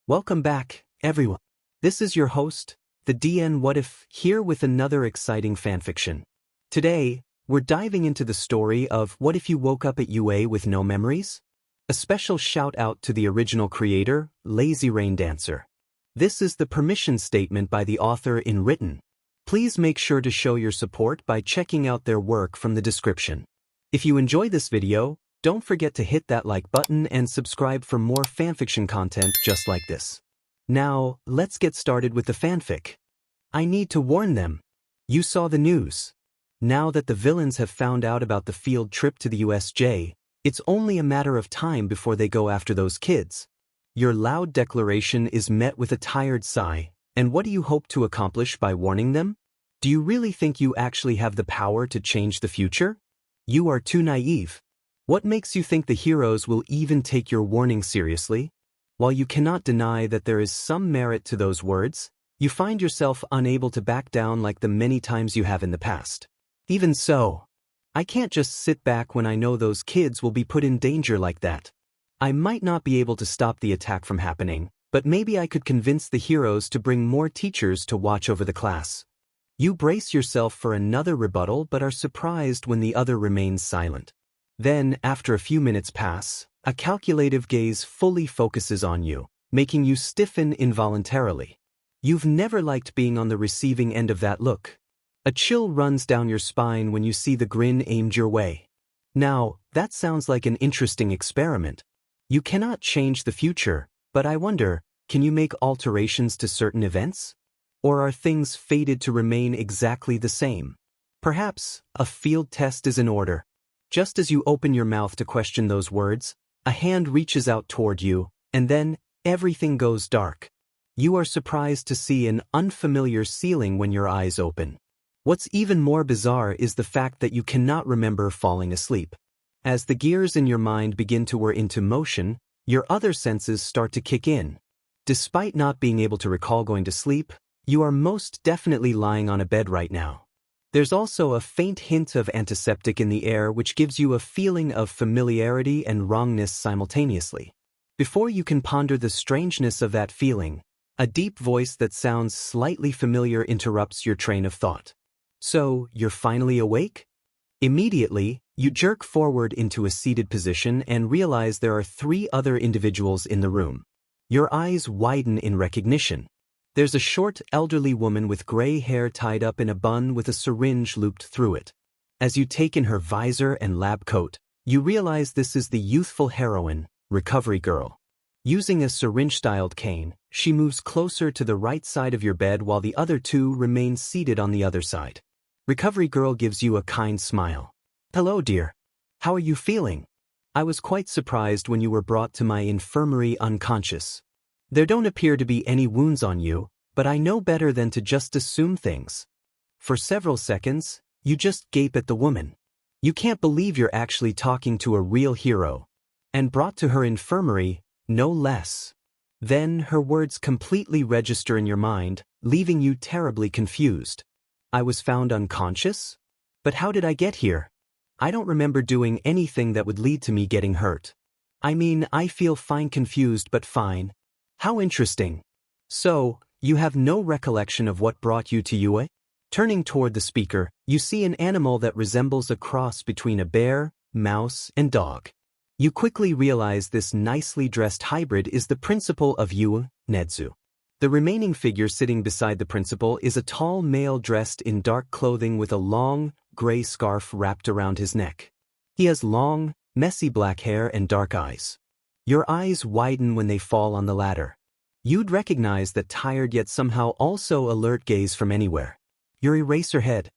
Welcome back, everyone. This is your host, the DN WhatIf, here with another exciting fanfiction. Today, we're diving into the story of What If You Woke Up at UA with No Memories? A special shout out to the original creator, LazyRainDancer. This is the permission statement by the author in written. Please make sure to show your support by checking out their work from the description. If you enjoy this video, don't forget to hit that like button and subscribe for more fanfiction content just like this. Now, let's get started with the fanfic. I need to warn them. You saw the news. Now that the villains have found out about the field trip to the USJ, it's only a matter of time before they go after those kids. Your loud declaration is met with a tired sigh, and what do you hope to accomplish by warning them? Do you really think you actually have the power to change the future? You are too naive. What makes you think the heroes will even take your warning seriously? While you cannot deny that there is some merit to those words, you find yourself unable to back down like the many times you have in the past. Even so, I can't just sit back when I know those kids will be put in danger like that. I might not be able to stop the attack from happening, but maybe I could convince the heroes to bring more teachers to watch over the class. You brace yourself for another rebuttal but are surprised when the other remains silent. Then, after a few minutes pass, a calculative gaze fully focuses on you, making you stiffen involuntarily. You've never liked being on the receiving end of that look. A chill runs down your spine when you see the grin aimed your way. Now, that sounds like an interesting experiment. You cannot change the future, but I wonder, can you make alterations to certain events? Or are things fated to remain exactly the same? Perhaps a field test is in order. Just as you open your mouth to question those words, a hand reaches out toward you, and then everything goes dark. You are surprised to see an unfamiliar ceiling when your eyes open. What's even more bizarre is the fact that you cannot remember falling asleep. As the gears in your mind begin to whir into motion, your other senses start to kick in. Despite not being able to recall going to sleep, you are most definitely lying on a bed right now. There's also a faint hint of antiseptic in the air which gives you a feeling of familiarity and wrongness simultaneously. Before you can ponder the strangeness of that feeling, a deep voice that sounds slightly familiar interrupts your train of thought. So, you're finally awake? Immediately, you jerk forward into a seated position and realize there are 3 other individuals in the room. Your eyes widen in recognition. There's a short, elderly woman with gray hair tied up in a bun with a syringe looped through it. As you take in her visor and lab coat, you realize this is the youthful heroine, Recovery Girl. Using a syringe-styled cane, she moves closer to the right side of your bed while the other 2 remain seated on the other side. Recovery Girl gives you a kind smile. Hello, dear. How are you feeling? I was quite surprised when you were brought to my infirmary unconscious. There don't appear to be any wounds on you, but I know better than to just assume things. For several seconds, you just gape at the woman. You can't believe you're actually talking to a real hero. And brought to her infirmary, no less. Then her words completely register in your mind, leaving you terribly confused. I was found unconscious? But how did I get here? I don't remember doing anything that would lead to me getting hurt. I mean, I feel fine, confused but fine. How interesting. So, you have no recollection of what brought you to UA? Turning toward the speaker, you see an animal that resembles a cross between a bear, mouse, and dog. You quickly realize this nicely dressed hybrid is the principal of UA, Nedzu. The remaining figure sitting beside the principal is a tall male dressed in dark clothing with a long, gray scarf wrapped around his neck. He has long, messy black hair and dark eyes. Your eyes widen when they fall on the latter. You'd recognize that tired yet somehow also alert gaze from anywhere. Your Eraserhead,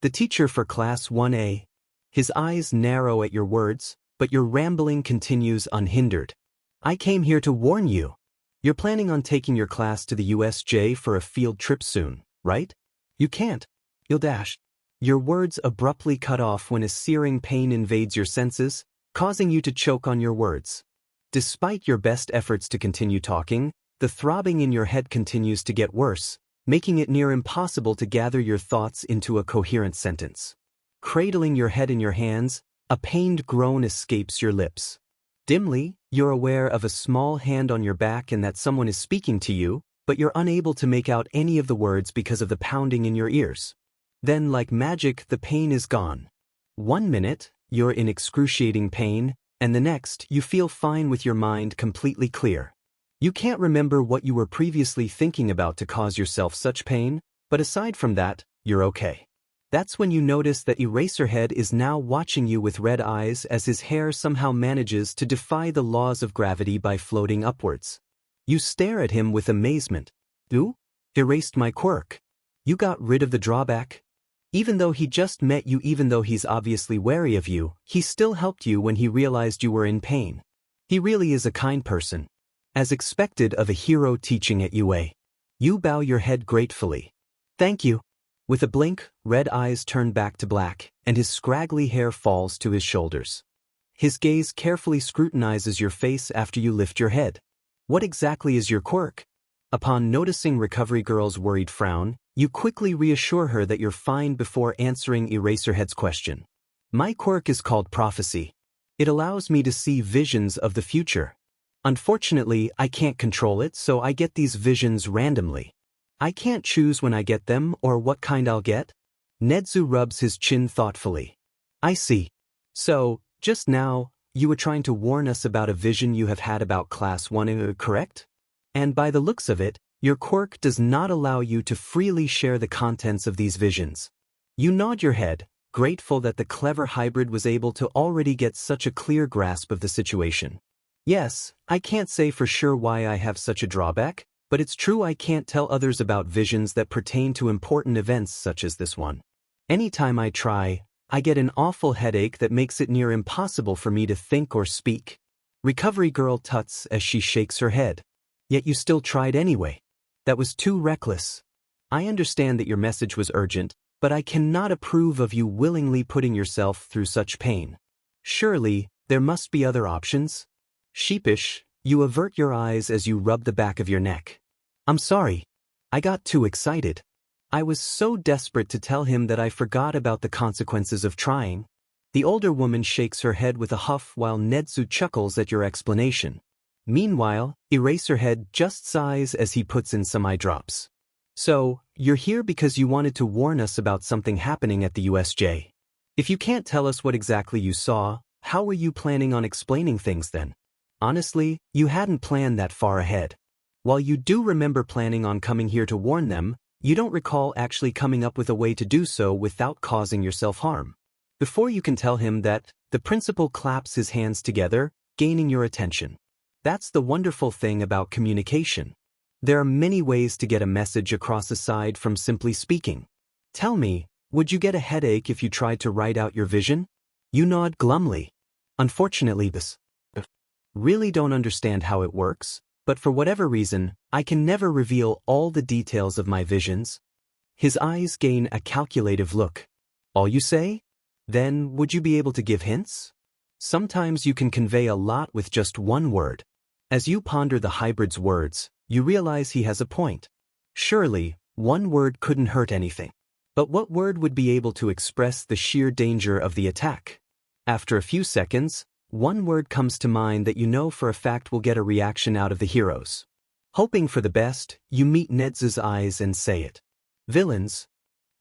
the teacher for Class 1A. His eyes narrow at your words, but your rambling continues unhindered. I came here to warn you. You're planning on taking your class to the USJ for a field trip soon, right? You can't. You'll dash. Your words abruptly cut off when a searing pain invades your senses, causing you to choke on your words. Despite your best efforts to continue talking, the throbbing in your head continues to get worse, making it near impossible to gather your thoughts into a coherent sentence. Cradling your head in your hands, a pained groan escapes your lips. Dimly, you're aware of a small hand on your back and that someone is speaking to you, but you're unable to make out any of the words because of the pounding in your ears. Then, like magic, the pain is gone. 1 minute, you're in excruciating pain, and the next, you feel fine with your mind completely clear. You can't remember what you were previously thinking about to cause yourself such pain, but aside from that, you're okay. That's when you notice that Eraserhead is now watching you with red eyes as his hair somehow manages to defy the laws of gravity by floating upwards. You stare at him with amazement. You erased my quirk. You got rid of the drawback? Even though he just met you, even though he's obviously wary of you, he still helped you when he realized you were in pain. He really is a kind person. As expected of a hero teaching at UA. You bow your head gratefully. Thank you. With a blink, red eyes turn back to black, and his scraggly hair falls to his shoulders. His gaze carefully scrutinizes your face after you lift your head. What exactly is your quirk? Upon noticing Recovery Girl's worried frown, you quickly reassure her that you're fine before answering Eraserhead's question. My quirk is called prophecy. It allows me to see visions of the future. Unfortunately, I can't control it, so I get these visions randomly. I can't choose when I get them or what kind I'll get. Nedzu rubs his chin thoughtfully. I see. So, just now, you were trying to warn us about a vision you have had about Class 1, correct? And by the looks of it, your quirk does not allow you to freely share the contents of these visions. You nod your head, grateful that the clever hybrid was able to already get such a clear grasp of the situation. Yes, I can't say for sure why I have such a drawback, but it's true I can't tell others about visions that pertain to important events such as this one. Anytime I try, I get an awful headache that makes it near impossible for me to think or speak. Recovery Girl tuts as she shakes her head. Yet you still tried anyway. That was too reckless. I understand that your message was urgent, but I cannot approve of you willingly putting yourself through such pain. Surely, there must be other options? Sheepish, you avert your eyes as you rub the back of your neck. I'm sorry. I got too excited. I was so desperate to tell him that I forgot about the consequences of trying. The older woman shakes her head with a huff while Nedzu chuckles at your explanation. Meanwhile, Eraserhead just sighs as he puts in some eye drops. So, you're here because you wanted to warn us about something happening at the USJ. If you can't tell us what exactly you saw, how were you planning on explaining things then? Honestly, you hadn't planned that far ahead. While you do remember planning on coming here to warn them, you don't recall actually coming up with a way to do so without causing yourself harm. Before you can tell him that, the principal claps his hands together, gaining your attention. That's the wonderful thing about communication. There are many ways to get a message across aside from simply speaking. Tell me, would you get a headache if you tried to write out your vision? You nod glumly. Unfortunately, this really don't understand how it works, but for whatever reason, I can never reveal all the details of my visions. His eyes gain a calculative look. All you say? Then, would you be able to give hints? Sometimes you can convey a lot with just one word. As you ponder the hybrid's words, you realize he has a point. Surely, one word couldn't hurt anything. But what word would be able to express the sheer danger of the attack? After a few seconds, one word comes to mind that you know for a fact will get a reaction out of the heroes. Hoping for the best, you meet Nedzu's eyes and say it. Villains.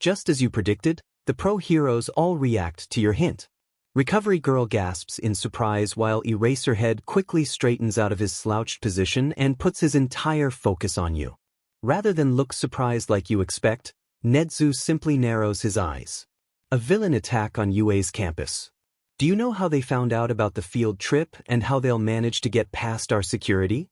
Just as you predicted, the pro-heroes all react to your hint. Recovery Girl gasps in surprise while Eraserhead quickly straightens out of his slouched position and puts his entire focus on you. Rather than look surprised like you expect, Nedzu simply narrows his eyes. A villain attack on UA's campus. Do you know how they found out about the field trip and how they'll manage to get past our security?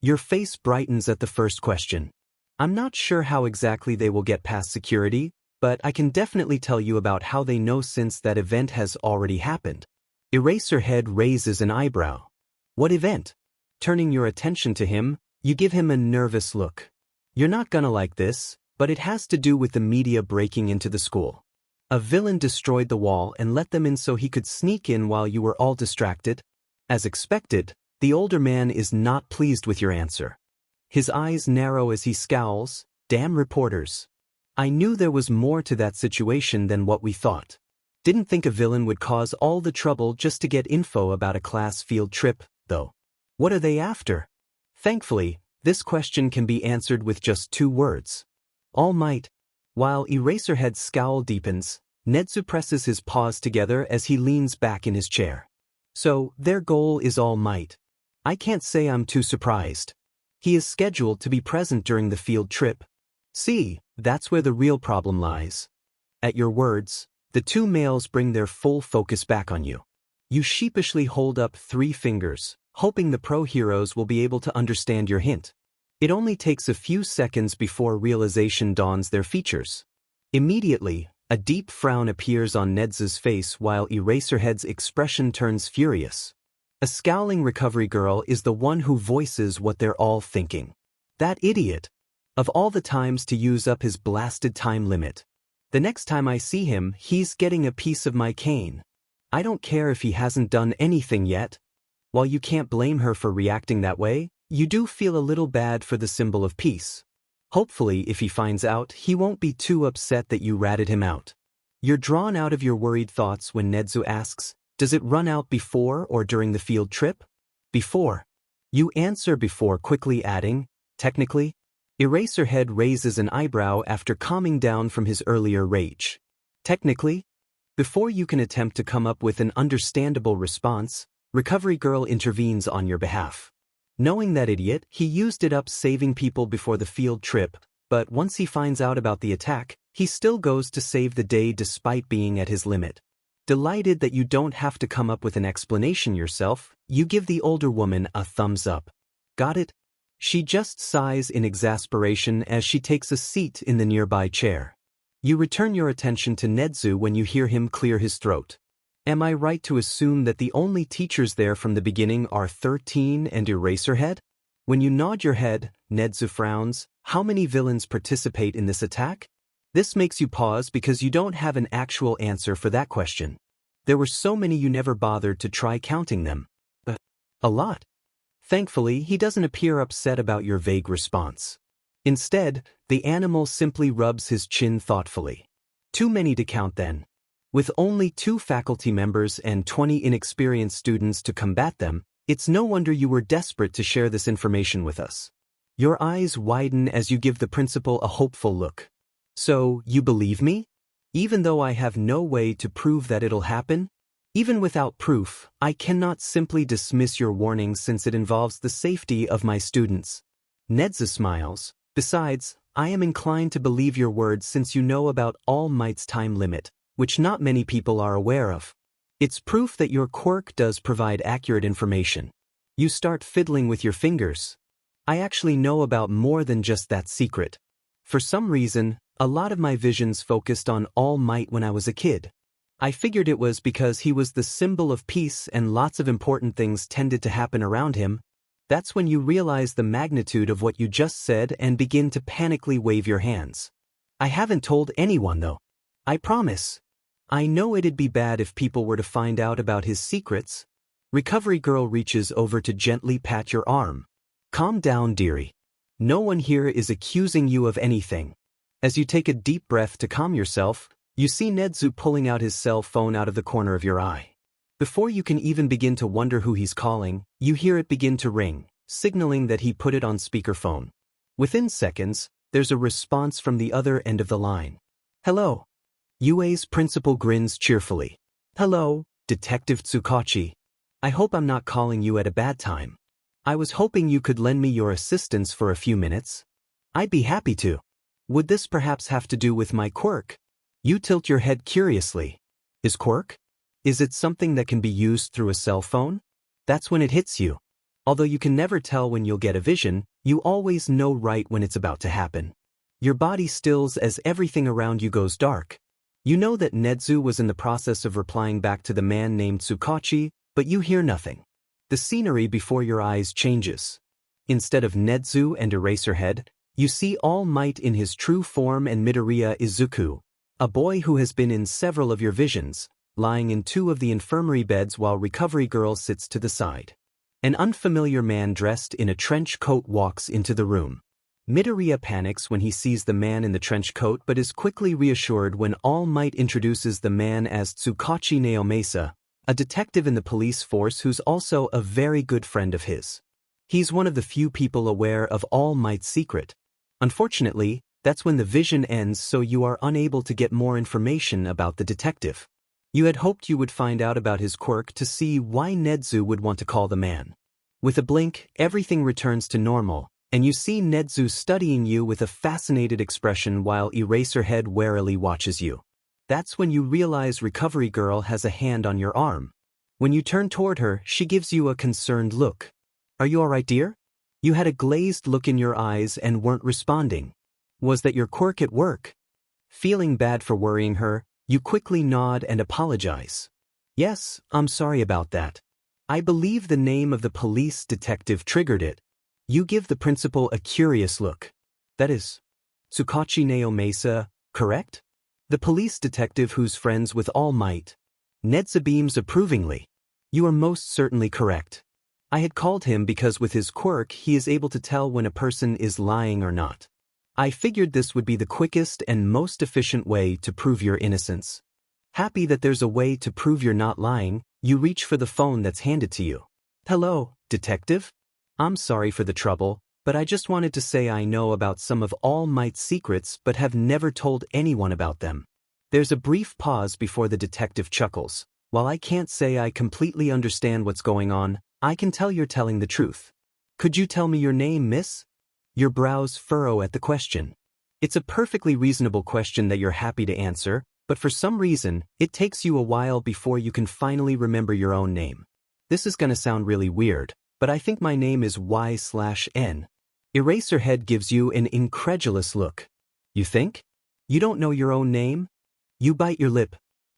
Your face brightens at the first question. I'm not sure how exactly they will get past security, but I can definitely tell you about how they know since that event has already happened. Eraserhead raises an eyebrow. What event? Turning your attention to him, you give him a nervous look. You're not gonna like this, but it has to do with the media breaking into the school. A villain destroyed the wall and let them in so he could sneak in while you were all distracted. As expected, the older man is not pleased with your answer. His eyes narrow as he scowls. Damn reporters. I knew there was more to that situation than what we thought. Didn't think a villain would cause all the trouble just to get info about a class field trip, though? What are they after? Thankfully, this question can be answered with just 2 words. All Might. While Eraserhead's scowl deepens, Nezu presses his paws together as he leans back in his chair. So, their goal is All Might. I can't say I'm too surprised. He is scheduled to be present during the field trip. See, that's where the real problem lies. At your words, the 2 males bring their full focus back on you. You sheepishly hold up 3 fingers, hoping the pro heroes will be able to understand your hint. It only takes a few seconds before realization dawns their features. Immediately, a deep frown appears on Nedzu's face while Eraserhead's expression turns furious. A scowling recovery girl is the one who voices what they're all thinking. That idiot! Of all the times to use up his blasted time limit. The next time I see him, he's getting a piece of my cane. I don't care if he hasn't done anything yet. While you can't blame her for reacting that way, you do feel a little bad for the symbol of peace. Hopefully, if he finds out, he won't be too upset that you ratted him out. You're drawn out of your worried thoughts when Nedzu asks, does it run out before or during the field trip? Before. You answer before, quickly adding, technically? Eraserhead raises an eyebrow after calming down from his earlier rage. Technically? Before you can attempt to come up with an understandable response, Recovery Girl intervenes on your behalf. Knowing that idiot, he used it up saving people before the field trip, but once he finds out about the attack, he still goes to save the day despite being at his limit. Delighted that you don't have to come up with an explanation yourself, you give the older woman a thumbs up. Got it? She just sighs in exasperation as she takes a seat in the nearby chair. You return your attention to Nedzu when you hear him clear his throat. Am I right to assume that the only teachers there from the beginning are 13 and Eraserhead? When you nod your head, Nedzu frowns. How many villains participate in this attack? This makes you pause because you don't have an actual answer for that question. There were so many you never bothered to try counting them. A lot. Thankfully, he doesn't appear upset about your vague response. Instead, the animal simply rubs his chin thoughtfully. Too many to count then. With only 2 faculty members and 20 inexperienced students to combat them, it's no wonder you were desperate to share this information with us. Your eyes widen as you give the principal a hopeful look. So, you believe me? Even though I have no way to prove that it'll happen? Even without proof, I cannot simply dismiss your warning since it involves the safety of my students. Nedzu smiles. Besides, I am inclined to believe your words since you know about All Might's time limit, which not many people are aware of. It's proof that your quirk does provide accurate information. You start fiddling with your fingers. I actually know about more than just that secret. For some reason, a lot of my visions focused on All Might when I was a kid. I figured it was because he was the symbol of peace and lots of important things tended to happen around him. That's when you realize the magnitude of what you just said and begin to panically wave your hands. I haven't told anyone though. I promise. I know it'd be bad if people were to find out about his secrets. Recovery Girl reaches over to gently pat your arm. Calm down, dearie. No one here is accusing you of anything. As you take a deep breath to calm yourself, you see Nedzu pulling out his cell phone out of the corner of your eye. Before you can even begin to wonder who he's calling, you hear it begin to ring, signaling that he put it on speakerphone. Within seconds, there's a response from the other end of the line. Hello. UA's principal grins cheerfully. Hello, Detective Tsukachi. I hope I'm not calling you at a bad time. I was hoping you could lend me your assistance for a few minutes. I'd be happy to. Would this perhaps have to do with my quirk? You tilt your head curiously. His quirk? Is it something that can be used through a cell phone? That's when it hits you. Although you can never tell when you'll get a vision, you always know right when it's about to happen. Your body stills as everything around you goes dark. You know that Nedzu was in the process of replying back to the man named Tsukachi, but you hear nothing. The scenery before your eyes changes. Instead of Nedzu and Eraserhead, you see All Might in his true form and Midoriya Izuku, a boy who has been in several of your visions, lying in 2 of the infirmary beds while Recovery Girl sits to the side. An unfamiliar man dressed in a trench coat walks into the room. Midoriya panics when he sees the man in the trench coat but is quickly reassured when All Might introduces the man as Tsukachi Naomasa, a detective in the police force who's also a very good friend of his. He's one of the few people aware of All Might's secret. Unfortunately, that's when the vision ends, so you are unable to get more information about the detective. You had hoped you would find out about his quirk to see why Nezu would want to call the man. With a blink, everything returns to normal, and you see Nezu studying you with a fascinated expression while Eraserhead warily watches you. That's when you realize Recovery Girl has a hand on your arm. When you turn toward her, she gives you a concerned look. "Are you alright, dear?" You had a glazed look in your eyes and weren't responding. Was that your quirk at work? Feeling bad for worrying her, you quickly nod and apologize. "Yes, I'm sorry about that. I believe the name of the police detective triggered it." You give the principal a curious look. "That is Tsukachi Naomasa, correct? The police detective who's friends with All Might." Nezu beams approvingly. "You are most certainly correct. I had called him because with his quirk he is able to tell when a person is lying or not. I figured this would be the quickest and most efficient way to prove your innocence." Happy that there's a way to prove you're not lying, you reach for the phone that's handed to you. "Hello, detective? I'm sorry for the trouble, but I just wanted to say I know about some of All Might's secrets but have never told anyone about them." There's a brief pause before the detective chuckles. "While I can't say I completely understand what's going on, I can tell you're telling the truth. Could you tell me your name, miss?" Your brows furrow at the question. It's a perfectly reasonable question that you're happy to answer, but for some reason, it takes you a while before you can finally remember your own name. This is gonna sound really weird, but I think my name is Y/N. Eraserhead gives you an incredulous look. "You think? You don't know your own name?" You bite your lip.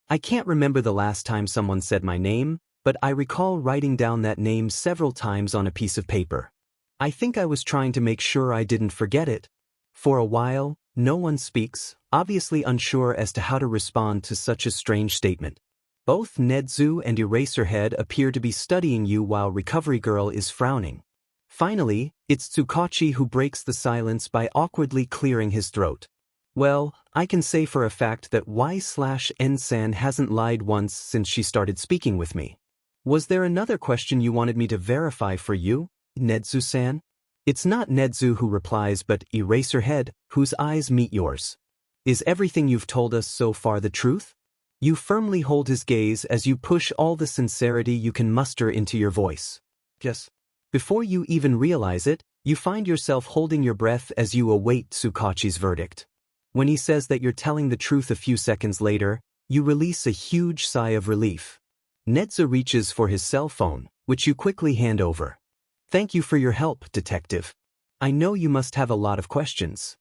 "I can't remember the last time someone said my name, but I recall writing down that name several times on a piece of paper. I think I was trying to make sure I didn't forget it." For a while, no one speaks, obviously unsure as to how to respond to such a strange statement. Both Nezu and Eraserhead appear to be studying you while Recovery Girl is frowning. Finally, it's Tsukachi who breaks the silence by awkwardly clearing his throat. "Well, I can say for a fact that Y/N-san hasn't lied once since she started speaking with me. Was there another question you wanted me to verify for you, Nezu-san?" It's not Nezu who replies but Eraserhead, whose eyes meet yours. "Is everything you've told us so far the truth?" You firmly hold his gaze as you push all the sincerity you can muster into your voice. "Yes." Before you even realize it, you find yourself holding your breath as you await Tsukachi's verdict. When he says that you're telling the truth a few seconds later, you release a huge sigh of relief. Nezu reaches for his cell phone, which you quickly hand over. "Thank you for your help, detective. I know you must have a lot of questions.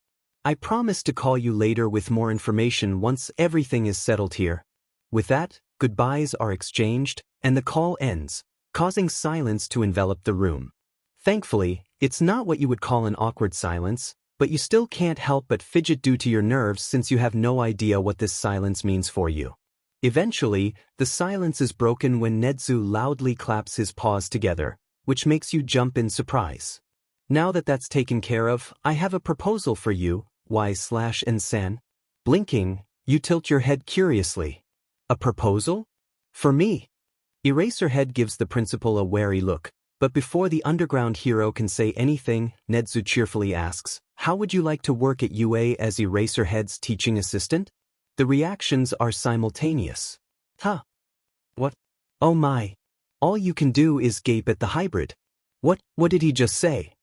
I promise to call you later with more information once everything is settled here." With that, goodbyes are exchanged, and the call ends, causing silence to envelop the room. Thankfully, it's not what you would call an awkward silence, but you still can't help but fidget due to your nerves since you have no idea what this silence means for you. Eventually, the silence is broken when Nezu loudly claps his paws together, which makes you jump in surprise. "Now that that's taken care of, I have a proposal for you, Y/N-san." Blinking, you tilt your head curiously. "A proposal? For me?" Eraserhead gives the principal a wary look, but before the underground hero can say anything, Nezu cheerfully asks, "How would you like to work at UA as Eraserhead's teaching assistant?" The reactions are simultaneous. "Huh? What? Oh my." All you can do is gape at the hybrid. What did he just say?"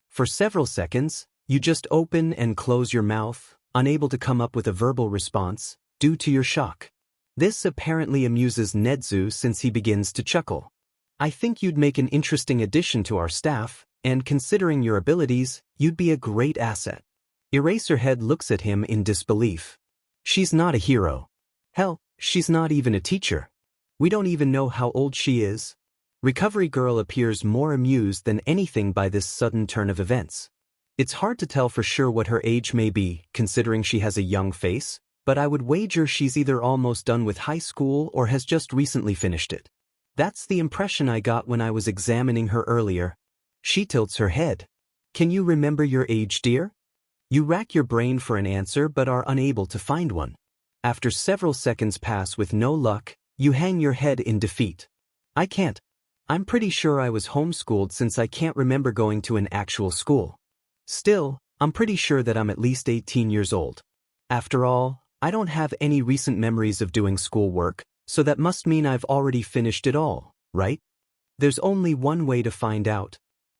For several seconds, you just open and close your mouth, unable to come up with a verbal response, due to your shock. This apparently amuses Nezu since he begins to chuckle. "I think you'd make an interesting addition to our staff, and considering your abilities, you'd be a great asset." Eraserhead looks at him in disbelief. "She's not a hero. Hell, she's not even a teacher. We don't even know how old she is." Recovery Girl appears more amused than anything by this sudden turn of events. It's hard to tell for sure what her age may be, considering she has a young face, but I would wager she's either almost done with high school or has just recently finished it. That's the impression I got when I was examining her earlier. She tilts her head. "Can you remember your age, dear?" You rack your brain for an answer but are unable to find one. After several seconds pass with no luck, You hang your head in defeat. I can't. I'm pretty sure I was homeschooled since I can't remember going to an actual school. Still, I'm pretty sure that I'm at least 18 years old. After all, I don't have any recent memories of doing schoolwork, so that must mean I've already finished it all, right? There's only one way to find out.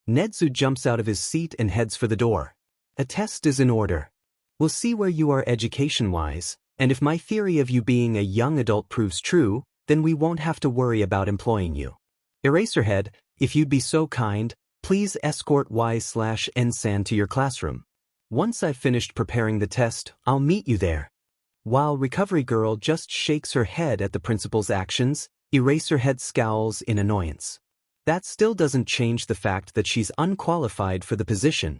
Nezu jumps out of his seat and heads for the door. A test is in order. We'll see where you are education-wise, and if my theory of you being a young adult proves true, then we won't have to worry about employing you. Eraserhead, if you'd be so kind, please escort Y/N-san to your classroom. Once I've finished preparing the test, I'll meet you there. While Recovery Girl just shakes her head at the principal's actions, Eraserhead scowls in annoyance. That still doesn't change the fact that she's unqualified for the position.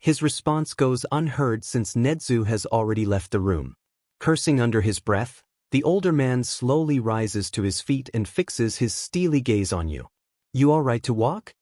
His response goes unheard since Nezu has already left the room. Cursing under his breath, the older man slowly rises to his feet and fixes his steely gaze on you. You all right to walk?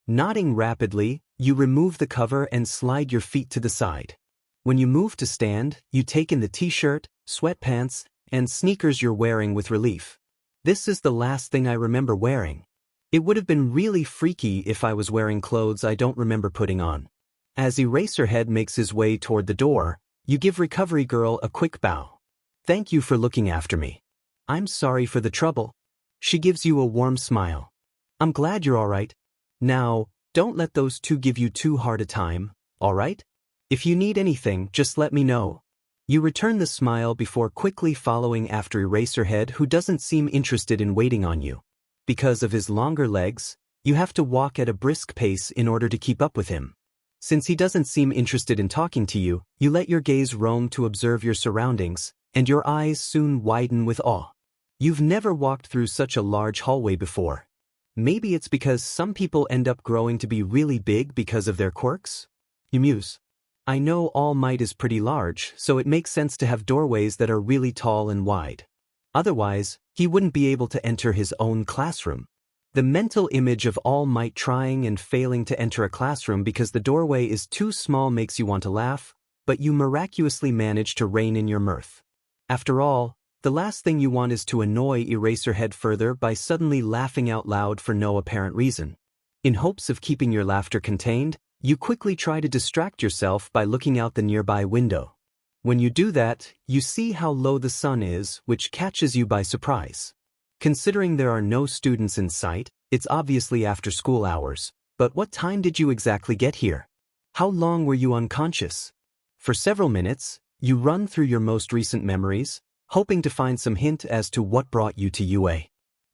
Nodding rapidly, you remove the cover and slide your feet to the side. When you move to stand, you take in the t-shirt, sweatpants, and sneakers you're wearing with relief. This is the last thing I remember wearing. It would have been really freaky if I was wearing clothes I don't remember putting on. As Eraserhead makes his way toward the door, you give Recovery Girl a quick bow. Thank you for looking after me. I'm sorry for the trouble. She gives you a warm smile. I'm glad you're all right. Now, don't let those two give you too hard a time, all right? If you need anything, just let me know. You return the smile before quickly following after Eraserhead, who doesn't seem interested in waiting on you. Because of his longer legs, you have to walk at a brisk pace in order to keep up with him. Since he doesn't seem interested in talking to you, you let your gaze roam to observe your surroundings, and your eyes soon widen with awe. You've never walked through such a large hallway before. Maybe it's because some people end up growing to be really big because of their quirks? You muse. I know All Might is pretty large, so it makes sense to have doorways that are really tall and wide. Otherwise, he wouldn't be able to enter his own classroom. The mental image of All Might trying and failing to enter a classroom because the doorway is too small makes you want to laugh, but you miraculously manage to rein in your mirth. After all, the last thing you want is to annoy Eraserhead further by suddenly laughing out loud for no apparent reason. In hopes of keeping your laughter contained, you quickly try to distract yourself by looking out the nearby window. When you do that, you see how low the sun is, which catches you by surprise. Considering there are no students in sight, it's obviously after school hours. But what time did you exactly get here? How long were you unconscious? For several minutes, you run through your most recent memories, hoping to find some hint as to what brought you to UA.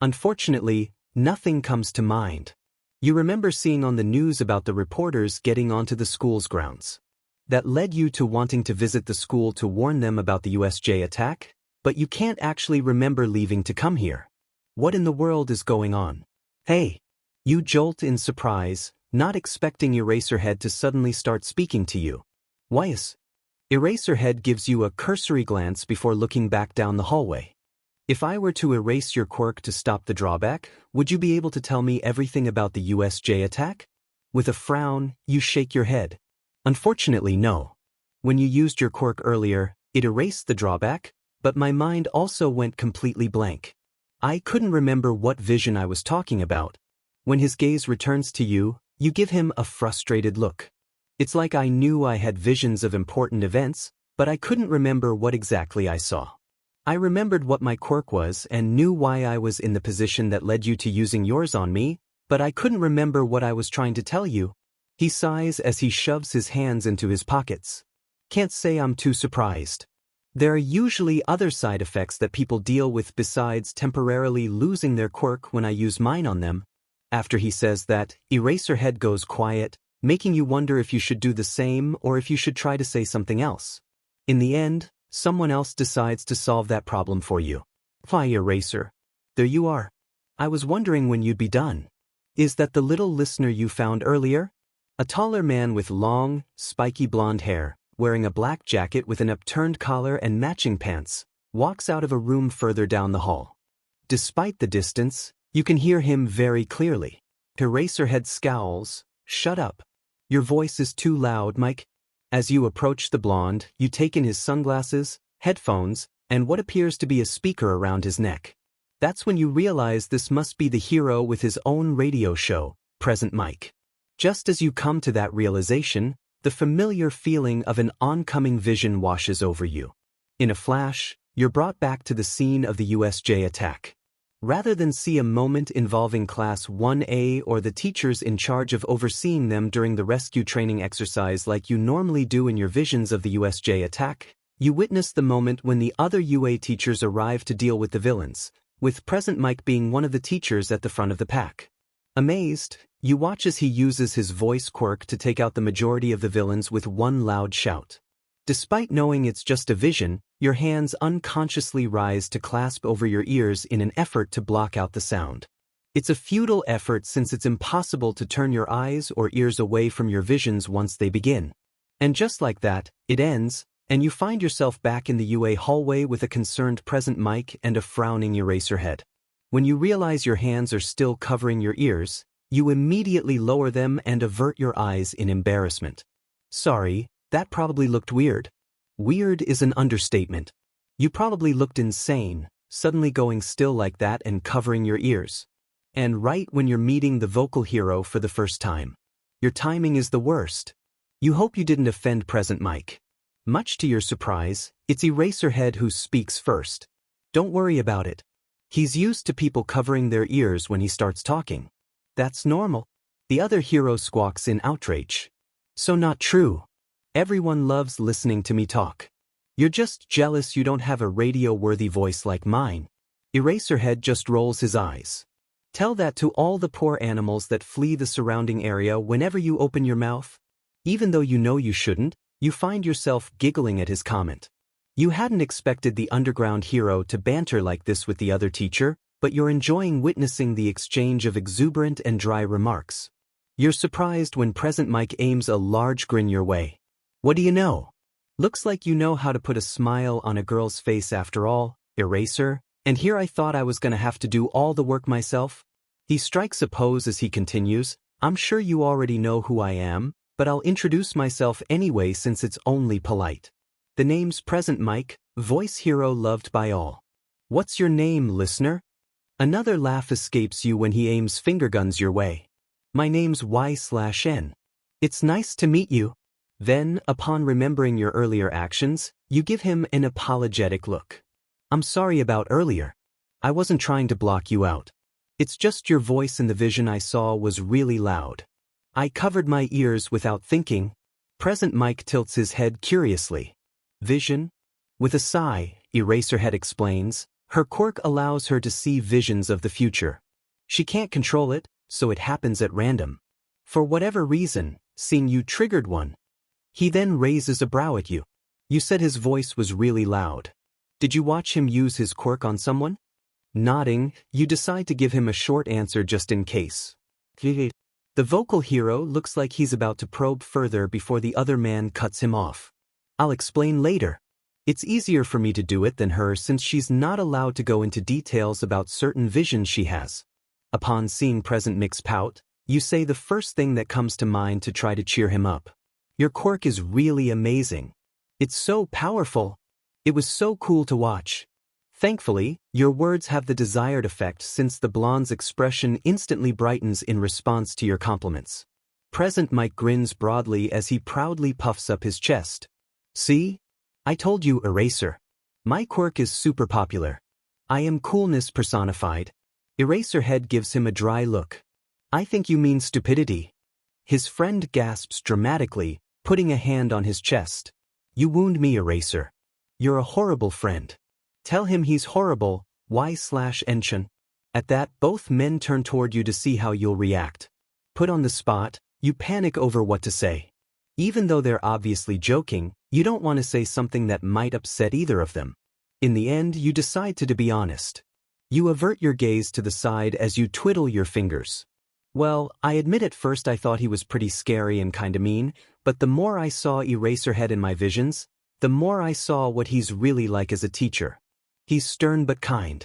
Unfortunately, nothing comes to mind. You remember seeing on the news about the reporters getting onto the school's grounds. That led you to wanting to visit the school to warn them about the USJ attack, but you can't actually remember leaving to come here. What in the world is going on? Hey! You jolt in surprise, not expecting Eraserhead to suddenly start speaking to you. WhatIf? Eraserhead gives you a cursory glance before looking back down the hallway. If I were to erase your quirk to stop the drawback, would you be able to tell me everything about the USJ attack? With a frown, you shake your head. Unfortunately, no. When you used your quirk earlier, it erased the drawback, but my mind also went completely blank. I couldn't remember what vision I was talking about. When his gaze returns to you, you give him a frustrated look. It's like I knew I had visions of important events, but I couldn't remember what exactly I saw. I remembered what my quirk was and knew why I was in the position that led you to using yours on me, but I couldn't remember what I was trying to tell you. He sighs as he shoves his hands into his pockets. Can't say I'm too surprised. There are usually other side effects that people deal with besides temporarily losing their quirk when I use mine on them. After he says that, Eraserhead goes quiet, making you wonder if you should do the same or if you should try to say something else. In the end, someone else decides to solve that problem for you. Why, Eraser? There you are. I was wondering when you'd be done. Is that the little listener you found earlier? A taller man with long, spiky blonde hair, wearing a black jacket with an upturned collar and matching pants, walks out of a room further down the hall. Despite the distance, you can hear him very clearly. Eraserhead scowls. Shut up. Your voice is too loud, Mike. As you approach the blonde, you take in his sunglasses, headphones, and what appears to be a speaker around his neck. That's when you realize this must be the hero with his own radio show, Present Mike. Just as you come to that realization, the familiar feeling of an oncoming vision washes over you. In a flash, you're brought back to the scene of the USJ attack. Rather than see a moment involving Class 1A or the teachers in charge of overseeing them during the rescue training exercise like you normally do in your visions of the USJ attack, you witness the moment when the other UA teachers arrive to deal with the villains, with Present Mike being one of the teachers at the front of the pack. Amazed, you watch as he uses his voice quirk to take out the majority of the villains with one loud shout. Despite knowing it's just a vision, your hands unconsciously rise to clasp over your ears in an effort to block out the sound. It's a futile effort since it's impossible to turn your eyes or ears away from your visions once they begin. And just like that, it ends, and you find yourself back in the UA hallway with a concerned Present Mike and a frowning Eraserhead. When you realize your hands are still covering your ears, you immediately lower them and avert your eyes in embarrassment. Sorry, that probably looked weird. Weird is an understatement. You probably looked insane, suddenly going still like that and covering your ears. And right when you're meeting the vocal hero for the first time. Your timing is the worst. You hope you didn't offend Present Mike. Much to your surprise, it's Eraserhead who speaks first. Don't worry about it. He's used to people covering their ears when he starts talking. That's normal. The other hero squawks in outrage. So not true. Everyone loves listening to me talk. You're just jealous you don't have a radio-worthy voice like mine. Eraserhead just rolls his eyes. Tell that to all the poor animals that flee the surrounding area whenever you open your mouth. Even though you know you shouldn't, you find yourself giggling at his comment. You hadn't expected the underground hero to banter like this with the other teacher, but you're enjoying witnessing the exchange of exuberant and dry remarks. You're surprised when Present Mike aims a large grin your way. What do you know? Looks like you know how to put a smile on a girl's face after all, Eraser, and here I thought I was gonna have to do all the work myself. He strikes a pose as he continues. I'm sure you already know who I am, but I'll introduce myself anyway since it's only polite. The name's Present Mike, voice hero loved by all. What's your name, listener? Another laugh escapes you when he aims finger guns your way. My name's Y/N. It's nice to meet you. Then, upon remembering your earlier actions, you give him an apologetic look. I'm sorry about earlier. I wasn't trying to block you out. It's just your voice in the vision I saw was really loud. I covered my ears without thinking. Present Mike tilts his head curiously. Vision? With a sigh, Eraserhead explains, her quirk allows her to see visions of the future. She can't control it, so it happens at random. For whatever reason, seeing you triggered one. He then raises a brow at you. You said his voice was really loud. Did you watch him use his quirk on someone? Nodding, you decide to give him a short answer just in case. The vocal hero looks like he's about to probe further before the other man cuts him off. I'll explain later. It's easier for me to do it than her since she's not allowed to go into details about certain visions she has. Upon seeing Present Mike's pout, you say the first thing that comes to mind to try to cheer him up. Your quirk is really amazing. It's so powerful. It was so cool to watch. Thankfully, your words have the desired effect since the blonde's expression instantly brightens in response to your compliments. Present Mike grins broadly as he proudly puffs up his chest. See? I told you, Eraser. My quirk is super popular. I am coolness personified. Eraserhead gives him a dry look. I think you mean stupidity. His friend gasps dramatically, putting a hand on his chest. You wound me, Eraser. You're a horrible friend. Tell him he's horrible, Y/N. At that, both men turn toward you to see how you'll react. Put on the spot, you panic over what to say. Even though they're obviously joking, you don't want to say something that might upset either of them. In the end, you decide to be honest. You avert your gaze to the side as you twiddle your fingers. Well, I admit at first I thought he was pretty scary and kinda mean, but the more I saw Eraserhead in my visions, the more I saw what he's really like as a teacher. He's stern but kind.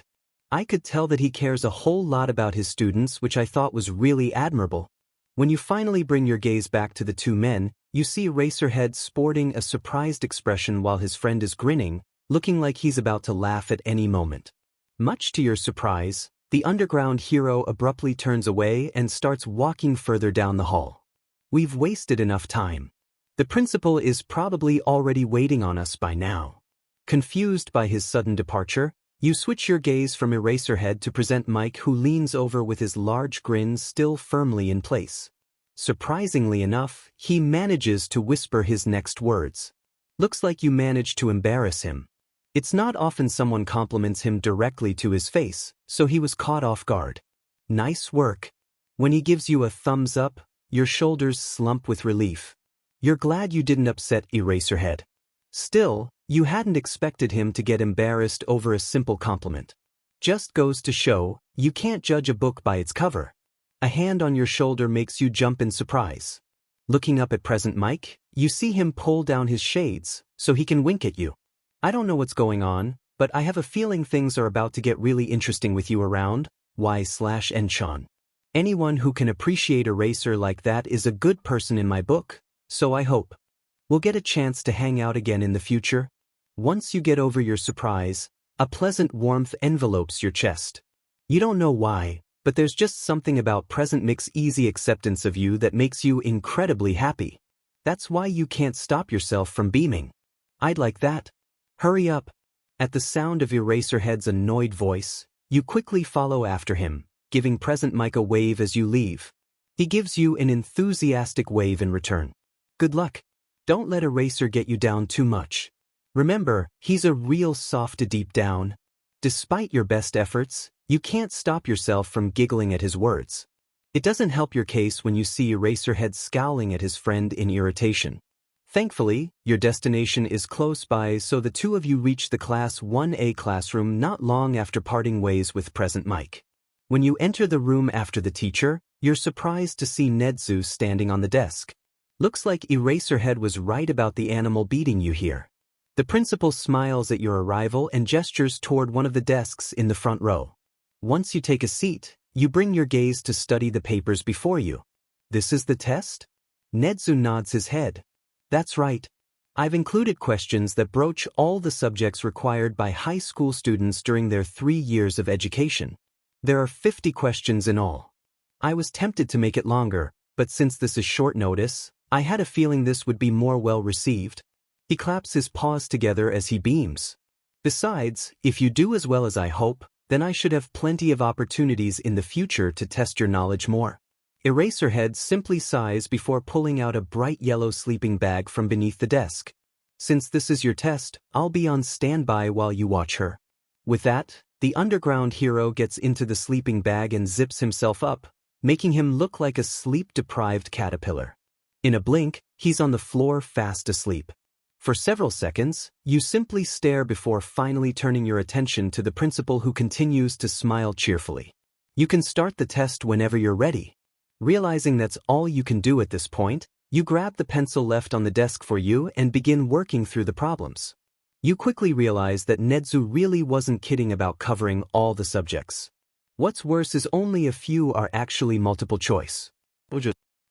I could tell that he cares a whole lot about his students, which I thought was really admirable. When you finally bring your gaze back to the two men, you see Eraserhead sporting a surprised expression while his friend is grinning, looking like he's about to laugh at any moment. Much to your surprise, the underground hero abruptly turns away and starts walking further down the hall. We've wasted enough time. The principal is probably already waiting on us by now. Confused by his sudden departure, you switch your gaze from Eraserhead to present Mike, who leans over with his large grin still firmly in place. Surprisingly enough, he manages to whisper his next words. Looks like you managed to embarrass him. It's not often someone compliments him directly to his face, so he was caught off guard. Nice work. When he gives you a thumbs up, your shoulders slump with relief. You're glad you didn't upset Eraserhead. Still, you hadn't expected him to get embarrassed over a simple compliment. Just goes to show, you can't judge a book by its cover. A hand on your shoulder makes you jump in surprise. Looking up at present Mike, you see him pull down his shades, so he can wink at you. I don't know what's going on, but I have a feeling things are about to get really interesting with you around Y/Enchan. Anyone who can appreciate Eraser like that is a good person in my book, so I hope we'll get a chance to hang out again in the future. Once you get over your surprise, a pleasant warmth envelopes your chest. You don't know why, but there's just something about present Mick's easy acceptance of you that makes you incredibly happy. That's why you can't stop yourself from beaming. I'd like that. Hurry up. At the sound of Eraserhead's annoyed voice, you quickly follow after him, giving present Mike a wave as you leave. He gives you an enthusiastic wave in return. Good luck. Don't let Eraser get you down too much. Remember, he's a real softy deep down. Despite your best efforts, you can't stop yourself from giggling at his words. It doesn't help your case when you see Eraserhead scowling at his friend in irritation. Thankfully, your destination is close by, so the two of you reach the Class 1A classroom not long after parting ways with present Mike. When you enter the room after the teacher, you're surprised to see Nedzu standing on the desk. Looks like Eraserhead was right about the animal beating you here. The principal smiles at your arrival and gestures toward one of the desks in the front row. Once you take a seat, you bring your gaze to study the papers before you. This is the test? Nedzu nods his head. That's right. I've included questions that broach all the subjects required by high school students during their 3 years of education. There are 50 questions in all. I was tempted to make it longer, but since this is short notice, I had a feeling this would be more well received. He claps his paws together as he beams. Besides, if you do as well as I hope, then I should have plenty of opportunities in the future to test your knowledge more. Eraserhead simply sighs before pulling out a bright yellow sleeping bag from beneath the desk. Since this is your test, I'll be on standby while you watch her. With that, the underground hero gets into the sleeping bag and zips himself up, making him look like a sleep-deprived caterpillar. In a blink, he's on the floor fast asleep. For several seconds, you simply stare before finally turning your attention to the principal, who continues to smile cheerfully. You can start the test whenever you're ready. Realizing that's all you can do at this point, you grab the pencil left on the desk for you and begin working through the problems. You quickly realize that Nedzu really wasn't kidding about covering all the subjects. What's worse is only a few are actually multiple choice.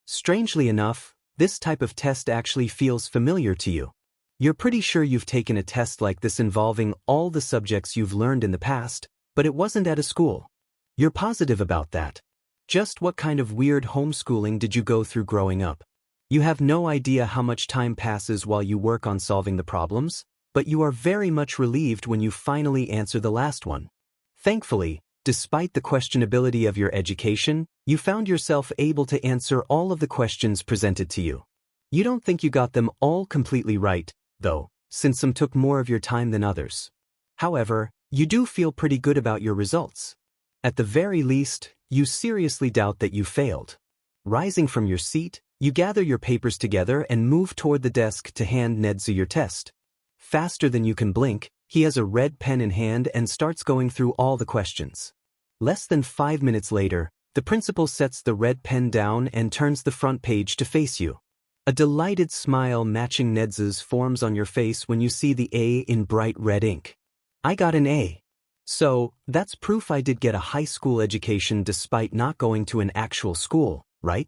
Strangely enough, this type of test actually feels familiar to you. You're pretty sure you've taken a test like this involving all the subjects you've learned in the past, but it wasn't at a school. You're positive about that. Just what kind of weird homeschooling did you go through growing up? You have no idea how much time passes while you work on solving the problems, but you are very much relieved when you finally answer the last one. Thankfully, despite the questionability of your education, you found yourself able to answer all of the questions presented to you. You don't think you got them all completely right, though, since some took more of your time than others. However, you do feel pretty good about your results. At the very least, you seriously doubt that you failed. Rising from your seat, you gather your papers together and move toward the desk to hand Nedzu your test. Faster than you can blink, he has a red pen in hand and starts going through all the questions. Less than 5 minutes later, the principal sets the red pen down and turns the front page to face you. A delighted smile matching Nedzu's forms on your face when you see the A in bright red ink. I got an A. So, that's proof I did get a high school education despite not going to an actual school, right?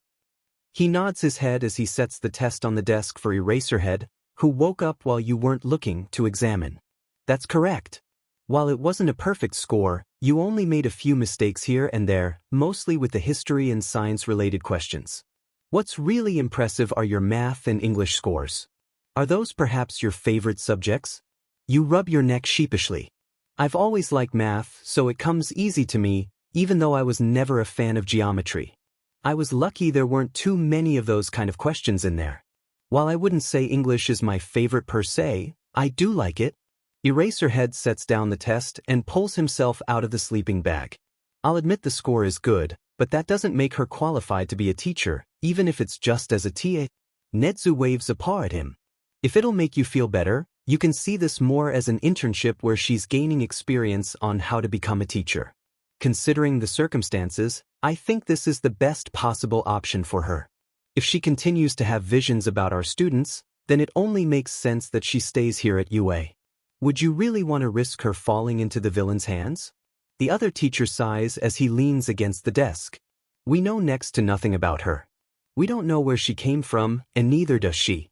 He nods his head as he sets the test on the desk for Eraserhead, who woke up while you weren't looking, to examine. That's correct. While it wasn't a perfect score, you only made a few mistakes here and there, mostly with the history and science-related questions. What's really impressive are your math and English scores. Are those perhaps your favorite subjects? You rub your neck sheepishly. I've always liked math, so it comes easy to me, even though I was never a fan of geometry. I was lucky there weren't too many of those kind of questions in there. While I wouldn't say English is my favorite per se, I do like it. Eraserhead sets down the test and pulls himself out of the sleeping bag. I'll admit the score is good, but that doesn't make her qualified to be a teacher, even if it's just as a TA. Nezu waves a paw at him. If it'll make you feel better, you can see this more as an internship where she's gaining experience on how to become a teacher. Considering the circumstances, I think this is the best possible option for her. If she continues to have visions about our students, then it only makes sense that she stays here at UA. Would you really want to risk her falling into the villain's hands? The other teacher sighs as he leans against the desk. We know next to nothing about her. We don't know where she came from, and neither does she.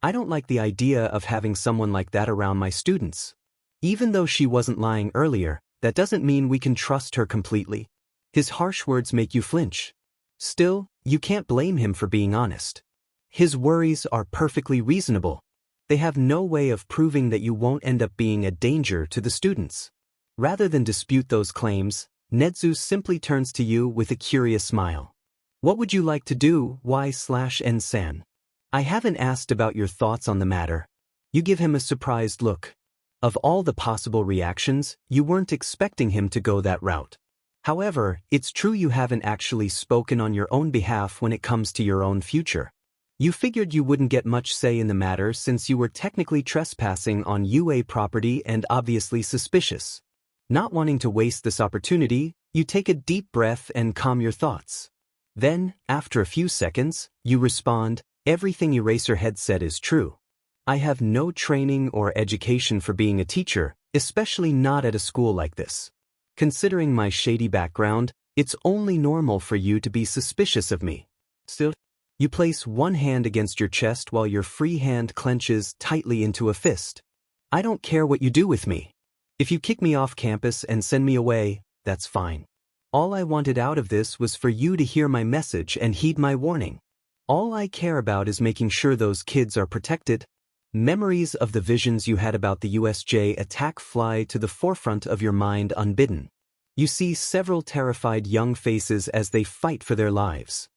I don't like the idea of having someone like that around my students. Even though she wasn't lying earlier, that doesn't mean we can trust her completely. His harsh words make you flinch. Still, you can't blame him for being honest. His worries are perfectly reasonable. They have no way of proving that you won't end up being a danger to the students. Rather than dispute those claims, Nezu simply turns to you with a curious smile. What would you like to do, Y/N-san? I haven't asked about your thoughts on the matter. You give him a surprised look. Of all the possible reactions, you weren't expecting him to go that route. However, it's true you haven't actually spoken on your own behalf when it comes to your own future. You figured you wouldn't get much say in the matter since you were technically trespassing on UA property and obviously suspicious. Not wanting to waste this opportunity, you take a deep breath and calm your thoughts. Then, after a few seconds, you respond, everything Eraserhead said is true. I have no training or education for being a teacher, especially not at a school like this. Considering my shady background, it's only normal for you to be suspicious of me. Still, you place one hand against your chest while your free hand clenches tightly into a fist. I don't care what you do with me. If you kick me off campus and send me away, that's fine. All I wanted out of this was for you to hear my message and heed my warning. All I care about is making sure those kids are protected. Memories of the visions you had about the USJ attack fly to the forefront of your mind unbidden. You see several terrified young faces as they fight for their lives.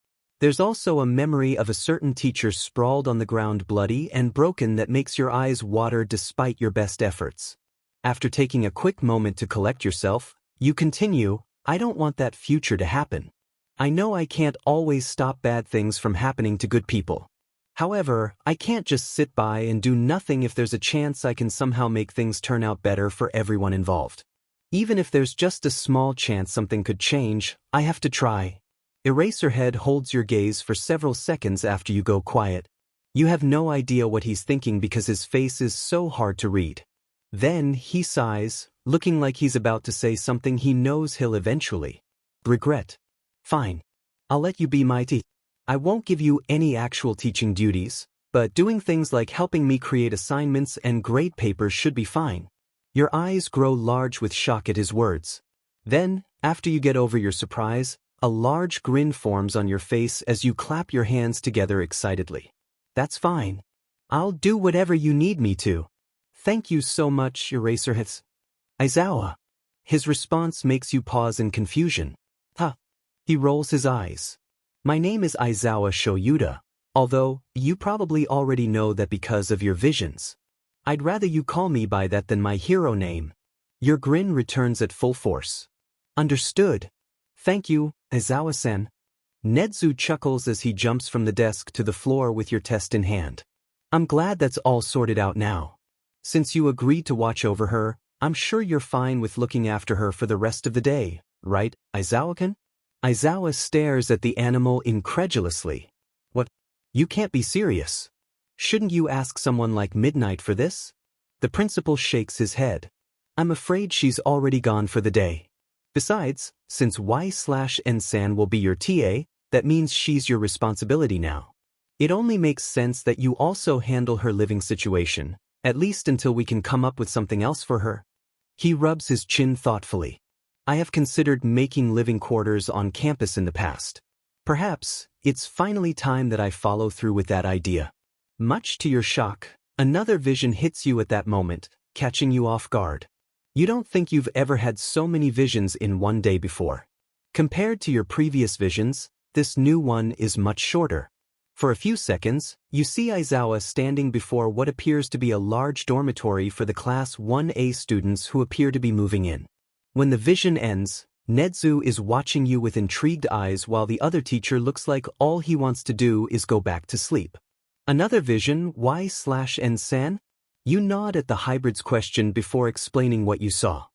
There's also a memory of a certain teacher sprawled on the ground bloody and broken that makes your eyes water despite your best efforts. After taking a quick moment to collect yourself, you continue, I don't want that future to happen. I know I can't always stop bad things from happening to good people. However, I can't just sit by and do nothing if there's a chance I can somehow make things turn out better for everyone involved. Even if there's just a small chance something could change, I have to try. Eraserhead holds your gaze for several seconds after you go quiet. You have no idea what he's thinking because his face is so hard to read. Then he sighs, looking like he's about to say something he knows he'll eventually regret. Fine. I'll let you be my teacher. I won't give you any actual teaching duties, but doing things like helping me create assignments and grade papers should be fine. Your eyes grow large with shock at his words. Then, after you get over your surprise, a large grin forms on your face as you clap your hands together excitedly. That's fine. I'll do whatever you need me to. Thank you so much, Eraserhead. Aizawa. His response makes you pause in confusion. Huh. He rolls his eyes. My name is Aizawa Shoyuda, although you probably already know that because of your visions. I'd rather you call me by that than my hero name. Your grin returns at full force. Understood. Thank you, Aizawa-san. Nezu chuckles as he jumps from the desk to the floor with your test in hand. I'm glad that's all sorted out now. Since you agreed to watch over her, I'm sure you're fine with looking after her for the rest of the day, right, Aizawa-kun? Aizawa stares at the animal incredulously. What? You can't be serious. Shouldn't you ask someone like Midnight for this? The principal shakes his head. I'm afraid she's already gone for the day. Besides, since Y/N-san will be your TA, that means she's your responsibility now. It only makes sense that you also handle her living situation, at least until we can come up with something else for her. He rubs his chin thoughtfully. I have considered making living quarters on campus in the past. Perhaps, it's finally time that I follow through with that idea. Much to your shock, another vision hits you at that moment, catching you off guard. You don't think you've ever had so many visions in one day before. Compared to your previous visions, this new one is much shorter. For a few seconds, you see Aizawa standing before what appears to be a large dormitory for the Class 1A students who appear to be moving in. When the vision ends, Nedzu is watching you with intrigued eyes while the other teacher looks like all he wants to do is go back to sleep. Another vision, Y/N-san? You nod at the hybrid's question before explaining what you saw.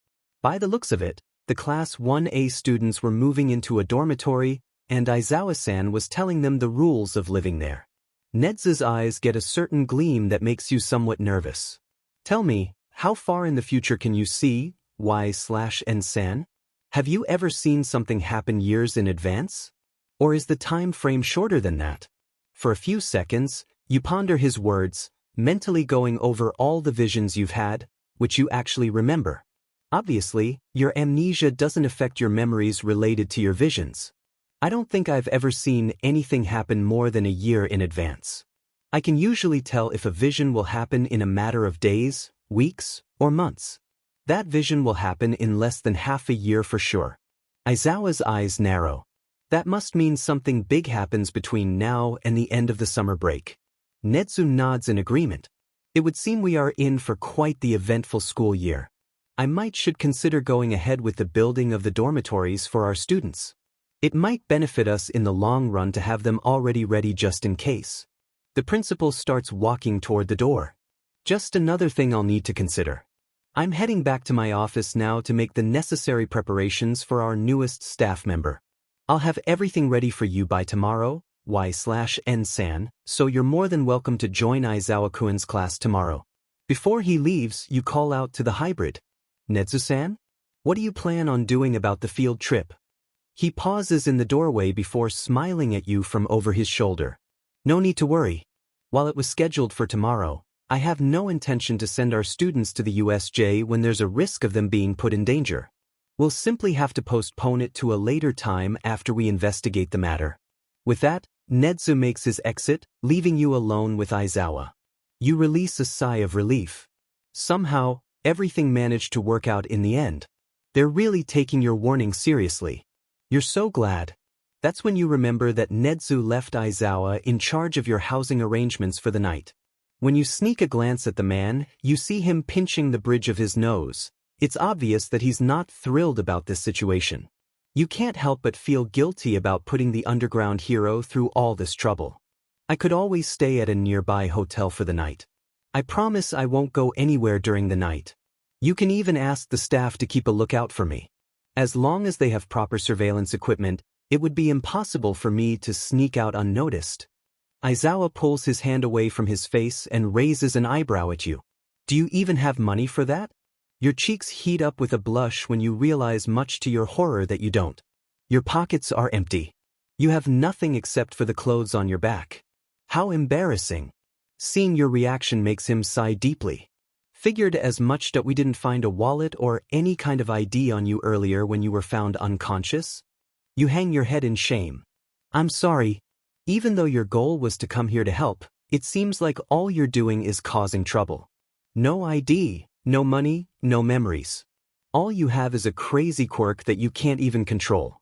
By the looks of it, the Class 1A students were moving into a dormitory, and Aizawa-san was telling them the rules of living there. Nedzu's eyes get a certain gleam that makes you somewhat nervous. Tell me, how far in the future can you see, Y/N-san? Have you ever seen something happen years in advance? Or is the time frame shorter than that? For a few seconds, you ponder his words, mentally going over all the visions you've had, which you actually remember. Obviously, your amnesia doesn't affect your memories related to your visions. I don't think I've ever seen anything happen more than a year in advance. I can usually tell if a vision will happen in a matter of days, weeks, or months. That vision will happen in less than half a year for sure. Aizawa's eyes narrow. That must mean something big happens between now and the end of the summer break. Nedzu nods in agreement. It would seem we are in for quite the eventful school year. I should consider going ahead with the building of the dormitories for our students. It might benefit us in the long run to have them already ready just in case. The principal starts walking toward the door. Just another thing I'll need to consider. I'm heading back to my office now to make the necessary preparations for our newest staff member. I'll have everything ready for you by tomorrow, Y/N-san, so you're more than welcome to join Aizawa-kun's class tomorrow. Before he leaves, you call out to the hybrid. Nedzu-san? What do you plan on doing about the field trip? He pauses in the doorway before smiling at you from over his shoulder. No need to worry. While it was scheduled for tomorrow, I have no intention to send our students to the USJ when there's a risk of them being put in danger. We'll simply have to postpone it to a later time after we investigate the matter. With that, Nedzu makes his exit, leaving you alone with Aizawa. You release a sigh of relief. Somehow, everything managed to work out in the end. They're really taking your warning seriously. You're so glad. That's when you remember that Nedzu left Aizawa in charge of your housing arrangements for the night. When you sneak a glance at the man, you see him pinching the bridge of his nose. It's obvious that he's not thrilled about this situation. You can't help but feel guilty about putting the underground hero through all this trouble. I could always stay at a nearby hotel for the night. I promise I won't go anywhere during the night. You can even ask the staff to keep a lookout for me. As long as they have proper surveillance equipment, it would be impossible for me to sneak out unnoticed. Aizawa pulls his hand away from his face and raises an eyebrow at you. Do you even have money for that? Your cheeks heat up with a blush when you realize, much to your horror, that you don't. Your pockets are empty. You have nothing except for the clothes on your back. How embarrassing. Seeing your reaction makes him sigh deeply. Figured as much that we didn't find a wallet or any kind of ID on you earlier when you were found unconscious. You hang your head in shame. I'm sorry. Even though your goal was to come here to help, it seems like all you're doing is causing trouble. No ID, no money, no memories. All you have is a crazy quirk that you can't even control.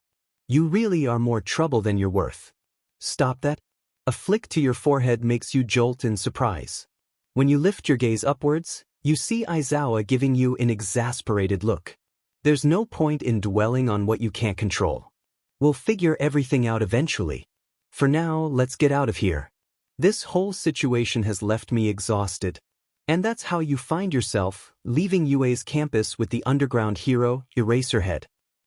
You really are more trouble than you're worth. Stop that. A flick to your forehead makes you jolt in surprise. When you lift your gaze upwards, you see Aizawa giving you an exasperated look. There's no point in dwelling on what you can't control. We'll figure everything out eventually. For now, let's get out of here. This whole situation has left me exhausted. And that's how you find yourself, leaving UA's campus with the underground hero, Eraserhead.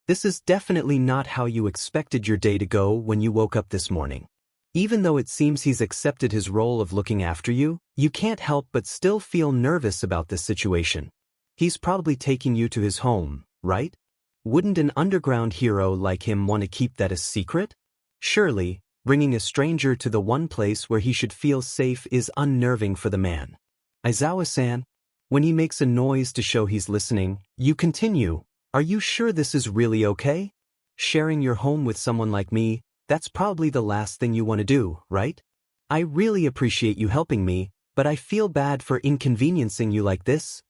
This is definitely not how you expected your day to go when you woke up this morning. Even though it seems he's accepted his role of looking after you, you can't help but still feel nervous about this situation. He's probably taking you to his home, right? Wouldn't an underground hero like him want to keep that a secret? Surely, bringing a stranger to the one place where he should feel safe is unnerving for the man. Aizawa-san, When he makes a noise to show he's listening, you continue, "Are you sure this is really okay? Sharing your home with someone like me, that's probably the last thing you want to do, right? I really appreciate you helping me, but I feel bad for inconveniencing you like this."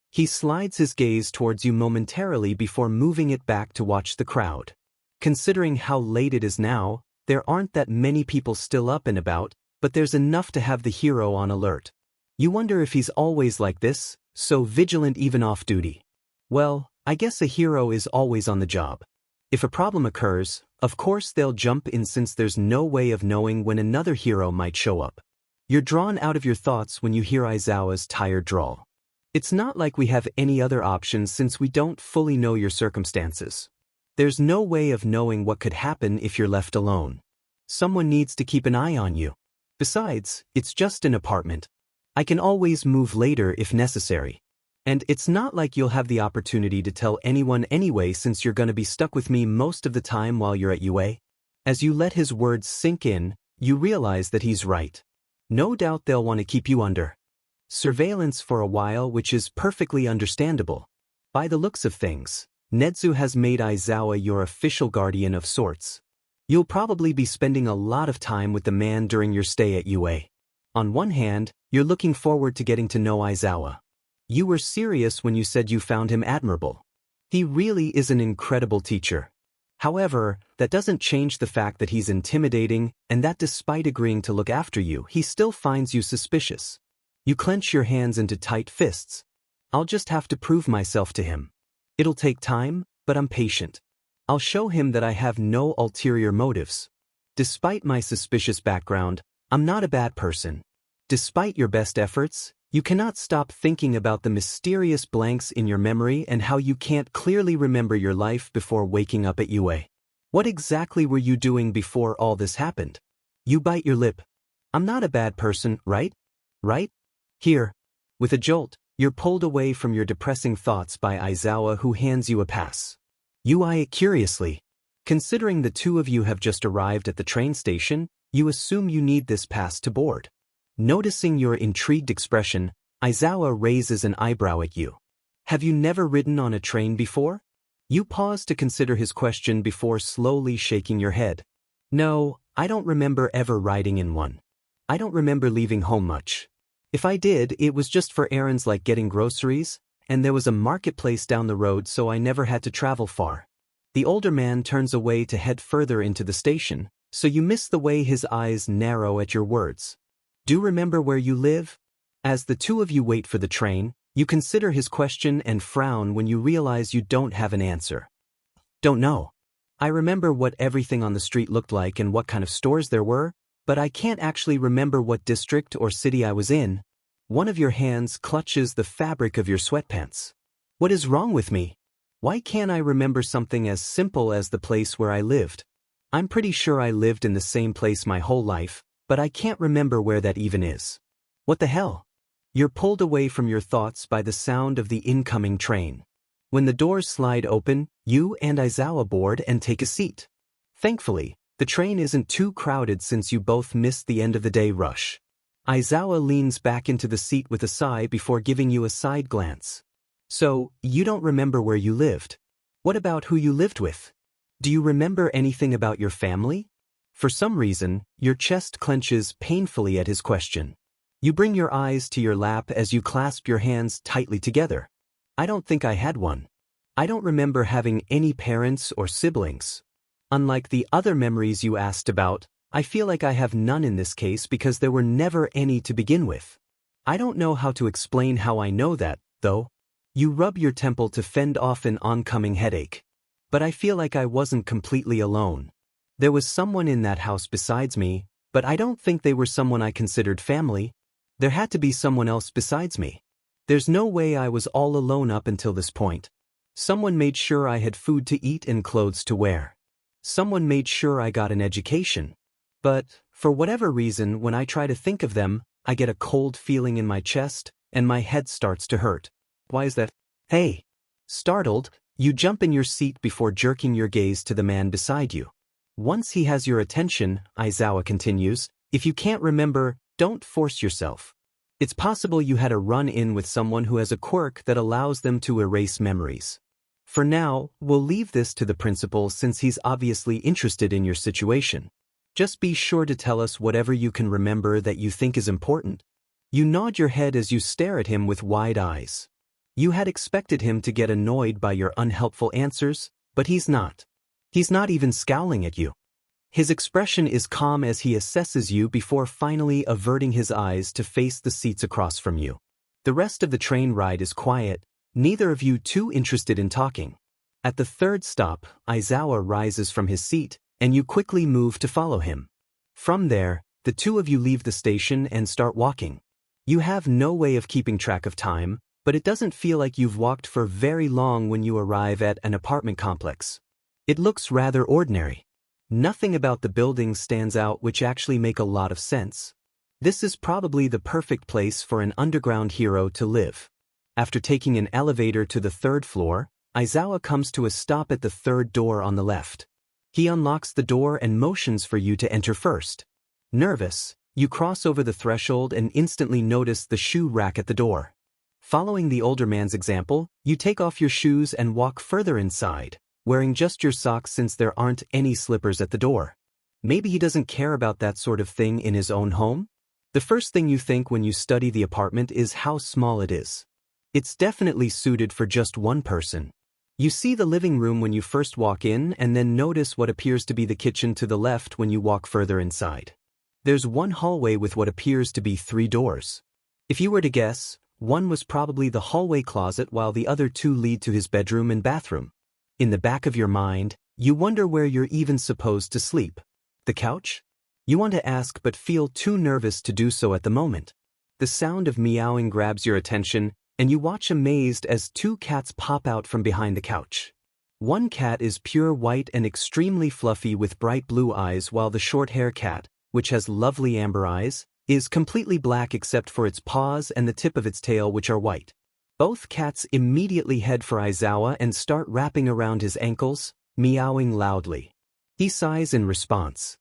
He slides his gaze towards you momentarily before moving it back to watch the crowd. Considering how late it is now, there aren't that many people still up and about, but there's enough to have the hero on alert. You wonder if he's always like this, so vigilant even off duty. Well, I guess a hero is always on the job. If a problem occurs, of course they'll jump in since there's no way of knowing when another hero might show up. You're drawn out of your thoughts when you hear Aizawa's tired drawl. It's not like we have any other options since we don't fully know your circumstances. There's no way of knowing what could happen if you're left alone. Someone needs to keep an eye on you. Besides, it's just an apartment. I can always move later if necessary. And it's not like you'll have the opportunity to tell anyone anyway since you're gonna be stuck with me most of the time while you're at UA. As you let his words sink in, you realize that he's right. No doubt they'll want to keep you under surveillance for a while, which is perfectly understandable. By the looks of things, Netsu has made Aizawa your official guardian of sorts. You'll probably be spending a lot of time with the man during your stay at UA. On one hand, you're looking forward to getting to know Aizawa. You were serious when you said you found him admirable. He really is an incredible teacher. However, that doesn't change the fact that he's intimidating and that despite agreeing to look after you, he still finds you suspicious. You clench your hands into tight fists. I'll just have to prove myself to him. It'll take time, but I'm patient. I'll show him that I have no ulterior motives. Despite my suspicious background, I'm not a bad person. Despite your best efforts, you cannot stop thinking about the mysterious blanks in your memory and how you can't clearly remember your life before waking up at UA. What exactly were you doing before all this happened? You bite your lip. I'm not a bad person, right? Right? Here. With a jolt, you're pulled away from your depressing thoughts by Aizawa, who hands you a pass. You eye it curiously. Considering the two of you have just arrived at the train station, you assume you need this pass to board. Noticing your intrigued expression, Aizawa raises an eyebrow at you. Have you never ridden on a train before? You pause to consider his question before slowly shaking your head. No, I don't remember ever riding in one. I don't remember leaving home much. If I did, it was just for errands like getting groceries, and there was a marketplace down the road, so I never had to travel far. The older man turns away to head further into the station, so you miss the way his eyes narrow at your words. Do remember where you live? As the two of you wait for the train, you consider his question and frown when you realize you don't have an answer. Don't know. I remember what everything on the street looked like and what kind of stores there were, but I can't actually remember what district or city I was in. One of your hands clutches the fabric of your sweatpants. What is wrong with me? Why can't I remember something as simple as the place where I lived? I'm pretty sure I lived in the same place my whole life, but I can't remember where that even is. What the hell? You're pulled away from your thoughts by the sound of the incoming train. When the doors slide open, you and Aizawa board and take a seat. Thankfully, the train isn't too crowded since you both missed the end of the day rush. Aizawa leans back into the seat with a sigh before giving you a side glance. So, you don't remember where you lived. What about who you lived with? Do you remember anything about your family? For some reason, your chest clenches painfully at his question. You bring your eyes to your lap as you clasp your hands tightly together. I don't think I had one. I don't remember having any parents or siblings. Unlike the other memories you asked about, I feel like I have none in this case because there were never any to begin with. I don't know how to explain how I know that, though. You rub your temple to fend off an oncoming headache. But I feel like I wasn't completely alone. There was someone in that house besides me, but I don't think they were someone I considered family. There had to be someone else besides me. There's no way I was all alone up until this point. Someone made sure I had food to eat and clothes to wear. Someone made sure I got an education. But, for whatever reason, when I try to think of them, I get a cold feeling in my chest, and my head starts to hurt. Why is that? Hey! Startled, you jump in your seat before jerking your gaze to the man beside you. Once he has your attention, Aizawa continues, if you can't remember, don't force yourself. It's possible you had a run-in with someone who has a quirk that allows them to erase memories. For now, we'll leave this to the principal since he's obviously interested in your situation. Just be sure to tell us whatever you can remember that you think is important. You nod your head as you stare at him with wide eyes. You had expected him to get annoyed by your unhelpful answers, but he's not. He's not even scowling at you. His expression is calm as he assesses you before finally averting his eyes to face the seats across from you. The rest of the train ride is quiet, neither of you too interested in talking. At the third stop, Aizawa rises from his seat, and you quickly move to follow him. From there, the two of you leave the station and start walking. You have no way of keeping track of time, but it doesn't feel like you've walked for very long when you arrive at an apartment complex. It looks rather ordinary. Nothing about the buildings stands out, which actually make a lot of sense. This is probably the perfect place for an underground hero to live. After taking an elevator to the third floor, Aizawa comes to a stop at the third door on the left. He unlocks the door and motions for you to enter first. Nervous, you cross over the threshold and instantly notice the shoe rack at the door. Following the older man's example, you take off your shoes and walk further inside, wearing just your socks since there aren't any slippers at the door. Maybe he doesn't care about that sort of thing in his own home? The first thing you think when you study the apartment is how small it is. It's definitely suited for just one person. You see the living room when you first walk in and then notice what appears to be the kitchen to the left when you walk further inside. There's one hallway with what appears to be 3 doors. If you were to guess, one was probably the hallway closet while the other 2 lead to his bedroom and bathroom. In the back of your mind, you wonder where you're even supposed to sleep. The couch? You want to ask but feel too nervous to do so at the moment. The sound of meowing grabs your attention, and you watch amazed as 2 cats pop out from behind the couch. One cat is pure white and extremely fluffy with bright blue eyes, while the short-hair cat, which has lovely amber eyes, is completely black except for its paws and the tip of its tail, which are white. Both cats immediately head for Aizawa and start wrapping around his ankles, meowing loudly. He sighs in response.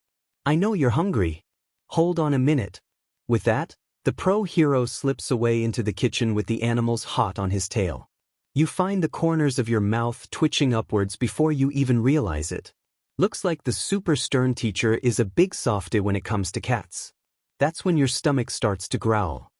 I know you're hungry. Hold on a minute. With that, the pro hero slips away into the kitchen with the animals hot on his tail. You find the corners of your mouth twitching upwards before you even realize it. Looks like the super stern teacher is a big softy when it comes to cats. That's when your stomach starts to growl.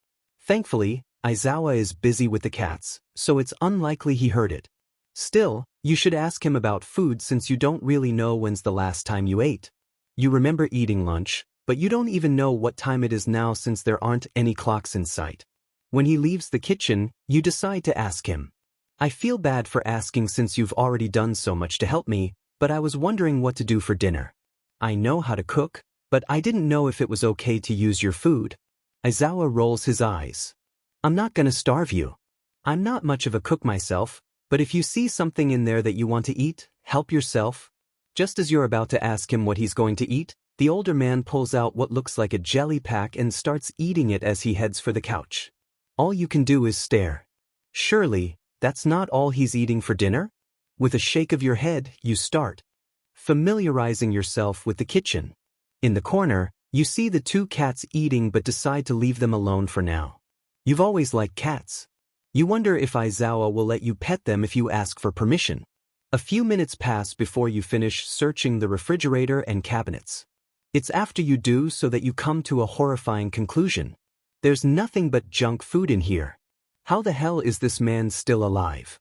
Thankfully, Aizawa is busy with the cats, so it's unlikely he heard it. Still, you should ask him about food since you don't really know when's the last time you ate. You remember eating lunch, but you don't even know what time it is now since there aren't any clocks in sight. When he leaves the kitchen, you decide to ask him. I feel bad for asking since you've already done so much to help me, but I was wondering what to do for dinner. I know how to cook, but I didn't know if it was okay to use your food. Aizawa rolls his eyes. I'm not gonna starve you. I'm not much of a cook myself, but if you see something in there that you want to eat, help yourself. Just as you're about to ask him what he's going to eat, the older man pulls out what looks like a jelly pack and starts eating it as he heads for the couch. All you can do is stare. Surely, that's not all he's eating for dinner? With a shake of your head, you start familiarizing yourself with the kitchen. In the corner, you see the 2 cats eating but decide to leave them alone for now. You've always liked cats. You wonder if Aizawa will let you pet them if you ask for permission. A few minutes pass before you finish searching the refrigerator and cabinets. It's after you do so that you come to a horrifying conclusion. There's nothing but junk food in here. How the hell is this man still alive?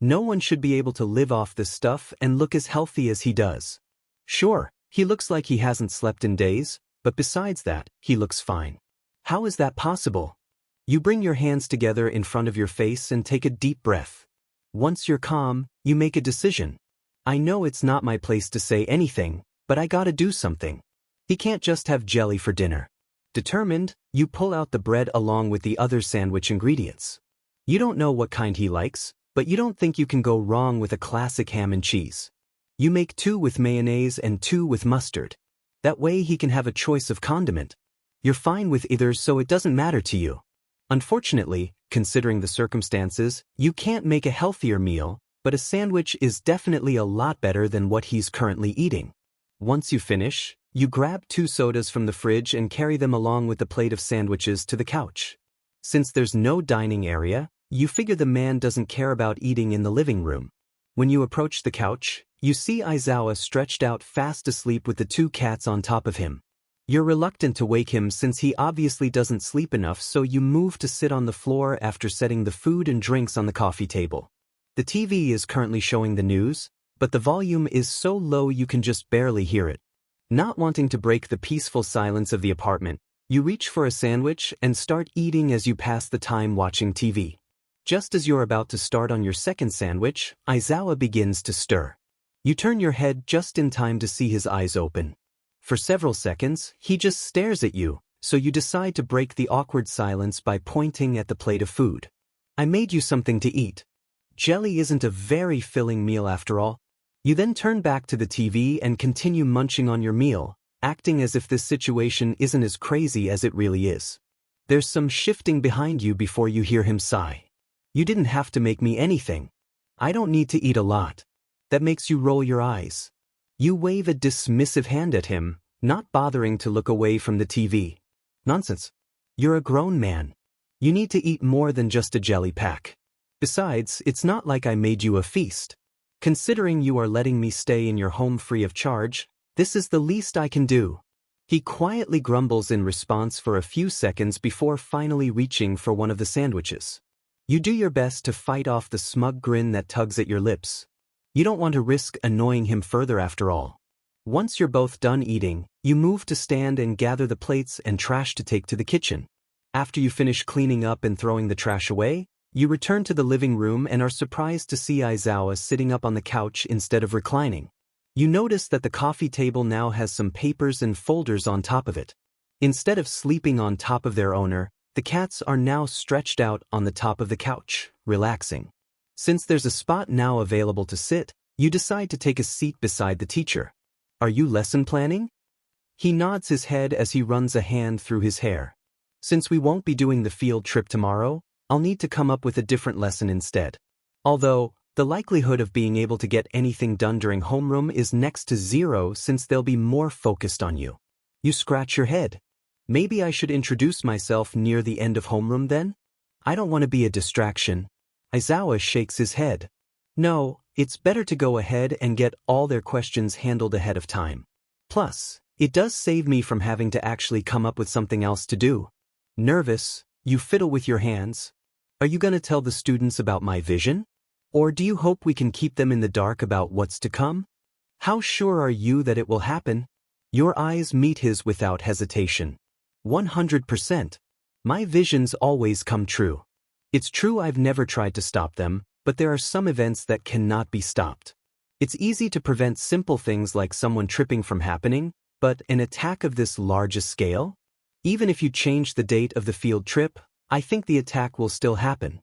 No one should be able to live off this stuff and look as healthy as he does. Sure, he looks like he hasn't slept in days, but besides that, he looks fine. How is that possible? You bring your hands together in front of your face and take a deep breath. Once you're calm, you make a decision. I know it's not my place to say anything, but I gotta do something. He can't just have jelly for dinner. Determined, you pull out the bread along with the other sandwich ingredients. You don't know what kind he likes, but you don't think you can go wrong with a classic ham and cheese. You make 2 with mayonnaise and 2 with mustard. That way he can have a choice of condiment. You're fine with either, so it doesn't matter to you. Unfortunately, considering the circumstances, you can't make a healthier meal, but a sandwich is definitely a lot better than what he's currently eating. Once you finish, you grab 2 sodas from the fridge and carry them along with the plate of sandwiches to the couch. Since there's no dining area, you figure the man doesn't care about eating in the living room. When you approach the couch, you see Aizawa stretched out fast asleep with the two cats on top of him. You're reluctant to wake him since he obviously doesn't sleep enough, so you move to sit on the floor after setting the food and drinks on the coffee table. The TV is currently showing the news, but the volume is so low you can just barely hear it. Not wanting to break the peaceful silence of the apartment, you reach for a sandwich and start eating as you pass the time watching TV. Just as you're about to start on your second sandwich, Aizawa begins to stir. You turn your head just in time to see his eyes open. For several seconds, he just stares at you, so you decide to break the awkward silence by pointing at the plate of food. I made you something to eat. Jelly isn't a very filling meal after all. You then turn back to the TV and continue munching on your meal, acting as if this situation isn't as crazy as it really is. There's some shifting behind you before you hear him sigh. You didn't have to make me anything. I don't need to eat a lot. That makes you roll your eyes. You wave a dismissive hand at him, not bothering to look away from the TV. Nonsense. You're a grown man. You need to eat more than just a jelly pack. Besides, it's not like I made you a feast. Considering you are letting me stay in your home free of charge, this is the least I can do. He quietly grumbles in response for a few seconds before finally reaching for one of the sandwiches. You do your best to fight off the smug grin that tugs at your lips. You don't want to risk annoying him further after all. Once you're both done eating, you move to stand and gather the plates and trash to take to the kitchen. After you finish cleaning up and throwing the trash away, you return to the living room and are surprised to see Aizawa sitting up on the couch instead of reclining. You notice that the coffee table now has some papers and folders on top of it. Instead of sleeping on top of their owner, the cats are now stretched out on the top of the couch, relaxing. Since there's a spot now available to sit, you decide to take a seat beside the teacher. Are you lesson planning? He nods his head as he runs a hand through his hair. Since we won't be doing the field trip tomorrow, I'll need to come up with a different lesson instead. Although, the likelihood of being able to get anything done during homeroom is next to zero since they'll be more focused on you. You scratch your head. Maybe I should introduce myself near the end of homeroom then? I don't want to be a distraction. Aizawa shakes his head. No, it's better to go ahead and get all their questions handled ahead of time. Plus, it does save me from having to actually come up with something else to do. Nervous, you fiddle with your hands. Are you going to tell the students about my vision? Or do you hope we can keep them in the dark about what's to come? How sure are you that it will happen? Your eyes meet his without hesitation. 100%. My visions always come true. It's true I've never tried to stop them, but there are some events that cannot be stopped. It's easy to prevent simple things like someone tripping from happening, but an attack of this large scale? Even if you change the date of the field trip, I think the attack will still happen.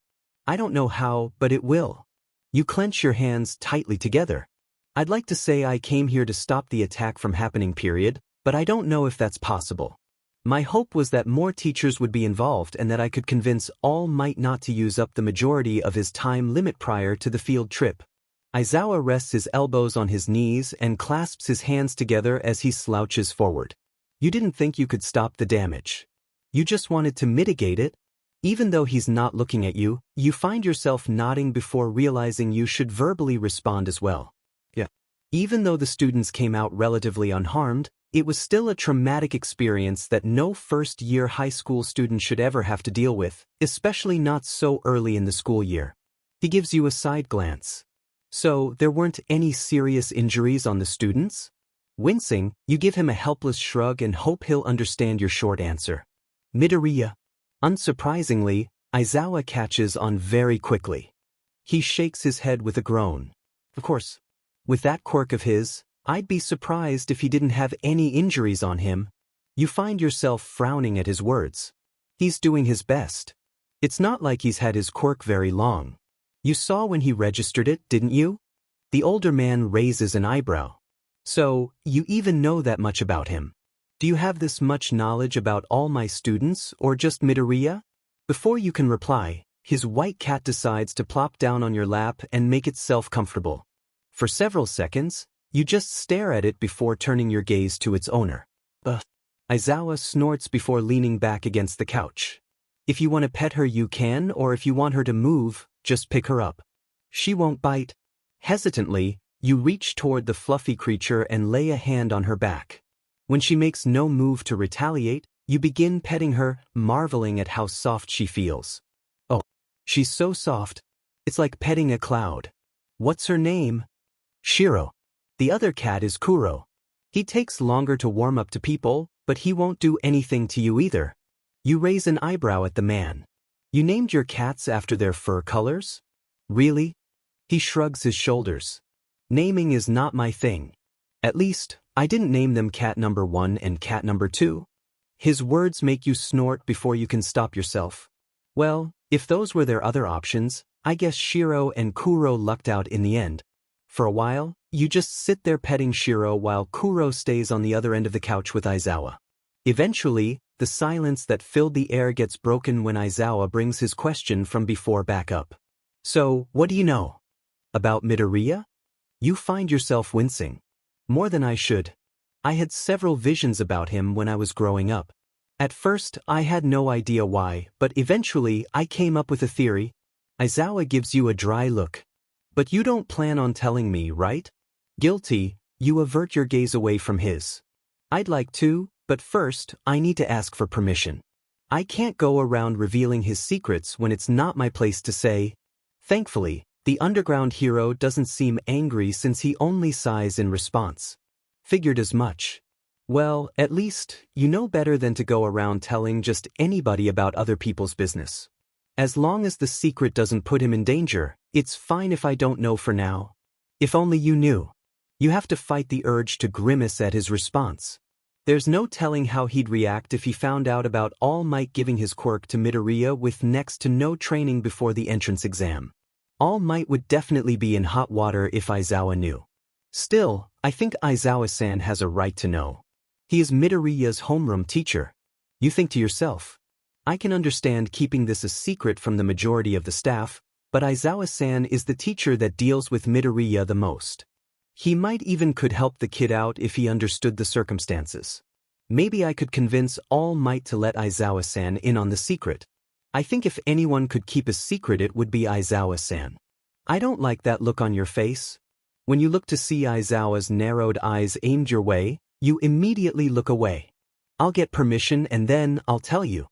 I don't know how, but it will. You clench your hands tightly together. I'd like to say I came here to stop the attack from happening, period, but I don't know if that's possible. My hope was that more teachers would be involved and that I could convince All Might not to use up the majority of his time limit prior to the field trip. Aizawa rests his elbows on his knees and clasps his hands together as he slouches forward. You didn't think you could stop the damage. You just wanted to mitigate it. Even though he's not looking at you, you find yourself nodding before realizing you should verbally respond as well. Yeah. Even though the students came out relatively unharmed, it was still a traumatic experience that no first-year high school student should ever have to deal with, especially not so early in the school year. He gives you a side glance. So, there weren't any serious injuries on the students? Wincing, you give him a helpless shrug and hope he'll understand your short answer. Midoriya. Unsurprisingly, Aizawa catches on very quickly. He shakes his head with a groan. Of course. With that quirk of his, I'd be surprised if he didn't have any injuries on him. You find yourself frowning at his words. He's doing his best. It's not like he's had his quirk very long. You saw when he registered it, didn't you? The older man raises an eyebrow. So, you even know that much about him. Do you have this much knowledge about all my students, or just Midoriya? Before you can reply, his white cat decides to plop down on your lap and make itself comfortable. For several seconds, you just stare at it before turning your gaze to its owner. Ugh. Aizawa snorts before leaning back against the couch. If you want to pet her you can, or if you want her to move, just pick her up. She won't bite. Hesitantly, you reach toward the fluffy creature and lay a hand on her back. When she makes no move to retaliate, you begin petting her, marveling at how soft she feels. Oh, she's so soft. It's like petting a cloud. What's her name? Shiro. The other cat is Kuro. He takes longer to warm up to people, but he won't do anything to you either. You raise an eyebrow at the man. You named your cats after their fur colors? Really? He shrugs his shoulders. Naming is not my thing. At least, I didn't name them cat number 1 and cat number 2. His words make you snort before you can stop yourself. Well, if those were their other options, I guess Shiro and Kuro lucked out in the end. For a while, you just sit there petting Shiro while Kuro stays on the other end of the couch with Aizawa. Eventually, the silence that filled the air gets broken when Aizawa brings his question from before back up. So, what do you know? About Midoriya? You find yourself wincing. More than I should. I had several visions about him when I was growing up. At first, I had no idea why, but eventually I came up with a theory. Aizawa gives you a dry look. But you don't plan on telling me, right? Guilty, you avert your gaze away from his. I'd like to, but first, I need to ask for permission. I can't go around revealing his secrets when it's not my place to say. Thankfully, the underground hero doesn't seem angry since he only sighs in response. Figured as much. Well, at least, you know better than to go around telling just anybody about other people's business. As long as the secret doesn't put him in danger, it's fine if I don't know for now. If only you knew. You have to fight the urge to grimace at his response. There's no telling how he'd react if he found out about All Might giving his quirk to Midoriya with next to no training before the entrance exam. All Might would definitely be in hot water if Aizawa knew. Still, I think Aizawa-san has a right to know. He is Midoriya's homeroom teacher. You think to yourself, I can understand keeping this a secret from the majority of the staff, but Aizawa-san is the teacher that deals with Midoriya the most. He might even could help the kid out if he understood the circumstances. Maybe I could convince All Might to let Aizawa-san in on the secret. I think if anyone could keep a secret it would be Aizawa-san. I don't like that look on your face. When you look to see Aizawa's narrowed eyes aimed your way, you immediately look away. I'll get permission and then I'll tell you.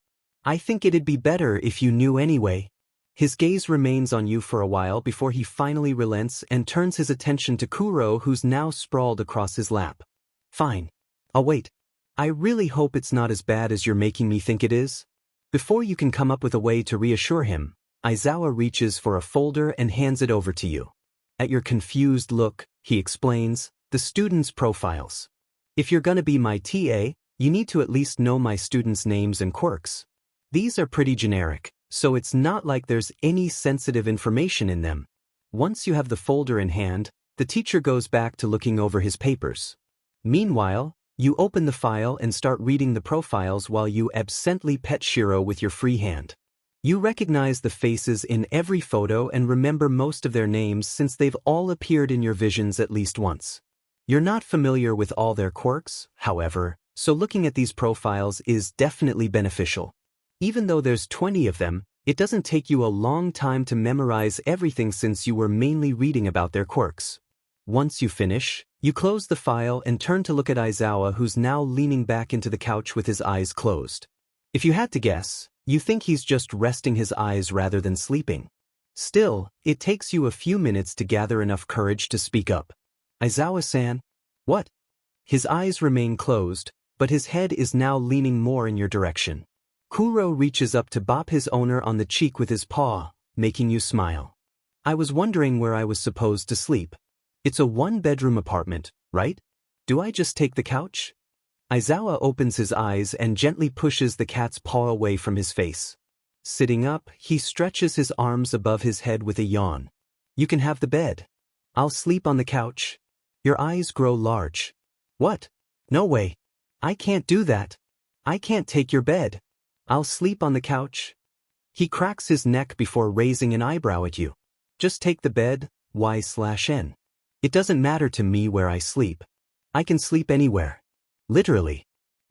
I think it'd be better if you knew anyway. His gaze remains on you for a while before he finally relents and turns his attention to Kuro, who's now sprawled across his lap. Fine. I'll wait. I really hope it's not as bad as you're making me think it is. Before you can come up with a way to reassure him, Aizawa reaches for a folder and hands it over to you. At your confused look, he explains, the students' profiles. If you're gonna be my TA, you need to at least know my students' names and quirks. These are pretty generic, so it's not like there's any sensitive information in them. Once you have the folder in hand, the teacher goes back to looking over his papers. Meanwhile, you open the file and start reading the profiles while you absently pet Shiro with your free hand. You recognize the faces in every photo and remember most of their names since they've all appeared in your visions at least once. You're not familiar with all their quirks, however, so looking at these profiles is definitely beneficial. Even though there's 20 of them, it doesn't take you a long time to memorize everything since you were mainly reading about their quirks. Once you finish, you close the file and turn to look at Aizawa, who's now leaning back into the couch with his eyes closed. If you had to guess, you think he's just resting his eyes rather than sleeping. Still, it takes you a few minutes to gather enough courage to speak up. Aizawa-san? What? His eyes remain closed, but his head is now leaning more in your direction. Kuro reaches up to bop his owner on the cheek with his paw, making you smile. I was wondering where I was supposed to sleep. It's a one-bedroom apartment, right? Do I just take the couch? Aizawa opens his eyes and gently pushes the cat's paw away from his face. Sitting up, he stretches his arms above his head with a yawn. You can have the bed. I'll sleep on the couch. Your eyes grow large. What? No way. I can't do that. I can't take your bed. I'll sleep on the couch. He cracks his neck before raising an eyebrow at you. Just take the bed, Y/N. It doesn't matter to me where I sleep. I can sleep anywhere. Literally.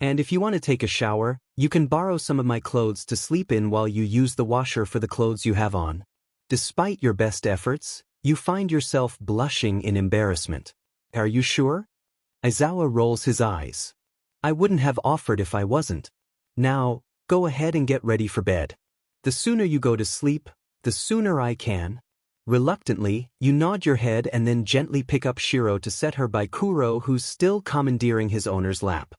And if you want to take a shower, you can borrow some of my clothes to sleep in while you use the washer for the clothes you have on. Despite your best efforts, you find yourself blushing in embarrassment. Are you sure? Aizawa rolls his eyes. I wouldn't have offered if I wasn't. Now, go ahead and get ready for bed. The sooner you go to sleep, the sooner I can. Reluctantly, you nod your head and then gently pick up Shiro to set her by Kuro, who's still commandeering his owner's lap.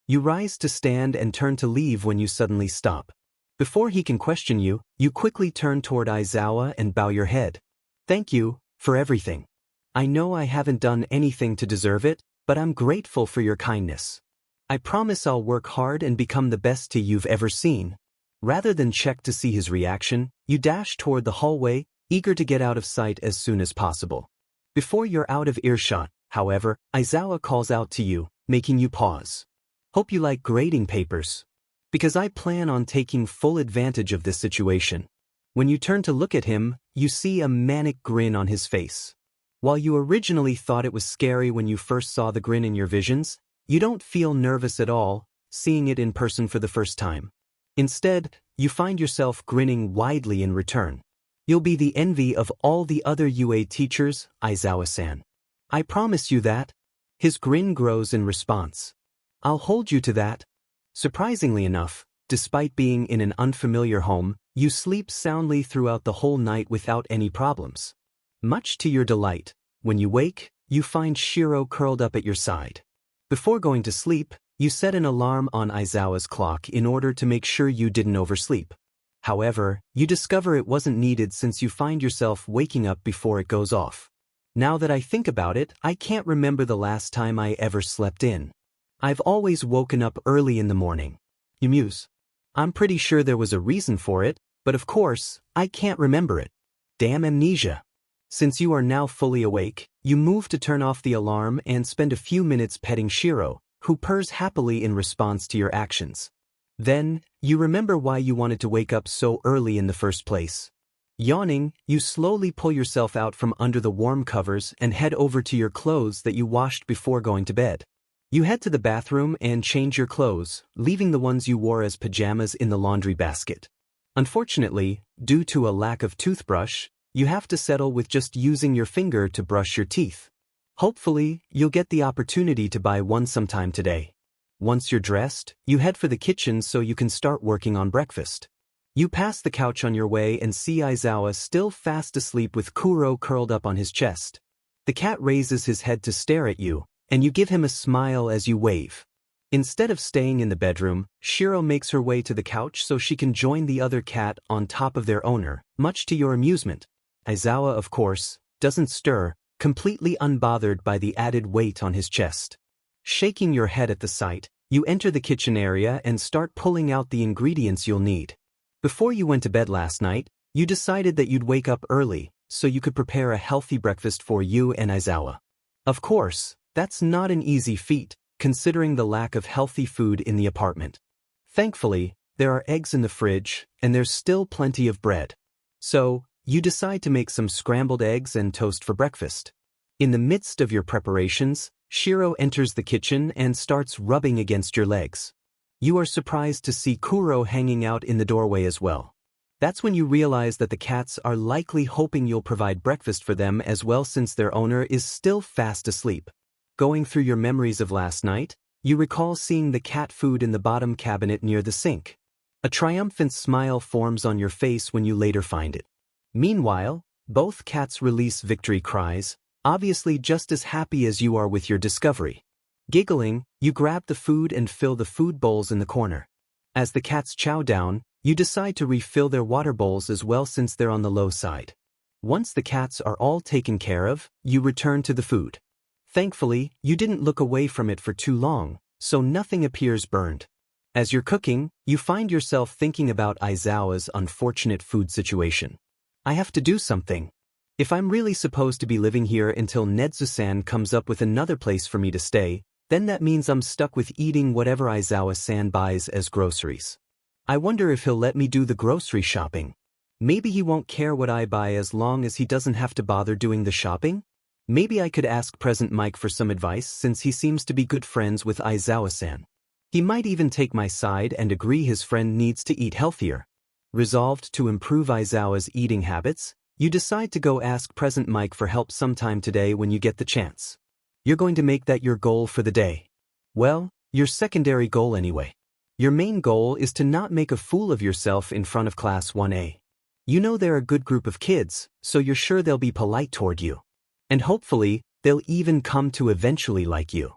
You rise to stand and turn to leave when you suddenly stop. Before he can question you, you quickly turn toward Aizawa and bow your head. Thank you, for everything. I know I haven't done anything to deserve it, but I'm grateful for your kindness. I promise I'll work hard and become the best tea you've ever seen. Rather than check to see his reaction, you dash toward the hallway, eager to get out of sight as soon as possible. Before you're out of earshot, however, Aizawa calls out to you, making you pause. Hope you like grading papers. Because I plan on taking full advantage of this situation. When you turn to look at him, you see a manic grin on his face. While you originally thought it was scary when you first saw the grin in your visions, you don't feel nervous at all, seeing it in person for the first time. Instead, you find yourself grinning widely in return. You'll be the envy of all the other UA teachers, Aizawa-san. I promise you that. His grin grows in response. I'll hold you to that. Surprisingly enough, despite being in an unfamiliar home, you sleep soundly throughout the whole night without any problems. Much to your delight, when you wake, you find Shiro curled up at your side. Before going to sleep, you set an alarm on Aizawa's clock in order to make sure you didn't oversleep. However, you discover it wasn't needed since you find yourself waking up before it goes off. Now that I think about it, I can't remember the last time I ever slept in. I've always woken up early in the morning. You muse. I'm pretty sure there was a reason for it, but of course, I can't remember it. Damn amnesia. Since you are now fully awake, you move to turn off the alarm and spend a few minutes petting Shiro, who purrs happily in response to your actions. Then, you remember why you wanted to wake up so early in the first place. Yawning, you slowly pull yourself out from under the warm covers and head over to your clothes that you washed before going to bed. You head to the bathroom and change your clothes, leaving the ones you wore as pajamas in the laundry basket. Unfortunately, due to a lack of toothbrush, you have to settle with just using your finger to brush your teeth. Hopefully, you'll get the opportunity to buy one sometime today. Once you're dressed, you head for the kitchen so you can start working on breakfast. You pass the couch on your way and see Aizawa still fast asleep with Kuro curled up on his chest. The cat raises his head to stare at you, and you give him a smile as you wave. Instead of staying in the bedroom, Shiro makes her way to the couch so she can join the other cat on top of their owner, much to your amusement. Aizawa, of course, doesn't stir, completely unbothered by the added weight on his chest. Shaking your head at the sight, you enter the kitchen area and start pulling out the ingredients you'll need. Before you went to bed last night, you decided that you'd wake up early so you could prepare a healthy breakfast for you and Aizawa. Of course, that's not an easy feat, considering the lack of healthy food in the apartment. Thankfully, there are eggs in the fridge, and there's still plenty of bread. So, you decide to make some scrambled eggs and toast for breakfast. In the midst of your preparations, Shiro enters the kitchen and starts rubbing against your legs. You are surprised to see Kuro hanging out in the doorway as well. That's when you realize that the cats are likely hoping you'll provide breakfast for them as well since their owner is still fast asleep. Going through your memories of last night, you recall seeing the cat food in the bottom cabinet near the sink. A triumphant smile forms on your face when you later find it. Meanwhile, both cats release victory cries, obviously just as happy as you are with your discovery. Giggling, you grab the food and fill the food bowls in the corner. As the cats chow down, you decide to refill their water bowls as well since they're on the low side. Once the cats are all taken care of, you return to the food. Thankfully, you didn't look away from it for too long, so nothing appears burned. As you're cooking, you find yourself thinking about Aizawa's unfortunate food situation. I have to do something. If I'm really supposed to be living here until Nedzu-san comes up with another place for me to stay, then that means I'm stuck with eating whatever Aizawa-san buys as groceries. I wonder if he'll let me do the grocery shopping. Maybe he won't care what I buy as long as he doesn't have to bother doing the shopping? Maybe I could ask Present Mike for some advice since he seems to be good friends with Aizawa-san. He might even take my side and agree his friend needs to eat healthier. Resolved to improve Aizawa's eating habits, you decide to go ask Present Mike for help sometime today when you get the chance. You're going to make that your goal for the day. Well, your secondary goal anyway. Your main goal is to not make a fool of yourself in front of Class 1A. You know they're a good group of kids, so you're sure they'll be polite toward you. And hopefully, they'll even come to eventually like you.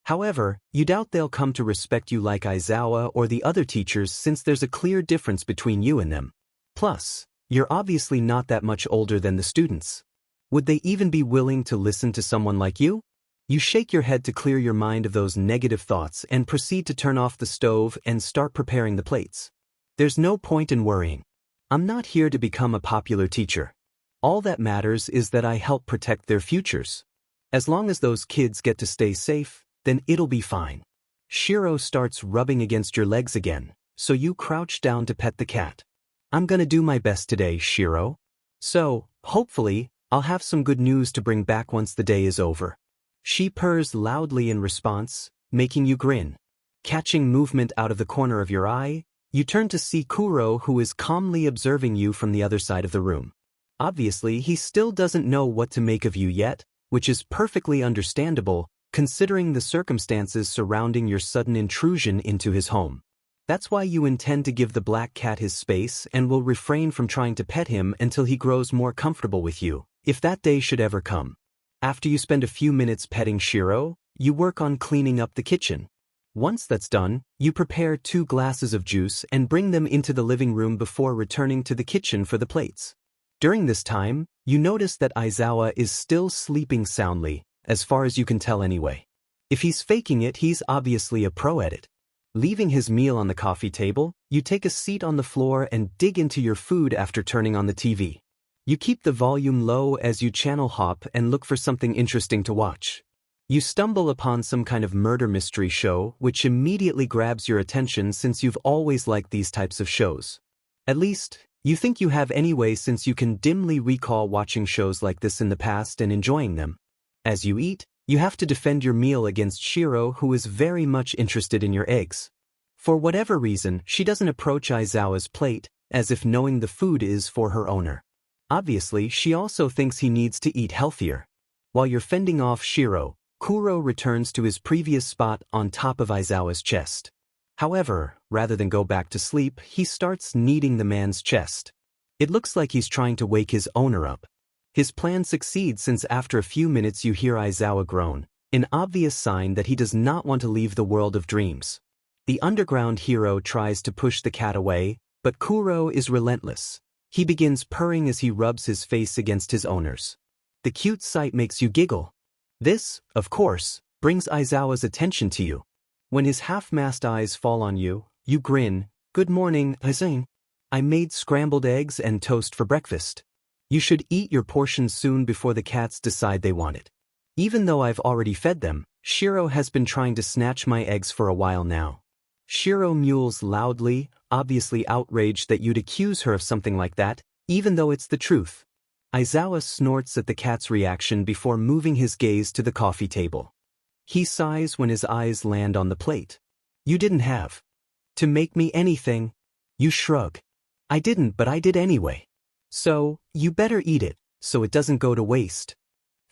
However, you doubt they'll come to respect you like Aizawa or the other teachers since there's a clear difference between you and them. Plus, you're obviously not that much older than the students. Would they even be willing to listen to someone like you? You shake your head to clear your mind of those negative thoughts and proceed to turn off the stove and start preparing the plates. There's no point in worrying. I'm not here to become a popular teacher. All that matters is that I help protect their futures. As long as those kids get to stay safe, then it'll be fine. Shiro starts rubbing against your legs again, so you crouch down to pet the cat. I'm gonna do my best today, Shiro. So, hopefully, I'll have some good news to bring back once the day is over. She purrs loudly in response, making you grin. Catching movement out of the corner of your eye, you turn to see Kuro, who is calmly observing you from the other side of the room. Obviously, he still doesn't know what to make of you yet, which is perfectly understandable, considering the circumstances surrounding your sudden intrusion into his home. That's why you intend to give the black cat his space and will refrain from trying to pet him until he grows more comfortable with you, if that day should ever come. After you spend a few minutes petting Shiro, you work on cleaning up the kitchen. Once that's done, you prepare 2 glasses of juice and bring them into the living room before returning to the kitchen for the plates. During this time, you notice that Aizawa is still sleeping soundly, as far as you can tell anyway. If he's faking it, he's obviously a pro at it. Leaving his meal on the coffee table, you take a seat on the floor and dig into your food after turning on the TV. You keep the volume low as you channel hop and look for something interesting to watch. You stumble upon some kind of murder mystery show, which immediately grabs your attention since you've always liked these types of shows. At least, you think you have anyway since you can dimly recall watching shows like this in the past and enjoying them. As you eat, you have to defend your meal against Shiro, who is very much interested in your eggs. For whatever reason, she doesn't approach Aizawa's plate, as if knowing the food is for her owner. Obviously, she also thinks he needs to eat healthier. While you're fending off Shiro, Kuro returns to his previous spot on top of Aizawa's chest. However, rather than go back to sleep, he starts kneading the man's chest. It looks like he's trying to wake his owner up. His plan succeeds since after a few minutes you hear Aizawa groan, an obvious sign that he does not want to leave the world of dreams. The underground hero tries to push the cat away, but Kuro is relentless. He begins purring as he rubs his face against his owner's. The cute sight makes you giggle. This, of course, brings Aizawa's attention to you. When his half-masked eyes fall on you, you grin. Good morning, Aizawa. I made scrambled eggs and toast for breakfast. You should eat your portion soon before the cats decide they want it. Even though I've already fed them, Shiro has been trying to snatch my eggs for a while now. Shiro mewls loudly, obviously outraged that you'd accuse her of something like that, even though it's the truth. Aizawa snorts at the cat's reaction before moving his gaze to the coffee table. He sighs when his eyes land on the plate. You didn't have to make me anything. You shrug. I didn't, but I did anyway. So, you better eat it, so it doesn't go to waste.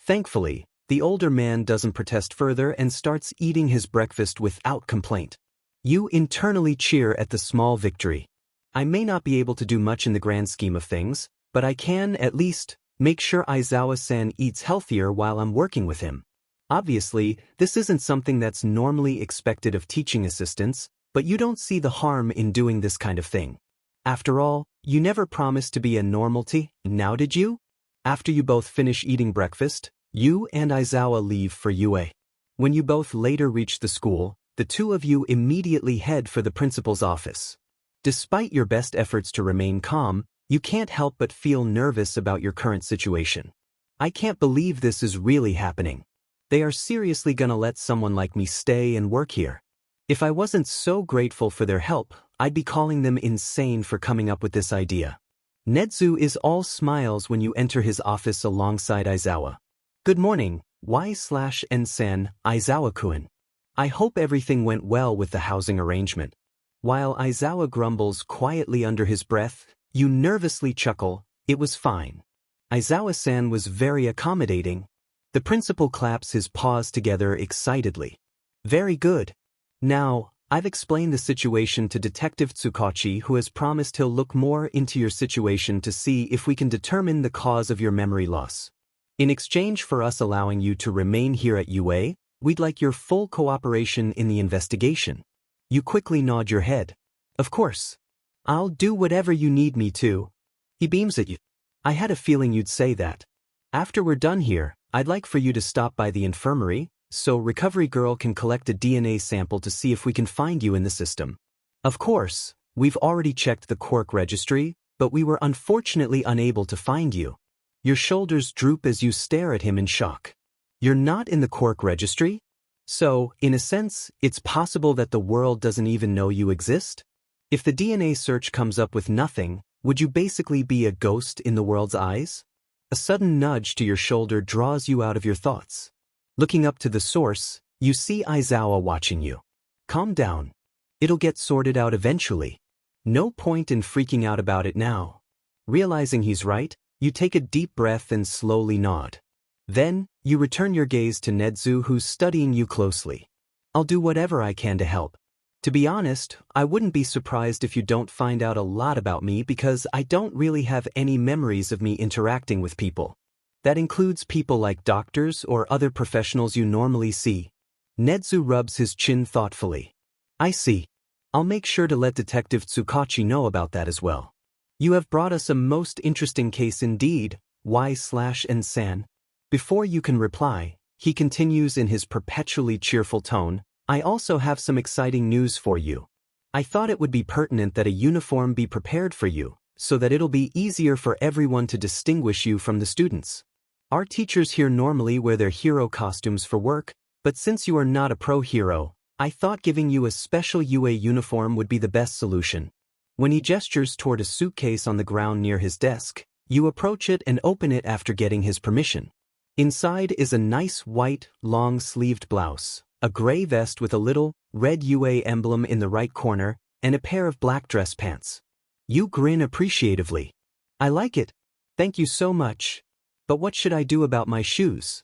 Thankfully, the older man doesn't protest further and starts eating his breakfast without complaint. You internally cheer at the small victory. I may not be able to do much in the grand scheme of things, but I can, at least, make sure Aizawa-san eats healthier while I'm working with him. Obviously, this isn't something that's normally expected of teaching assistants, but you don't see the harm in doing this kind of thing. After all, you never promised to be a normality, now did you? After you both finish eating breakfast, you and Aizawa leave for UA. When you both later reach the school, the two of you immediately head for the principal's office. Despite your best efforts to remain calm, you can't help but feel nervous about your current situation. I can't believe this is really happening. They are seriously gonna let someone like me stay and work here. If I wasn't so grateful for their help, I'd be calling them insane for coming up with this idea. Nedzu is all smiles when you enter his office alongside Aizawa. Good morning, Y/N-san, Aizawa-kun. I hope everything went well with the housing arrangement. While Aizawa grumbles quietly under his breath, you nervously chuckle, it was fine. Aizawa-san was very accommodating. The principal claps his paws together excitedly. Very good. Now, I've explained the situation to Detective Tsukachi, who has promised he'll look more into your situation to see if we can determine the cause of your memory loss. In exchange for us allowing you to remain here at UA, we'd like your full cooperation in the investigation. You quickly nod your head. Of course. I'll do whatever you need me to. He beams at you. I had a feeling you'd say that. After we're done here, I'd like for you to stop by the infirmary, so Recovery Girl can collect a DNA sample to see if we can find you in the system. Of course, we've already checked the quirk registry, but we were unfortunately unable to find you. Your shoulders droop as you stare at him in shock. You're not in the quirk registry? So, in a sense, it's possible that the world doesn't even know you exist? If the DNA search comes up with nothing, would you basically be a ghost in the world's eyes? A sudden nudge to your shoulder draws you out of your thoughts. Looking up to the source, you see Aizawa watching you. Calm down. It'll get sorted out eventually. No point in freaking out about it now. Realizing he's right, you take a deep breath and slowly nod. Then, you return your gaze to Nedzu, who's studying you closely. I'll do whatever I can to help. To be honest, I wouldn't be surprised if you don't find out a lot about me because I don't really have any memories of me interacting with people. That includes people like doctors or other professionals you normally see. Nedzu rubs his chin thoughtfully. I see. I'll make sure to let Detective Tsukachi know about that as well. You have brought us a most interesting case indeed, Y/N-san. Before you can reply, he continues in his perpetually cheerful tone, I also have some exciting news for you. I thought it would be pertinent that a uniform be prepared for you, so that it'll be easier for everyone to distinguish you from the students. Our teachers here normally wear their hero costumes for work, but since you are not a pro hero, I thought giving you a special UA uniform would be the best solution. When he gestures toward a suitcase on the ground near his desk, you approach it and open it after getting his permission. Inside is a nice white, long-sleeved blouse, a gray vest with a little, red UA emblem in the right corner, and a pair of black dress pants. You grin appreciatively. I like it. Thank you so much. But what should I do about my shoes?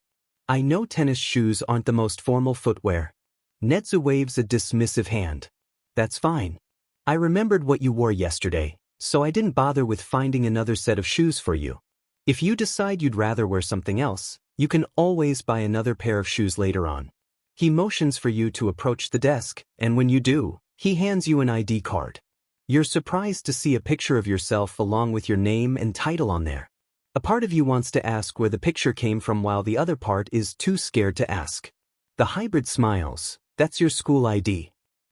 I know tennis shoes aren't the most formal footwear. Nedzu waves a dismissive hand. That's fine. I remembered what you wore yesterday, so I didn't bother with finding another set of shoes for you. If you decide you'd rather wear something else, you can always buy another pair of shoes later on. He motions for you to approach the desk, and when you do, he hands you an ID card. You're surprised to see a picture of yourself along with your name and title on there. A part of you wants to ask where the picture came from while the other part is too scared to ask. The hybrid smiles. That's your school ID.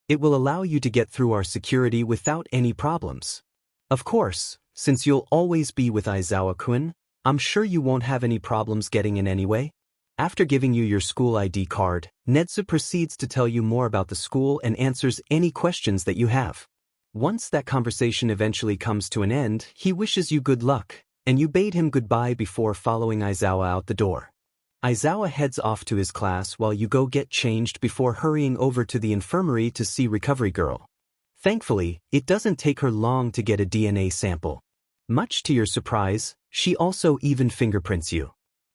It will allow you to get through our security without any problems. Of course, since you'll always be with Aizawa-kun, I'm sure you won't have any problems getting in anyway. After giving you your school ID card, Nedzu proceeds to tell you more about the school and answers any questions that you have. Once that conversation eventually comes to an end, he wishes you good luck, and you bade him goodbye before following Aizawa out the door. Aizawa heads off to his class while you go get changed before hurrying over to the infirmary to see Recovery Girl. Thankfully, it doesn't take her long to get a DNA sample. Much to your surprise, she also even fingerprints you.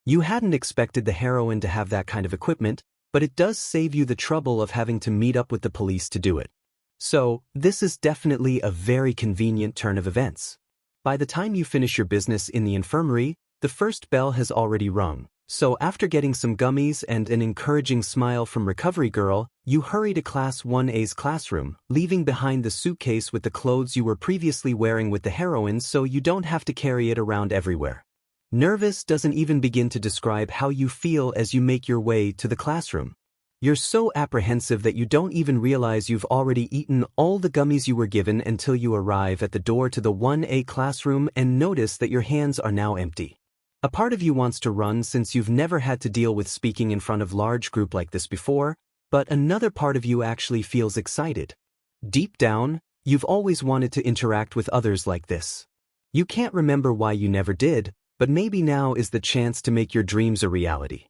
You hadn't expected the heroine to have that kind of equipment, but it does save you the trouble of having to meet up with the police to do it. So, this is definitely a very convenient turn of events. By the time you finish your business in the infirmary, the first bell has already rung. So after getting some gummies and an encouraging smile from Recovery Girl, you hurry to Class 1A's classroom, leaving behind the suitcase with the clothes you were previously wearing with the heroine so you don't have to carry it around everywhere. Nervous doesn't even begin to describe how you feel as you make your way to the classroom. You're so apprehensive that you don't even realize you've already eaten all the gummies you were given until you arrive at the door to the 1A classroom and notice that your hands are now empty. A part of you wants to run since you've never had to deal with speaking in front of a large group like this before, but another part of you actually feels excited. Deep down, you've always wanted to interact with others like this. You can't remember why you never did, but maybe now is the chance to make your dreams a reality.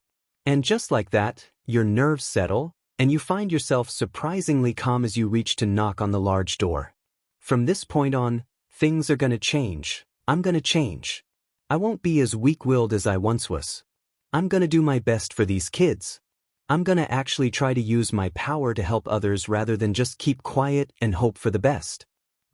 And just like that, your nerves settle, and you find yourself surprisingly calm as you reach to knock on the large door. From this point on, things are gonna change. I'm gonna change. I won't be as weak-willed as I once was. I'm gonna do my best for these kids. I'm gonna actually try to use my power to help others rather than just keep quiet and hope for the best.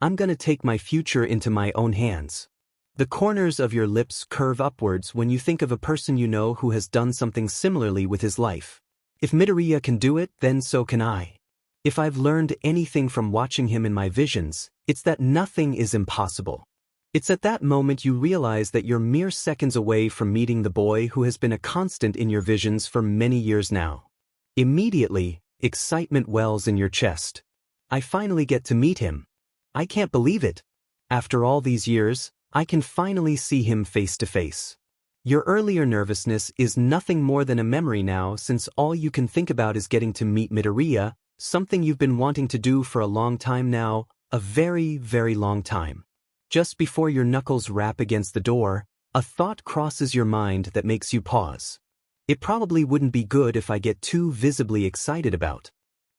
I'm gonna take my future into my own hands. The corners of your lips curve upwards when you think of a person you know who has done something similarly with his life. If Midoriya can do it, then so can I. If I've learned anything from watching him in my visions, it's that nothing is impossible. It's at that moment you realize that you're mere seconds away from meeting the boy who has been a constant in your visions for many years now. Immediately, excitement wells in your chest. I finally get to meet him. I can't believe it. After all these years, I can finally see him face to face. Your earlier nervousness is nothing more than a memory now, since all you can think about is getting to meet Midoriya, something you've been wanting to do for a long time now, a very, very long time. Just before your knuckles rap against the door, a thought crosses your mind that makes you pause. It probably wouldn't be good if I get too visibly excited about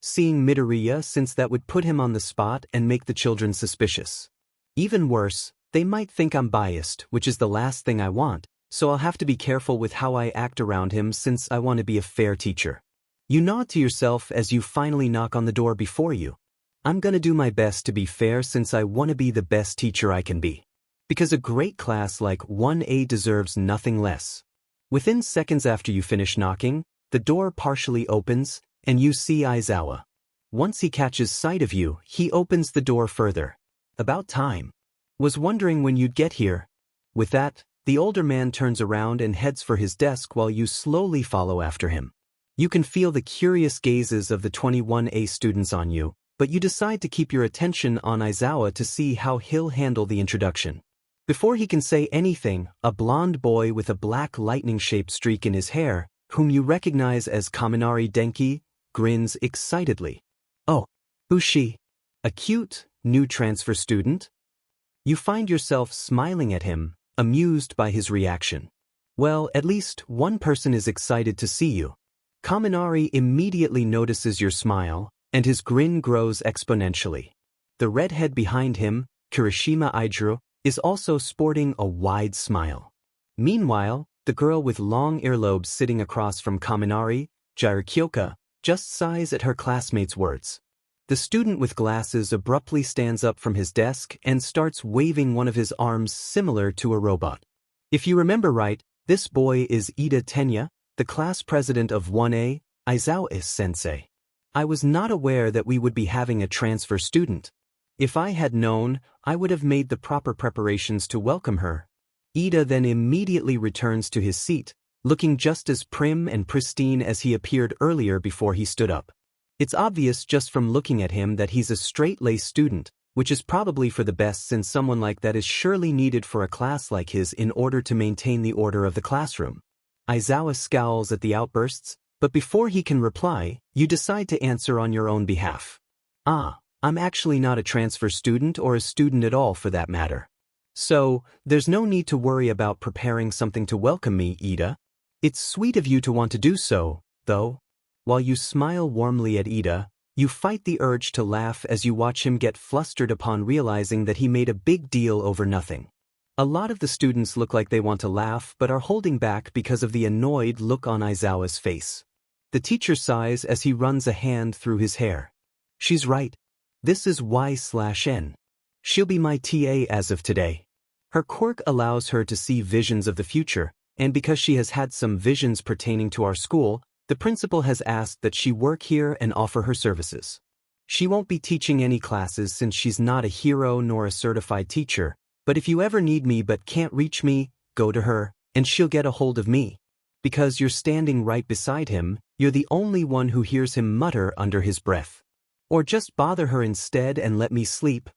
seeing Midoriya, since that would put him on the spot and make the children suspicious. Even worse, they might think I'm biased, which is the last thing I want, so I'll have to be careful with how I act around him since I want to be a fair teacher. You nod to yourself as you finally knock on the door before you. I'm gonna do my best to be fair since I want to be the best teacher I can be. Because a great class like 1A deserves nothing less. Within seconds after you finish knocking, the door partially opens, and you see Aizawa. Once he catches sight of you, he opens the door further. About time. Was wondering when you'd get here. With that, the older man turns around and heads for his desk while you slowly follow after him. You can feel the curious gazes of the 21A students on you, but you decide to keep your attention on Aizawa to see how he'll handle the introduction. Before he can say anything, a blonde boy with a black lightning-shaped streak in his hair, whom you recognize as Kaminari Denki, grins excitedly. Oh, who's she? A cute, new transfer student? You find yourself smiling at him, amused by his reaction. Well, at least one person is excited to see you. Kaminari immediately notices your smile, and his grin grows exponentially. The redhead behind him, Kirishima Aijiro, is also sporting a wide smile. Meanwhile, the girl with long earlobes sitting across from Kaminari, Jirokyoka, just sighs at her classmate's words. The student with glasses abruptly stands up from his desk and starts waving one of his arms similar to a robot. If you remember right, this boy is Ida Tenya, the class president of 1A, Aizawa sensei. I was not aware that we would be having a transfer student. If I had known, I would have made the proper preparations to welcome her. Ida then immediately returns to his seat, looking just as prim and pristine as he appeared earlier before he stood up. It's obvious just from looking at him that he's a straight-laced student, which is probably for the best since someone like that is surely needed for a class like his in order to maintain the order of the classroom. Aizawa scowls at the outbursts, but before he can reply, you decide to answer on your own behalf. I'm actually not a transfer student or a student at all for that matter. So, there's no need to worry about preparing something to welcome me, Ida. It's sweet of you to want to do so, though. While you smile warmly at Ida, you fight the urge to laugh as you watch him get flustered upon realizing that he made a big deal over nothing. A lot of the students look like they want to laugh but are holding back because of the annoyed look on Aizawa's face. The teacher sighs as he runs a hand through his hair. She's right. This is Y/N. She'll be my TA as of today. Her quirk allows her to see visions of the future, and because she has had some visions pertaining to our school, the principal has asked that she work here and offer her services. She won't be teaching any classes since she's not a hero nor a certified teacher, but if you ever need me but can't reach me, go to her, and she'll get a hold of me. Because you're standing right beside him, you're the only one who hears him mutter under his breath. Or just bother her instead and let me sleep.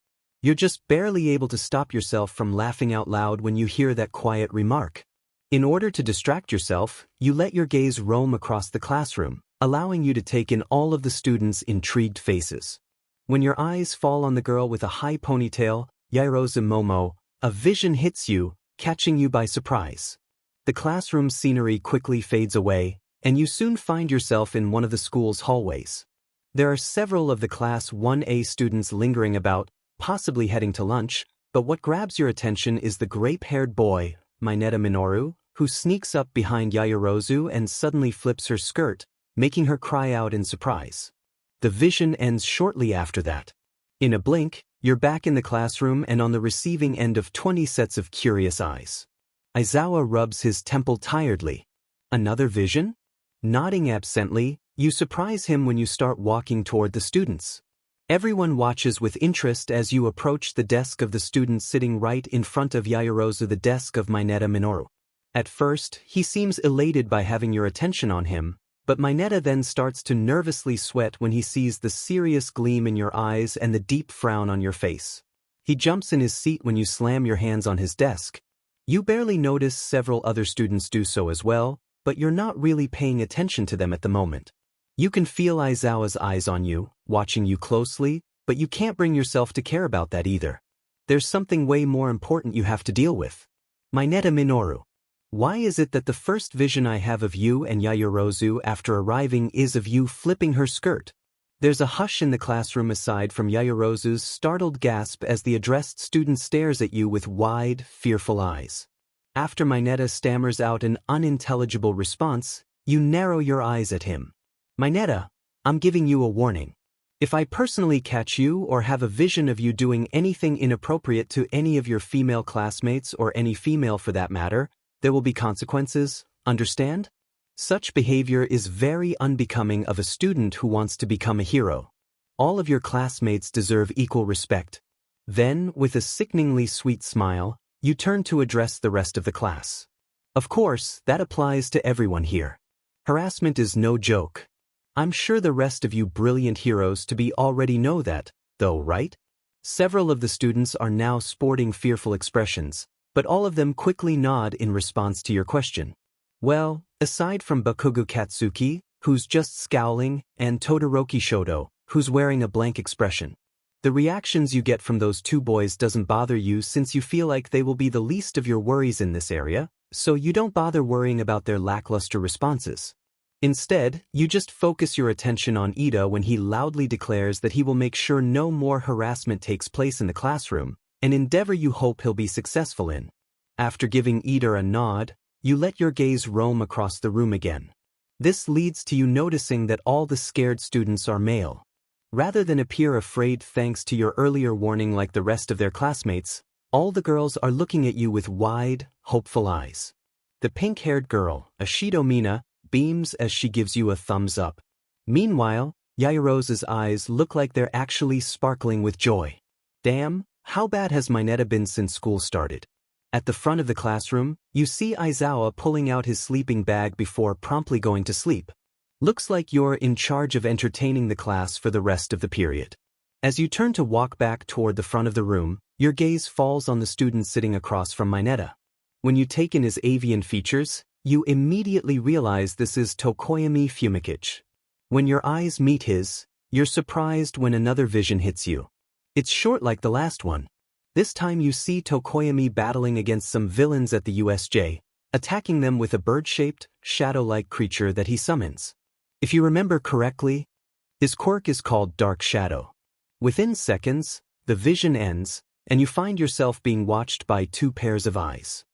You're just barely able to stop yourself from laughing out loud when you hear that quiet remark. In order to distract yourself, you let your gaze roam across the classroom, allowing you to take in all of the students' intrigued faces. When your eyes fall on the girl with a high ponytail, Yairose Momo, a vision hits you, catching you by surprise. The classroom scenery quickly fades away, and you soon find yourself in one of the school's hallways. There are several of the Class 1A students lingering about, possibly heading to lunch, but what grabs your attention is the grape-haired boy, Mineta Minoru, who sneaks up behind Yaoyorozu and suddenly flips her skirt, making her cry out in surprise. The vision ends shortly after that. In a blink, you're back in the classroom and on the receiving end of 20 sets of curious eyes. Aizawa rubs his temple tiredly. Another vision? Nodding absently, you surprise him when you start walking toward the students. Everyone watches with interest as you approach the desk of the student sitting right in front of Yaoyorozu, the desk of Mineta Minoru. At first, he seems elated by having your attention on him, but Mineta then starts to nervously sweat when he sees the serious gleam in your eyes and the deep frown on your face. He jumps in his seat when you slam your hands on his desk. You barely notice several other students do so as well, but you're not really paying attention to them at the moment. You can feel Aizawa's eyes on you, watching you closely, but you can't bring yourself to care about that either. There's something way more important you have to deal with. Mineta Minoru. Why is it that the first vision I have of you and Yaoyorozu after arriving is of you flipping her skirt? There's a hush in the classroom aside from Yaoyorozu's startled gasp as the addressed student stares at you with wide, fearful eyes. After Mineta stammers out an unintelligible response, you narrow your eyes at him. Mineta, I'm giving you a warning. If I personally catch you or have a vision of you doing anything inappropriate to any of your female classmates or any female for that matter, there will be consequences, understand? Such behavior is very unbecoming of a student who wants to become a hero. All of your classmates deserve equal respect. Then, with a sickeningly sweet smile, you turn to address the rest of the class. Of course, that applies to everyone here. Harassment is no joke. I'm sure the rest of you brilliant heroes to be already know that, though, right? Several of the students are now sporting fearful expressions, but all of them quickly nod in response to your question. Well, aside from Bakugo Katsuki, who's just scowling, and Todoroki Shoto, who's wearing a blank expression. The reactions you get from those two boys doesn't bother you since you feel like they will be the least of your worries in this area, so you don't bother worrying about their lackluster responses. Instead, you just focus your attention on Ida when he loudly declares that he will make sure no more harassment takes place in the classroom, an endeavor you hope he'll be successful in. After giving Ida a nod, you let your gaze roam across the room again. This leads to you noticing that all the scared students are male. Rather than appear afraid thanks to your earlier warning like the rest of their classmates, all the girls are looking at you with wide, hopeful eyes. The pink-haired girl, Ashido Mina, beams as she gives you a thumbs up. Meanwhile, Yaoyorozu's eyes look like they're actually sparkling with joy. Damn, how bad has Mineta been since school started? At the front of the classroom, you see Aizawa pulling out his sleeping bag before promptly going to sleep. Looks like you're in charge of entertaining the class for the rest of the period. As you turn to walk back toward the front of the room, your gaze falls on the student sitting across from Mineta. When you take in his avian features, you immediately realize this is Tokoyami Fumikichi. When your eyes meet his, you're surprised when another vision hits you. It's short like the last one. This time you see Tokoyami battling against some villains at the USJ, attacking them with a bird-shaped, shadow-like creature that he summons. If you remember correctly, his quirk is called Dark Shadow. Within seconds, the vision ends, and you find yourself being watched by two pairs of eyes.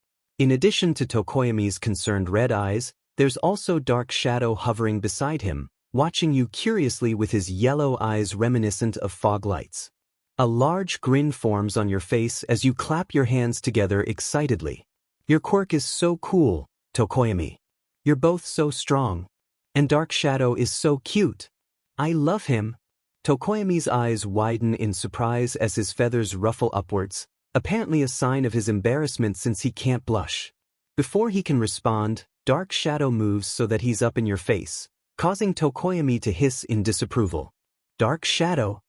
In addition to Tokoyami's concerned red eyes, there's also Dark Shadow hovering beside him, watching you curiously with his yellow eyes reminiscent of fog lights. A large grin forms on your face as you clap your hands together excitedly. Your quirk is so cool, Tokoyami. You're both so strong. And Dark Shadow is so cute. I love him. Tokoyami's eyes widen in surprise as his feathers ruffle upwards, apparently a sign of his embarrassment since he can't blush. Before he can respond, Dark Shadow moves so that he's up in your face, causing Tokoyami to hiss in disapproval. Dark Shadow?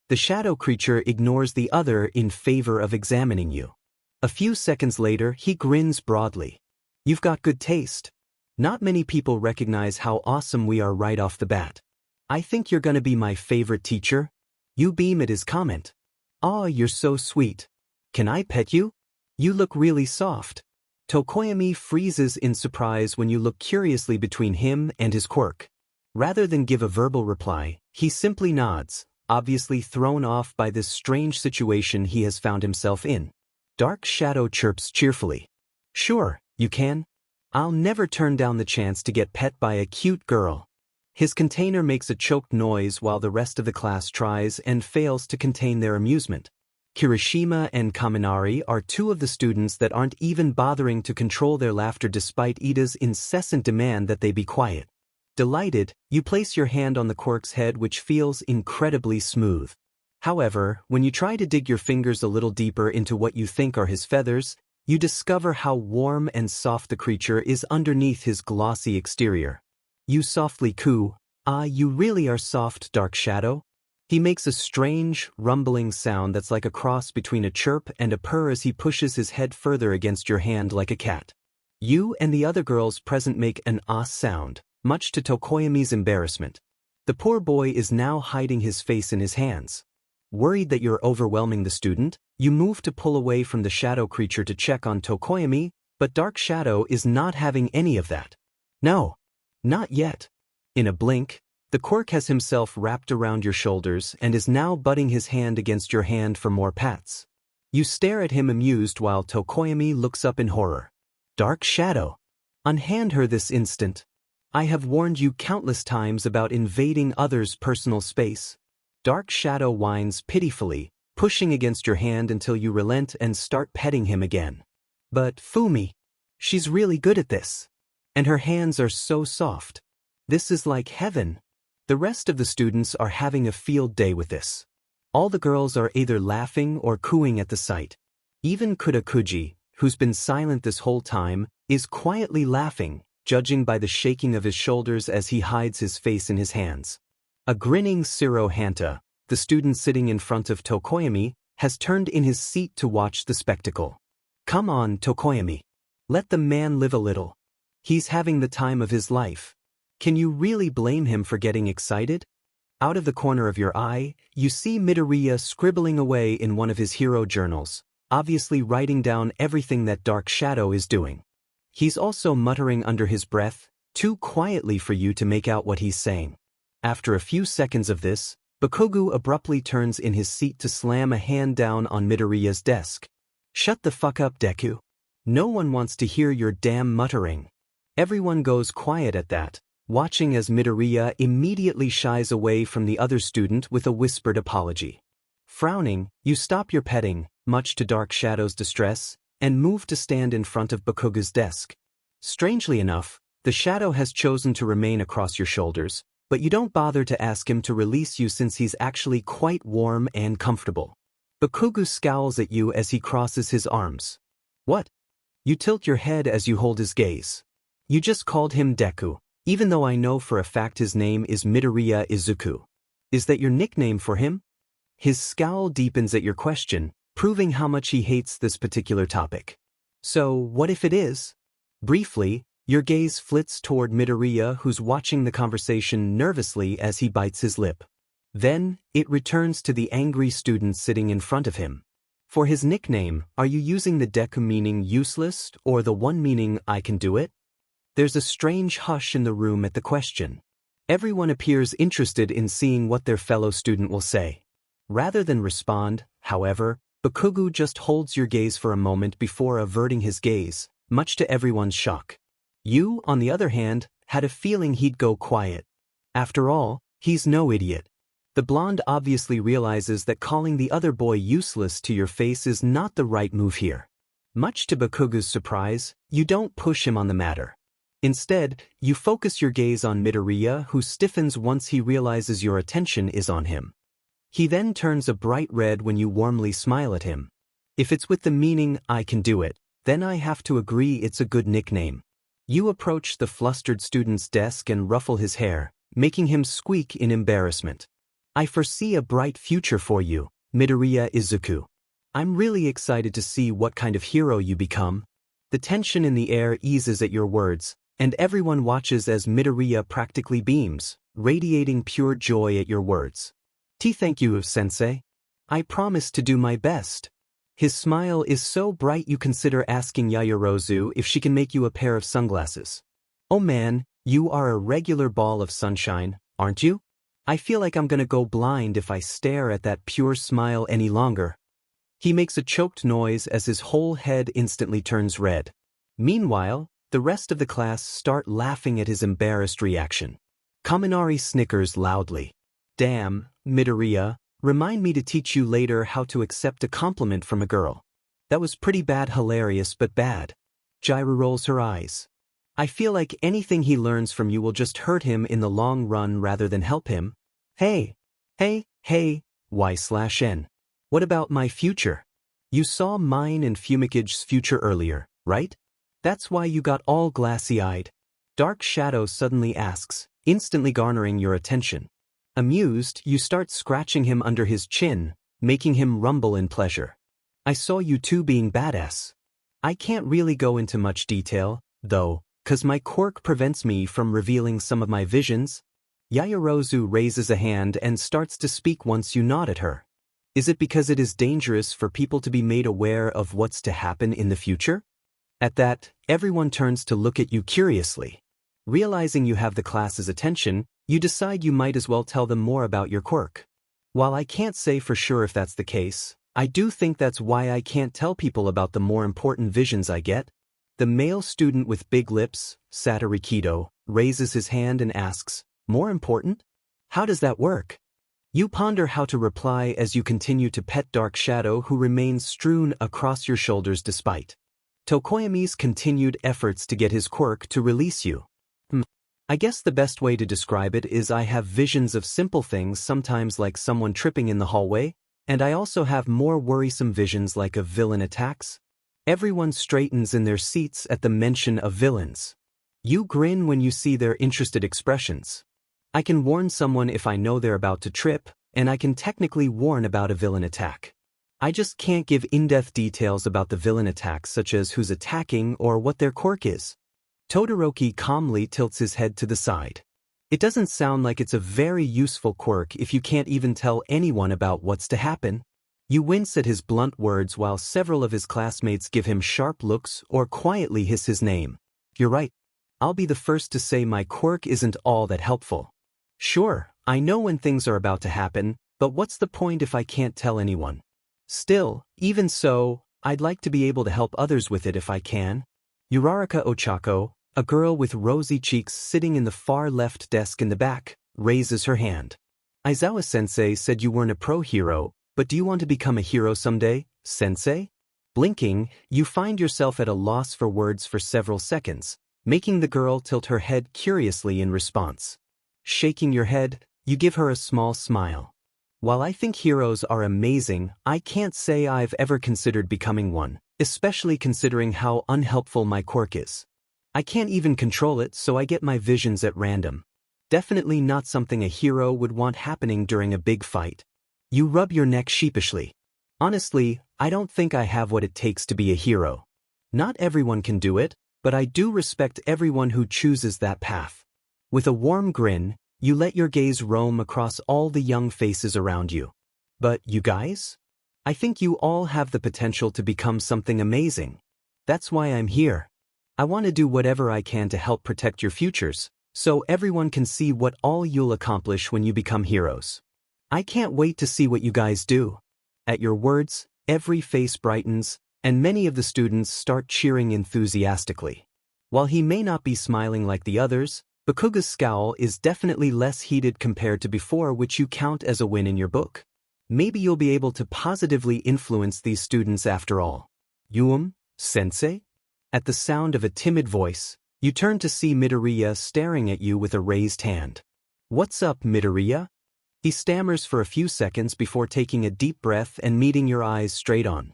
The shadow creature ignores the other in favor of examining you. A few seconds later, he grins broadly. You've got good taste. Not many people recognize how awesome we are right off the bat. I think you're gonna be my favorite teacher. You beam at his comment. Aw, you're so sweet. Can I pet you? You look really soft. Tokoyami freezes in surprise when you look curiously between him and his quirk. Rather than give a verbal reply, he simply nods, obviously thrown off by this strange situation he has found himself in. Dark Shadow chirps cheerfully. Sure, you can. I'll never turn down the chance to get pet by a cute girl. His container makes a choked noise while the rest of the class tries and fails to contain their amusement. Kirishima and Kaminari are two of the students that aren't even bothering to control their laughter despite Ida's incessant demand that they be quiet. Delighted, you place your hand on the quirk's head, which feels incredibly smooth. However, when you try to dig your fingers a little deeper into what you think are his feathers, you discover how warm and soft the creature is underneath his glossy exterior. You softly coo, "Ah, you really are soft, Dark Shadow." He makes a strange, rumbling sound that's like a cross between a chirp and a purr as he pushes his head further against your hand like a cat. You and the other girls present make an ah sound, much to Tokoyami's embarrassment. The poor boy is now hiding his face in his hands. Worried that you're overwhelming the student, you move to pull away from the shadow creature to check on Tokoyami, but Dark Shadow is not having any of that. No, not yet. In a blink, the quirk has himself wrapped around your shoulders and is now butting his hand against your hand for more pats. You stare at him amused while Tokoyami looks up in horror. Dark Shadow, unhand her this instant. I have warned you countless times about invading others' personal space. Dark Shadow whines pitifully, pushing against your hand until you relent and start petting him again. But Fumi, she's really good at this. And her hands are so soft. This is like heaven. The rest of the students are having a field day with this. All the girls are either laughing or cooing at the sight. Even Kudakuji, who's been silent this whole time, is quietly laughing, judging by the shaking of his shoulders as he hides his face in his hands. A grinning Siro Hanta, the student sitting in front of Tokoyami, has turned in his seat to watch the spectacle. Come on, Tokoyami. Let the man live a little. He's having the time of his life. Can you really blame him for getting excited? Out of the corner of your eye, you see Midoriya scribbling away in one of his hero journals, obviously writing down everything that Dark Shadow is doing. He's also muttering under his breath, too quietly for you to make out what he's saying. After a few seconds of this, Bakugo abruptly turns in his seat to slam a hand down on Midoriya's desk. Shut the fuck up, Deku. No one wants to hear your damn muttering. Everyone goes quiet at that, watching as Midoriya immediately shies away from the other student with a whispered apology. Frowning, you stop your petting, much to Dark Shadow's distress, and move to stand in front of Bakugo's desk. Strangely enough, the shadow has chosen to remain across your shoulders, but you don't bother to ask him to release you since he's actually quite warm and comfortable. Bakugo scowls at you as he crosses his arms. What? You tilt your head as you hold his gaze. You just called him Deku, even though I know for a fact his name is Midoriya Izuku. Is that your nickname for him? His scowl deepens at your question, proving how much he hates this particular topic. So, what if it is? Briefly, your gaze flits toward Midoriya, who's watching the conversation nervously as he bites his lip. Then, it returns to the angry student sitting in front of him. For his nickname, are you using the Deku meaning useless or the one meaning I can do it? There's a strange hush in the room at the question. Everyone appears interested in seeing what their fellow student will say. Rather than respond, however, Bakugo just holds your gaze for a moment before averting his gaze, much to everyone's shock. You, on the other hand, had a feeling he'd go quiet. After all, he's no idiot. The blonde obviously realizes that calling the other boy useless to your face is not the right move here. Much to Bakugo's surprise, you don't push him on the matter. Instead, you focus your gaze on Midoriya, who stiffens once he realizes your attention is on him. He then turns a bright red when you warmly smile at him. If it's with the meaning I can do it, then I have to agree it's a good nickname. You approach the flustered student's desk and ruffle his hair, making him squeak in embarrassment. I foresee a bright future for you, Midoriya Izuku. I'm really excited to see what kind of hero you become. The tension in the air eases at your words, and everyone watches as Midoriya practically beams, radiating pure joy at your words. Thank you, Sensei. I promise to do my best. His smile is so bright you consider asking Yayarozu if she can make you a pair of sunglasses. Oh man, you are a regular ball of sunshine, aren't you? I feel like I'm gonna go blind if I stare at that pure smile any longer. He makes a choked noise as his whole head instantly turns red. Meanwhile, the rest of the class start laughing at his embarrassed reaction. Kaminari snickers loudly. Damn, Midoriya, remind me to teach you later how to accept a compliment from a girl. That was pretty bad, hilarious but bad. Jiraiya rolls her eyes. I feel like anything he learns from you will just hurt him in the long run rather than help him. Hey, Y/N. What about my future? You saw mine and Fumicage's future earlier, right? That's why you got all glassy-eyed. Dark Shadow suddenly asks, instantly garnering your attention. Amused, you start scratching him under his chin, making him rumble in pleasure. I saw you two being badass. I can't really go into much detail, though, 'cause my quirk prevents me from revealing some of my visions. Yayarozu raises a hand and starts to speak once you nod at her. Is it because it is dangerous for people to be made aware of what's to happen in the future? At that, everyone turns to look at you curiously. Realizing you have the class's attention, you decide you might as well tell them more about your quirk. While I can't say for sure if that's the case, I do think that's why I can't tell people about the more important visions I get. The male student with big lips, Satarikido, raises his hand and asks, more important? How does that work? You ponder how to reply as you continue to pet Dark Shadow, who remains strewn across your shoulders despite Tokoyami's continued efforts to get his quirk to release you. I guess the best way to describe it is I have visions of simple things, sometimes like someone tripping in the hallway, and I also have more worrisome visions like of villain attacks. Everyone straightens in their seats at the mention of villains. You grin when you see their interested expressions. I can warn someone if I know they're about to trip, and I can technically warn about a villain attack. I just can't give in-depth details about the villain attacks, such as who's attacking or what their quirk is. Todoroki calmly tilts his head to the side. It doesn't sound like it's a very useful quirk if you can't even tell anyone about what's to happen. You wince at his blunt words while several of his classmates give him sharp looks or quietly hiss his name. You're right. I'll be the first to say my quirk isn't all that helpful. Sure, I know when things are about to happen, but what's the point if I can't tell anyone? Still, even so, I'd like to be able to help others with it if I can. Uraraka Ochako, a girl with rosy cheeks sitting in the far left desk in the back, raises her hand. Aizawa-sensei said you weren't a pro hero, but do you want to become a hero someday, sensei? Blinking, you find yourself at a loss for words for several seconds, making the girl tilt her head curiously in response. Shaking your head, you give her a small smile. While I think heroes are amazing, I can't say I've ever considered becoming one, especially considering how unhelpful my quirk is. I can't even control it, so I get my visions at random. Definitely not something a hero would want happening during a big fight. You rub your neck sheepishly. Honestly, I don't think I have what it takes to be a hero. Not everyone can do it, but I do respect everyone who chooses that path. With a warm grin, you let your gaze roam across all the young faces around you. But you guys? I think you all have the potential to become something amazing. That's why I'm here. I want to do whatever I can to help protect your futures, so everyone can see what all you'll accomplish when you become heroes. I can't wait to see what you guys do. At your words, every face brightens, and many of the students start cheering enthusiastically. While he may not be smiling like the others, Bakuga's scowl is definitely less heated compared to before, which you count as a win in your book. Maybe you'll be able to positively influence these students after all. Sensei? At the sound of a timid voice, you turn to see Midoriya staring at you with a raised hand. What's up, Midoriya? He stammers for a few seconds before taking a deep breath and meeting your eyes straight on.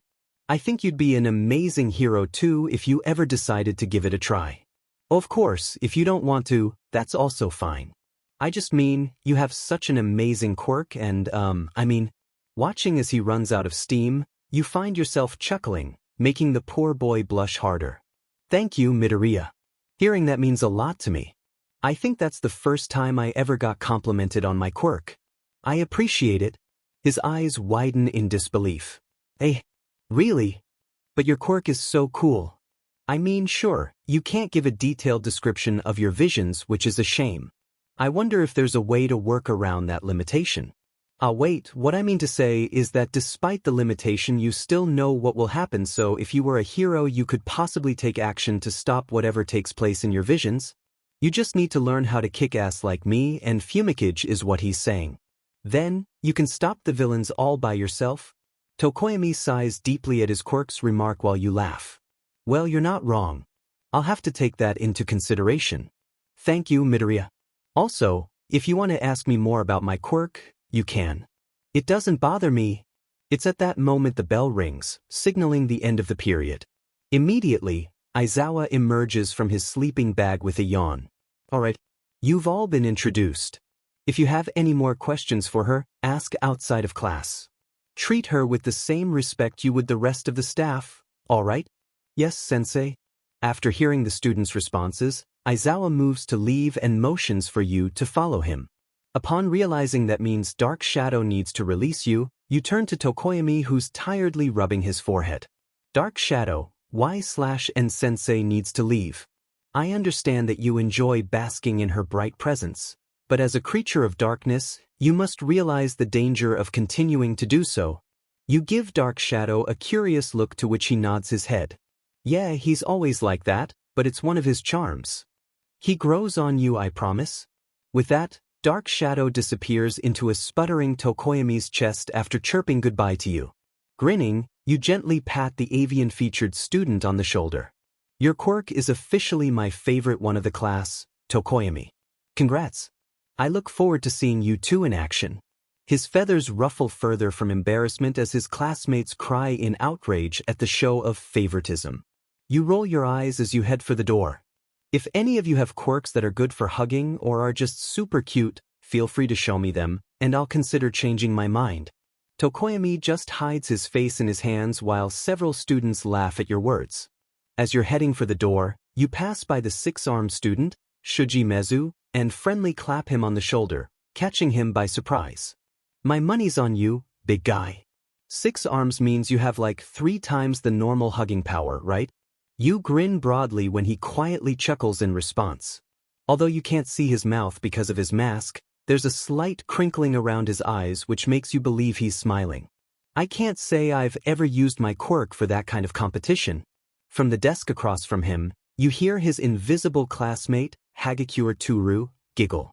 I think you'd be an amazing hero too if you ever decided to give it a try. Of course, if you don't want to, that's also fine. I just mean, you have such an amazing quirk and, watching as he runs out of steam, you find yourself chuckling, making the poor boy blush harder. Thank you, Midoriya. Hearing that means a lot to me. I think that's the first time I ever got complimented on my quirk. I appreciate it. His eyes widen in disbelief. Hey, Really? But your quirk is so cool. I mean, sure, you can't give a detailed description of your visions, which is a shame. I wonder if there's a way to work around that limitation. Wait, what I mean to say is that despite the limitation you still know what will happen, so if you were a hero you could possibly take action to stop whatever takes place in your visions. You just need to learn how to kick ass like me, and fumigage is what he's saying. Then, you can stop the villains all by yourself. Tokoyami sighs deeply at his quirk's remark while you laugh. Well, you're not wrong. I'll have to take that into consideration. Thank you, Midoriya. Also, if you want to ask me more about my quirk, you can. It doesn't bother me. It's at that moment the bell rings, signaling the end of the period. Immediately, Aizawa emerges from his sleeping bag with a yawn. Alright, you've all been introduced. If you have any more questions for her, ask outside of class. Treat her with the same respect you would the rest of the staff, alright? Yes, sensei. After hearing the students' responses, Aizawa moves to leave and motions for you to follow him. Upon realizing that means Dark Shadow needs to release you, you turn to Tokoyami, who's tiredly rubbing his forehead. Dark Shadow, why/and sensei needs to leave. I understand that you enjoy basking in her bright presence, but as a creature of darkness, you must realize the danger of continuing to do so. You give Dark Shadow a curious look, to which he nods his head. Yeah, he's always like that, but it's one of his charms. He grows on you, I promise. With that, Dark Shadow disappears into a sputtering Tokoyami's chest after chirping goodbye to you. Grinning, you gently pat the avian-featured student on the shoulder. Your quirk is officially my favorite one of the class, Tokoyami. Congrats. I look forward to seeing you two in action. His feathers ruffle further from embarrassment as his classmates cry in outrage at the show of favoritism. You roll your eyes as you head for the door. If any of you have quirks that are good for hugging or are just super cute, feel free to show me them, and I'll consider changing my mind. Tokoyami just hides his face in his hands while several students laugh at your words. As you're heading for the door, you pass by the six-armed student, Shuji Mezu, and friendly clap him on the shoulder, catching him by surprise. My money's on you, big guy. 6 arms means you have like 3 times the normal hugging power, right? You grin broadly when he quietly chuckles in response. Although you can't see his mouth because of his mask, there's a slight crinkling around his eyes which makes you believe he's smiling. I can't say I've ever used my quirk for that kind of competition. From the desk across from him, you hear his invisible classmate, Hagakure Toru, giggle.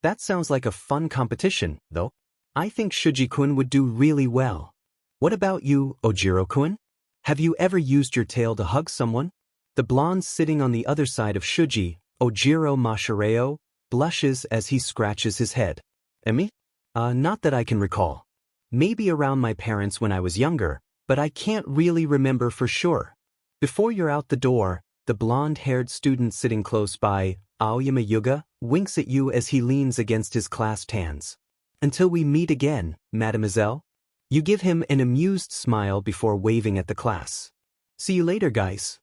That sounds like a fun competition, though. I think Shuji-kun would do really well. What about you, Ojiro-kun? Have you ever used your tail to hug someone? The blonde sitting on the other side of Shuji, Ojiro Mashireo, blushes as he scratches his head. Me? Not that I can recall. Maybe around my parents when I was younger, but I can't really remember for sure. Before you're out the door, the blonde-haired student sitting close by, Aoyama Yuga, winks at you as he leans against his clasped hands. Until we meet again, mademoiselle. You give him an amused smile before waving at the class. See you later, guys.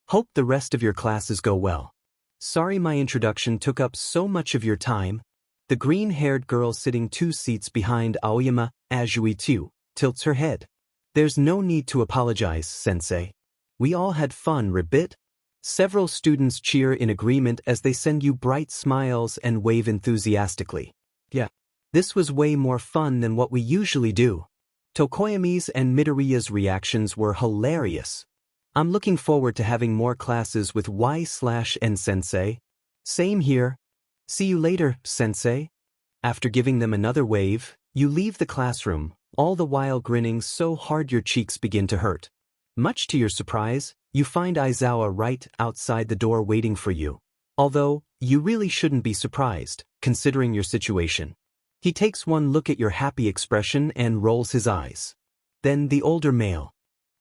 Hope the rest of your classes go well. Sorry my introduction took up so much of your time. The green-haired girl sitting 2 seats behind Aoyama, Azui, tilts her head. There's no need to apologize, sensei. We all had fun, ribbit. Several students cheer in agreement as they send you bright smiles and wave enthusiastically. Yeah. This was way more fun than what we usually do. Tokoyami's and Midoriya's reactions were hilarious. I'm looking forward to having more classes with Y/N sensei. Same here. See you later, sensei. After giving them another wave, you leave the classroom, all the while grinning so hard your cheeks begin to hurt. Much to your surprise, you find Aizawa right outside the door waiting for you. Although, you really shouldn't be surprised, considering your situation. He takes one look at your happy expression and rolls his eyes. Then the older male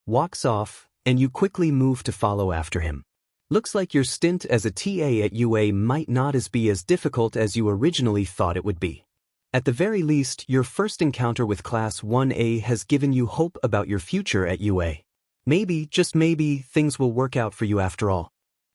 walks off, and you quickly move to follow after him. Looks like your stint as a TA at UA might not be as difficult as you originally thought it would be. At the very least, your first encounter with Class 1A has given you hope about your future at UA. Maybe, just maybe, things will work out for you after all.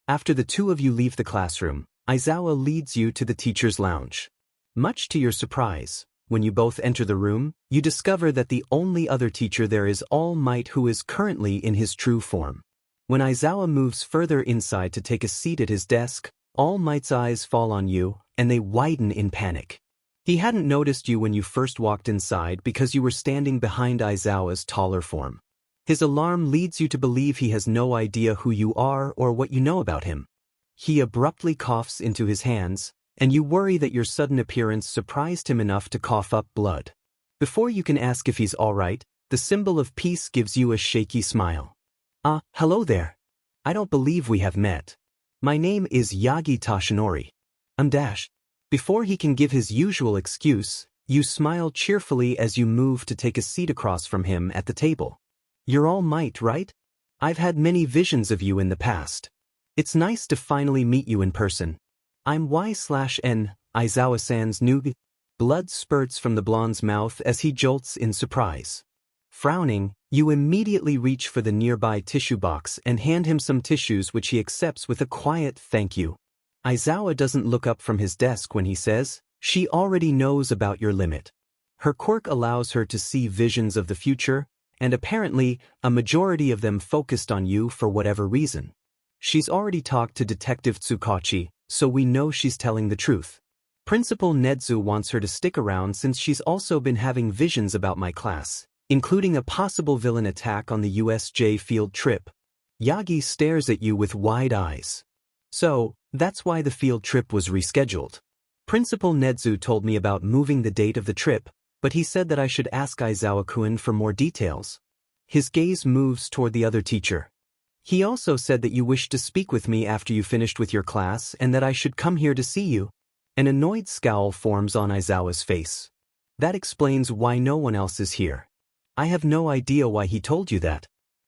After the two of you leave the classroom, Aizawa leads you to the teacher's lounge. Much to your surprise, When you both enter the room, you discover that the only other teacher there is All Might, who is currently in his true form. When Aizawa moves further inside to take a seat at his desk, All Might's eyes fall on you, and they widen in panic. He hadn't noticed you when you first walked inside because you were standing behind Aizawa's taller form. His alarm leads you to believe he has no idea who you are or what you know about him. He abruptly coughs into his hands, and you worry that your sudden appearance surprised him enough to cough up blood. Before you can ask if he's all right, the symbol of peace gives you a shaky smile. Hello there. I don't believe we have met. My name is Yagi Tashinori. I'm Dash. Before he can give his usual excuse, you smile cheerfully as you move to take a seat across from him at the table. You're All Might, right? I've had many visions of you in the past. It's nice to finally meet you in person. I'm Y/N, Aizawa-san's new. Blood spurts from the blonde's mouth as he jolts in surprise. Frowning, you immediately reach for the nearby tissue box and hand him some tissues, which he accepts with a quiet thank you. Aizawa doesn't look up from his desk when he says, "She already knows about your limit." Her quirk allows her to see visions of the future, and apparently, a majority of them focused on you for whatever reason. She's already talked to Detective Tsukachi, so we know she's telling the truth. Principal Nedzu wants her to stick around since she's also been having visions about my class, including a possible villain attack on the USJ field trip. Yagi stares at you with wide eyes. So, that's why the field trip was rescheduled. Principal Nedzu told me about moving the date of the trip, but he said that I should ask Aizawa-kun for more details. His gaze moves toward the other teacher. He also said that you wished to speak with me after you finished with your class and that I should come here to see you. An annoyed scowl forms on Aizawa's face. That explains why no one else is here. I have no idea why he told you that.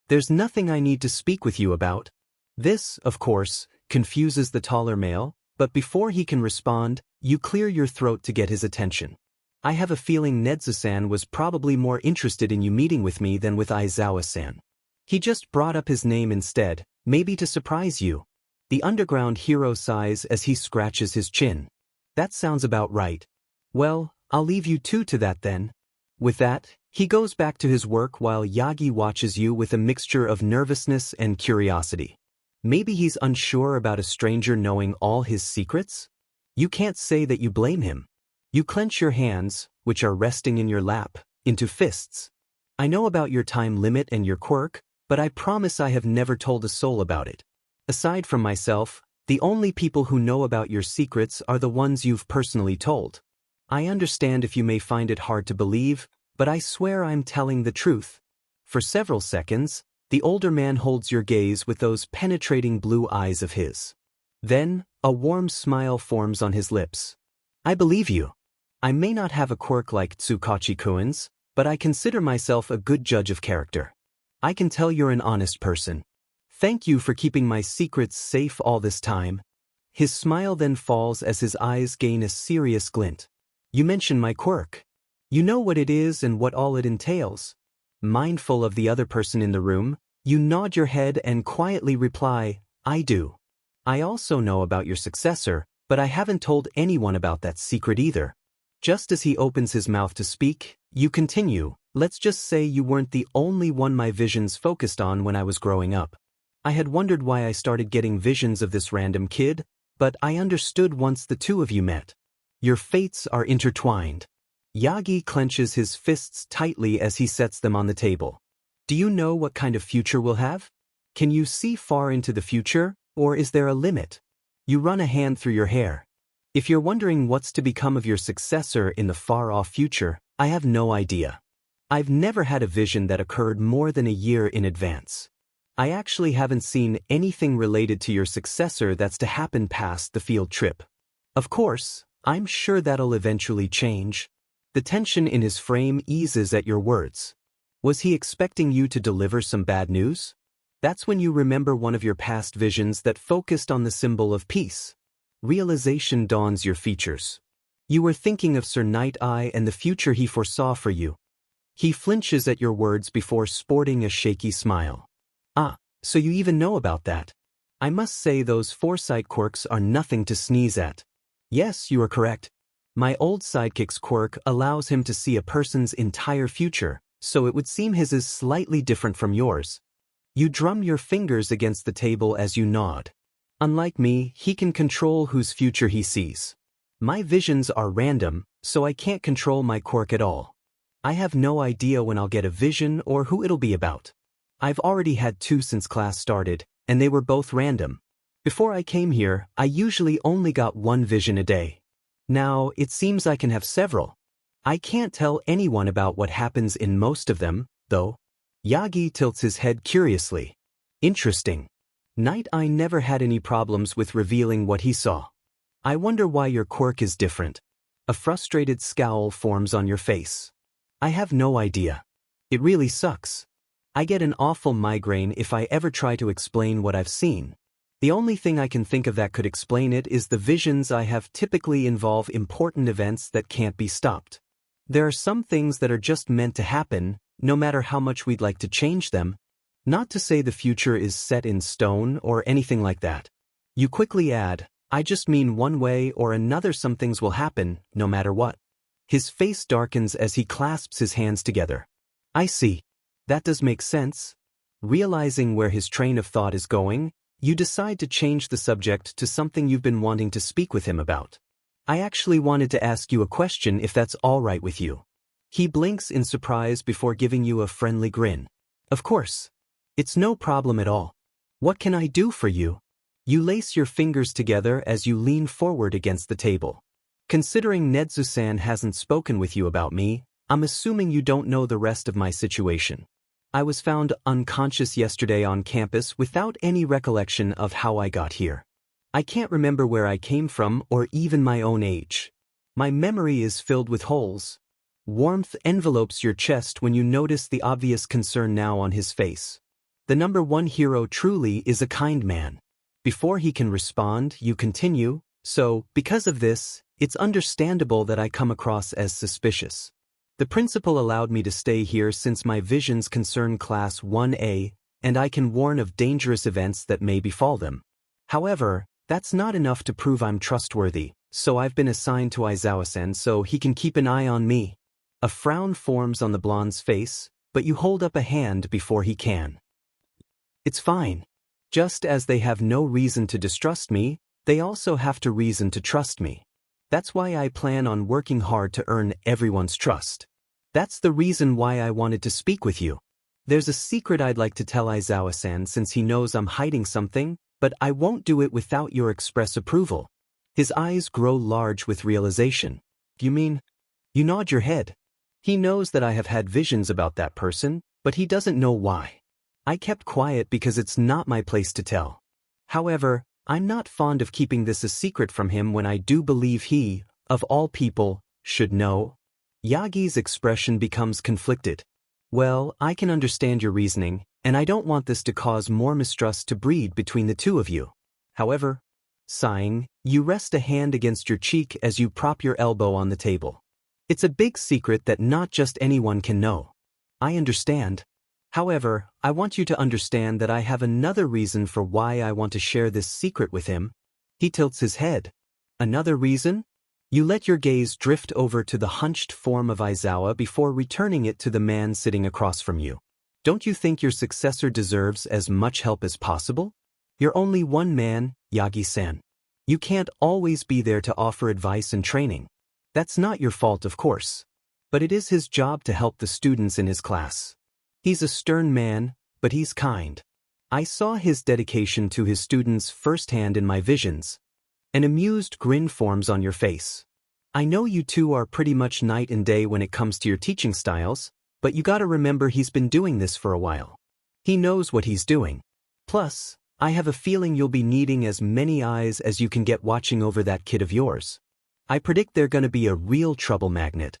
There's nothing I need to speak with you about. This, of course, confuses the taller male, but before he can respond, you clear your throat to get his attention. I have a feeling Nedzu-san was probably more interested in you meeting with me than with Aizawa-san. He just brought up his name instead, maybe to surprise you. The underground hero sighs as he scratches his chin. That sounds about right. Well, I'll leave you two to that then. With that, he goes back to his work while Yagi watches you with a mixture of nervousness and curiosity. Maybe he's unsure about a stranger knowing all his secrets? You can't say that you blame him. You clench your hands, which are resting in your lap, into fists. I know about your time limit and your quirk, but I promise I have never told a soul about it. Aside from myself, the only people who know about your secrets are the ones you've personally told. I understand if you may find it hard to believe, but I swear I'm telling the truth. For several seconds, the older man holds your gaze with those penetrating blue eyes of his. Then, a warm smile forms on his lips. I believe you. I may not have a quirk like Tsukachi-kun's, but I consider myself a good judge of character. I can tell you're an honest person. Thank you for keeping my secrets safe all this time. His smile then falls as his eyes gain a serious glint. You mention my quirk. You know what it is and what all it entails. Mindful of the other person in the room, you nod your head and quietly reply, I do. I also know about your successor, but I haven't told anyone about that secret either. Just as he opens his mouth to speak, you continue, let's just say you weren't the only one my visions focused on when I was growing up. I had wondered why I started getting visions of this random kid, but I understood once the two of you met. Your fates are intertwined. Yagi clenches his fists tightly as he sets them on the table. Do you know what kind of future we'll have? Can you see far into the future, or is there a limit? You run a hand through your hair. If you're wondering what's to become of your successor in the far-off future, I have no idea. I've never had a vision that occurred more than a year in advance. I actually haven't seen anything related to your successor that's to happen past the field trip. Of course, I'm sure that'll eventually change. The tension in his frame eases at your words. Was he expecting you to deliver some bad news? That's when you remember one of your past visions that focused on the symbol of peace. Realization dawns your features. You were thinking of Sir Night-Eye and the future he foresaw for you. He flinches at your words before sporting a shaky smile. So you even know about that. I must say those foresight quirks are nothing to sneeze at. Yes, you are correct. My old sidekick's quirk allows him to see a person's entire future, so it would seem his is slightly different from yours. You drum your fingers against the table as you nod. Unlike me, he can control whose future he sees. My visions are random, so I can't control my quirk at all. I have no idea when I'll get a vision or who it'll be about. I've already had 2 since class started, and they were both random. Before I came here, I usually only got 1 vision a day. Now, it seems I can have several. I can't tell anyone about what happens in most of them, though. Yagi tilts his head curiously. Interesting. Night I never had any problems with revealing what he saw. I wonder why your quirk is different. A frustrated scowl forms on your face. I have no idea. It really sucks. I get an awful migraine if I ever try to explain what I've seen. The only thing I can think of that could explain it is the visions I have typically involve important events that can't be stopped. There are some things that are just meant to happen, no matter how much we'd like to change them. Not to say the future is set in stone or anything like that. You quickly add, I just mean one way or another some things will happen, no matter what. His face darkens as he clasps his hands together. I see. That does make sense. Realizing where his train of thought is going, you decide to change the subject to something you've been wanting to speak with him about. I actually wanted to ask you a question if that's all right with you. He blinks in surprise before giving you a friendly grin. Of course. It's no problem at all. What can I do for you? You lace your fingers together as you lean forward against the table. Considering Nedzu-san hasn't spoken with you about me, I'm assuming you don't know the rest of my situation. I was found unconscious yesterday on campus without any recollection of how I got here. I can't remember where I came from or even my own age. My memory is filled with holes. Warmth envelopes your chest when you notice the obvious concern now on his face. The number 1 hero truly is a kind man. Before he can respond, you continue, so, because of this, it's understandable that I come across as suspicious. The principal allowed me to stay here since my visions concern Class 1A, and I can warn of dangerous events that may befall them. However, that's not enough to prove I'm trustworthy, so I've been assigned to Aizawa-san so he can keep an eye on me. A frown forms on the blonde's face, but you hold up a hand before he can. It's fine. Just as they have no reason to distrust me, they also have to reason to trust me. That's why I plan on working hard to earn everyone's trust. That's the reason why I wanted to speak with you. There's a secret I'd like to tell Aizawa-san since he knows I'm hiding something, but I won't do it without your express approval. His eyes grow large with realization. You mean? You nod your head. He knows that I have had visions about that person, but he doesn't know why. I kept quiet because it's not my place to tell. However, I'm not fond of keeping this a secret from him when I do believe he, of all people, should know. Yagi's expression becomes conflicted. Well, I can understand your reasoning, and I don't want this to cause more mistrust to breed between the two of you. However, sighing, you rest a hand against your cheek as you prop your elbow on the table. It's a big secret that not just anyone can know. I understand. However, I want you to understand that I have another reason for why I want to share this secret with him. He tilts his head. Another reason? You let your gaze drift over to the hunched form of Aizawa before returning it to the man sitting across from you. Don't you think your successor deserves as much help as possible? You're only one man, Yagi-san. You can't always be there to offer advice and training. That's not your fault, of course. But it is his job to help the students in his class. He's a stern man, but he's kind. I saw his dedication to his students firsthand in my visions. An amused grin forms on your face. I know you two are pretty much night and day when it comes to your teaching styles, but you gotta remember he's been doing this for a while. He knows what he's doing. Plus, I have a feeling you'll be needing as many eyes as you can get watching over that kid of yours. I predict they're gonna be a real trouble magnet.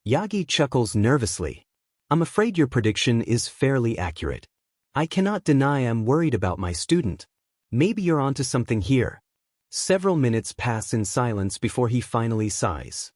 Yagi chuckles nervously. I'm afraid your prediction is fairly accurate. I cannot deny I'm worried about my student. Maybe you're onto something here. Several minutes pass in silence before he finally sighs.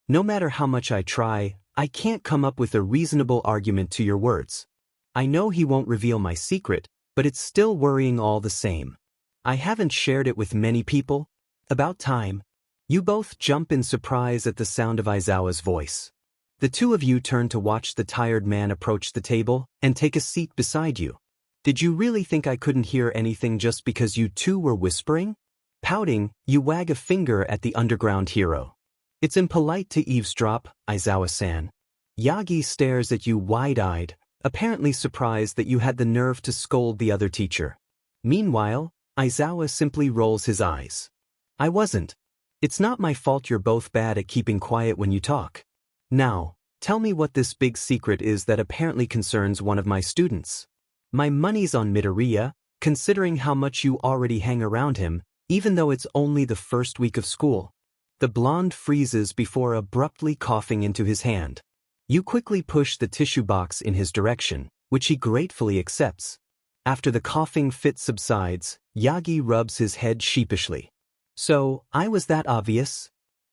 No matter how much I try, I can't come up with a reasonable argument to your words. I know he won't reveal my secret, but it's still worrying all the same. I haven't shared it with many people. About time. You both jump in surprise at the sound of Aizawa's voice. The two of you turn to watch the tired man approach the table and take a seat beside you. Did you really think I couldn't hear anything just because you two were whispering? Pouting, you wag a finger at the underground hero. It's impolite to eavesdrop, Aizawa-san. Yagi stares at you wide-eyed, apparently surprised that you had the nerve to scold the other teacher. Meanwhile, Aizawa simply rolls his eyes. I wasn't. It's not my fault you're both bad at keeping quiet when you talk. Now, tell me what this big secret is that apparently concerns one of my students. My money's on Midoriya, considering how much you already hang around him, even though it's only the first week of school. The blonde freezes before abruptly coughing into his hand. You quickly push the tissue box in his direction, which he gratefully accepts. After the coughing fit subsides, Yagi rubs his head sheepishly. So, I was that obvious?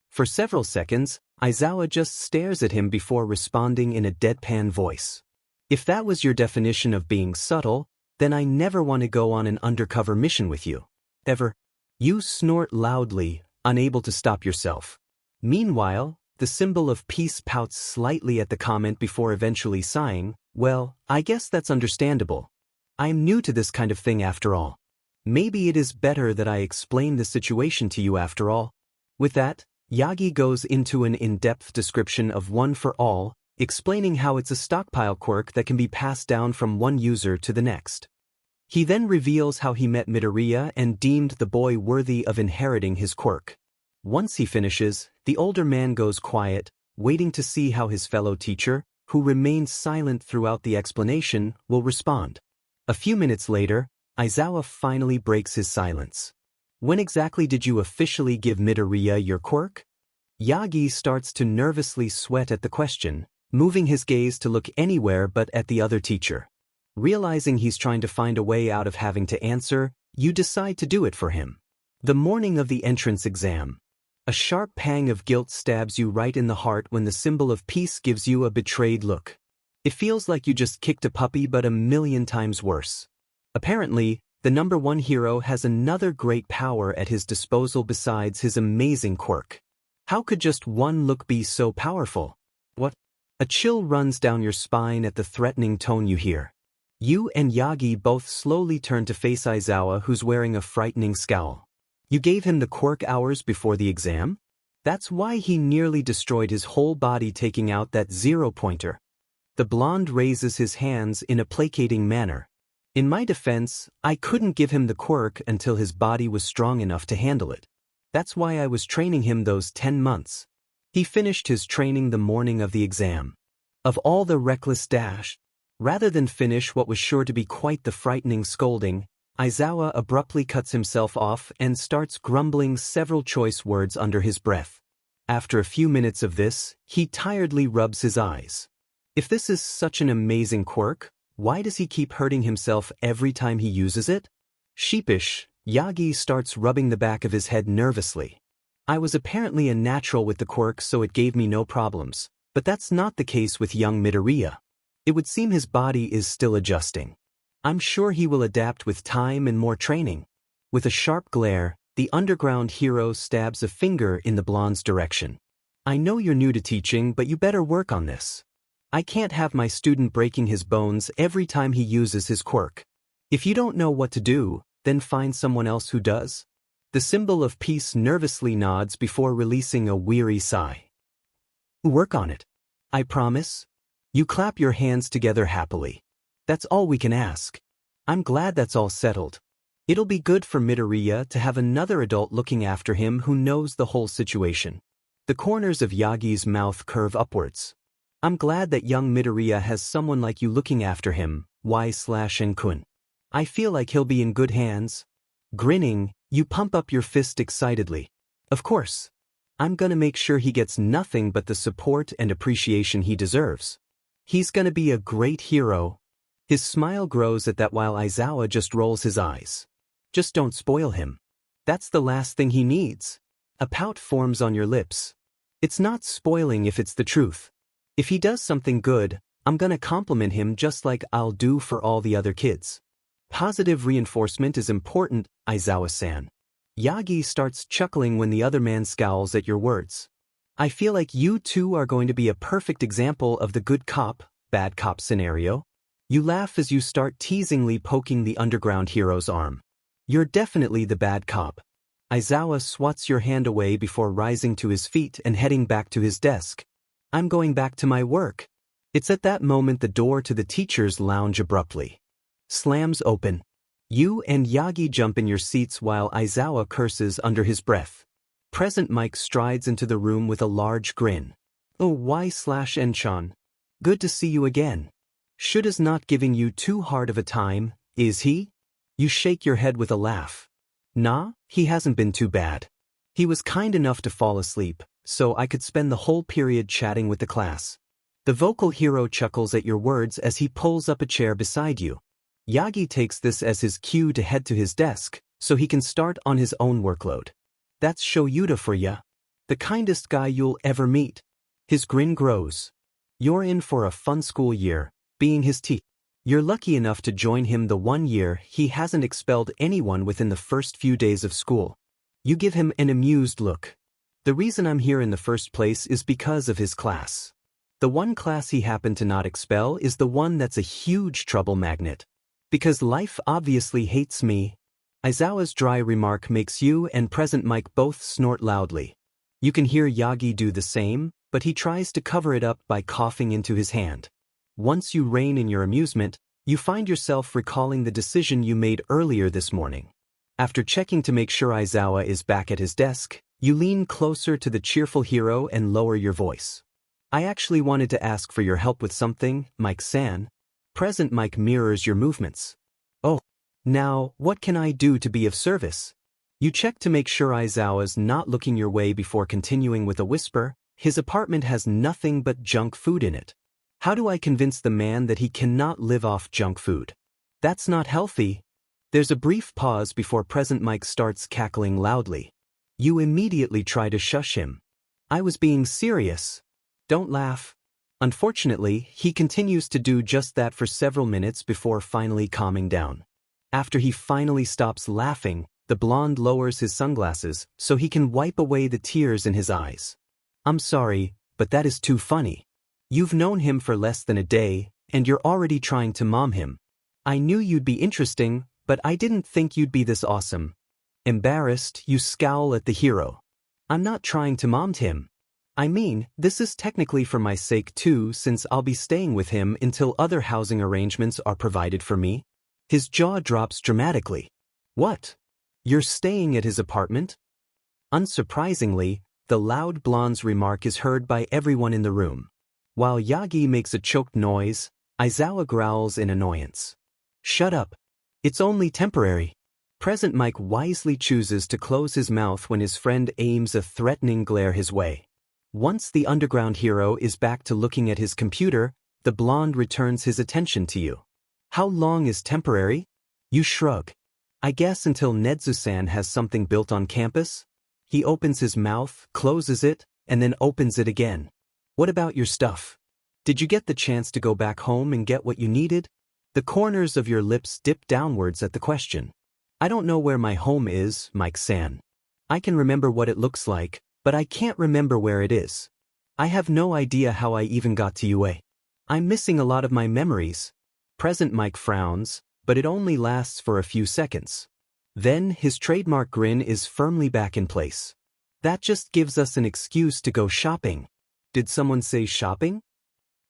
For several seconds, Aizawa just stares at him before responding in a deadpan voice. If that was your definition of being subtle, then I never want to go on an undercover mission with you. Ever. You snort loudly, unable to stop yourself. Meanwhile, the symbol of peace pouts slightly at the comment before eventually sighing, well, I guess that's understandable. I'm new to this kind of thing after all. Maybe it is better that I explain the situation to you after all. With that, Yagi goes into an in-depth description of One for All, explaining how it's a stockpile quirk that can be passed down from one user to the next. He then reveals how he met Midoriya and deemed the boy worthy of inheriting his quirk. Once he finishes, the older man goes quiet, waiting to see how his fellow teacher, who remains silent throughout the explanation, will respond. A few minutes later, Aizawa finally breaks his silence. When exactly did you officially give Midoriya your quirk? Yagi starts to nervously sweat at the question, moving his gaze to look anywhere but at the other teacher. Realizing he's trying to find a way out of having to answer, you decide to do it for him. The morning of the entrance exam. A sharp pang of guilt stabs you right in the heart when the symbol of peace gives you a betrayed look. It feels like you just kicked a puppy but a million times worse. Apparently, the number one hero has another great power at his disposal besides his amazing quirk. How could just one look be so powerful? What? A chill runs down your spine at the threatening tone you hear. You and Yagi both slowly turn to face Aizawa, who's wearing a frightening scowl. You gave him the quirk hours before the exam? That's why he nearly destroyed his whole body taking out that zero-pointer. The blonde raises his hands in a placating manner. In my defense, I couldn't give him the quirk until his body was strong enough to handle it. That's why I was training him those 10 months. He finished his training the morning of the exam. Of all the reckless dash, rather than finish what was sure to be quite the frightening scolding, Aizawa abruptly cuts himself off and starts grumbling several choice words under his breath. After a few minutes of this, he tiredly rubs his eyes. If this is such an amazing quirk, why does he keep hurting himself every time he uses it? Sheepish, Yagi starts rubbing the back of his head nervously. I was apparently a natural with the quirk, so it gave me no problems, but that's not the case with young Midoriya. It would seem his body is still adjusting. I'm sure he will adapt with time and more training. With a sharp glare, the underground hero stabs a finger in the blonde's direction. I know you're new to teaching, but you better work on this. I can't have my student breaking his bones every time he uses his quirk. If you don't know what to do, then find someone else who does. The symbol of peace nervously nods before releasing a weary sigh. Work on it. I promise. You clap your hands together happily. That's all we can ask. I'm glad that's all settled. It'll be good for Midoriya to have another adult looking after him who knows the whole situation. The corners of Yagi's mouth curve upwards. I'm glad that young Midoriya has someone like you looking after him, Y/Kun. I feel like he'll be in good hands. Grinning, you pump up your fist excitedly. Of course. I'm gonna make sure he gets nothing but the support and appreciation he deserves. He's gonna be a great hero. His smile grows at that while Aizawa just rolls his eyes. Just don't spoil him. That's the last thing he needs. A pout forms on your lips. It's not spoiling if it's the truth. If he does something good, I'm gonna compliment him just like I'll do for all the other kids. Positive reinforcement is important, Aizawa-san. Yagi starts chuckling when the other man scowls at your words. I feel like you two are going to be a perfect example of the good cop, bad cop scenario. You laugh as you start teasingly poking the underground hero's arm. You're definitely the bad cop. Aizawa swats your hand away before rising to his feet and heading back to his desk. I'm going back to my work. It's at that moment the door to the teacher's lounge abruptly slams open. You and Yagi jump in your seats while Aizawa curses under his breath. Present Mike strides into the room with a large grin. Oh, Y/Enchan. Good to see you again. Shuda's not giving you too hard of a time, is he? You shake your head with a laugh. Nah, he hasn't been too bad. He was kind enough to fall asleep, so I could spend the whole period chatting with the class. The vocal hero chuckles at your words as he pulls up a chair beside you. Yagi takes this as his cue to head to his desk, so he can start on his own workload. That's Shoyuta for ya. The kindest guy you'll ever meet. His grin grows. You're in for a fun school year, being his teacher. You're lucky enough to join him the 1 year he hasn't expelled anyone within the first few days of school. You give him an amused look. The reason I'm here in the first place is because of his class. The one class he happened to not expel is the one that's a huge trouble magnet. Because life obviously hates me. Aizawa's dry remark makes you and Present Mike both snort loudly. You can hear Yagi do the same, but he tries to cover it up by coughing into his hand. Once you rein in your amusement, you find yourself recalling the decision you made earlier this morning. After checking to make sure Aizawa is back at his desk, you lean closer to the cheerful hero and lower your voice. I actually wanted to ask for your help with something, Mike-san. Present Mike mirrors your movements. Oh. Now, what can I do to be of service? You check to make sure Aizawa's not looking your way before continuing with a whisper. His apartment has nothing but junk food in it. How do I convince the man that he cannot live off junk food? That's not healthy. There's a brief pause before Present Mike starts cackling loudly. You immediately try to shush him. I was being serious. Don't laugh. Unfortunately, he continues to do just that for several minutes before finally calming down. After he finally stops laughing, the blonde lowers his sunglasses so he can wipe away the tears in his eyes. I'm sorry, but that is too funny. You've known him for less than a day, and you're already trying to mom him. I knew you'd be interesting, but I didn't think you'd be this awesome. Embarrassed, you scowl at the hero. I'm not trying to mom him. I mean, this is technically for my sake too, since I'll be staying with him until other housing arrangements are provided for me. His jaw drops dramatically. What? You're staying at his apartment? Unsurprisingly, the loud blonde's remark is heard by everyone in the room. While Yagi makes a choked noise, Aizawa growls in annoyance. Shut up. It's only temporary. Present Mike wisely chooses to close his mouth when his friend aims a threatening glare his way. Once the underground hero is back to looking at his computer, the blonde returns his attention to you. How long is temporary? You shrug. I guess until Nedzu-san has something built on campus? He opens his mouth, closes it, and then opens it again. What about your stuff? Did you get the chance to go back home and get what you needed? The corners of your lips dip downwards at the question. I don't know where my home is, Mike-san. I can remember what it looks like, but I can't remember where it is. I have no idea how I even got to UA. I'm missing a lot of my memories. Present Mike frowns, but it only lasts for a few seconds. Then his trademark grin is firmly back in place. That just gives us an excuse to go shopping. Did someone say shopping?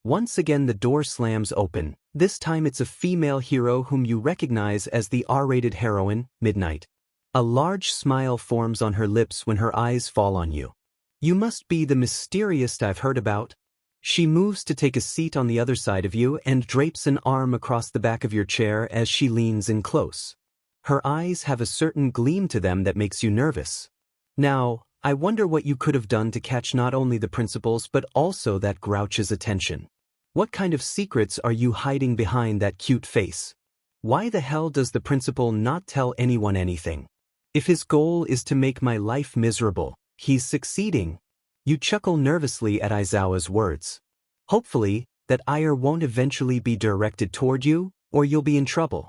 Once again the door slams open. This time it's a female hero whom you recognize as the R-rated heroine, Midnight. A large smile forms on her lips when her eyes fall on you. You must be the mysterious I've heard about. She moves to take a seat on the other side of you and drapes an arm across the back of your chair as she leans in close. Her eyes have a certain gleam to them that makes you nervous. Now, I wonder what you could have done to catch not only the principal's but also that grouch's attention. What kind of secrets are you hiding behind that cute face? Why the hell does the principal not tell anyone anything? If his goal is to make my life miserable, he's succeeding. You chuckle nervously at Aizawa's words. Hopefully, that ire won't eventually be directed toward you, or you'll be in trouble.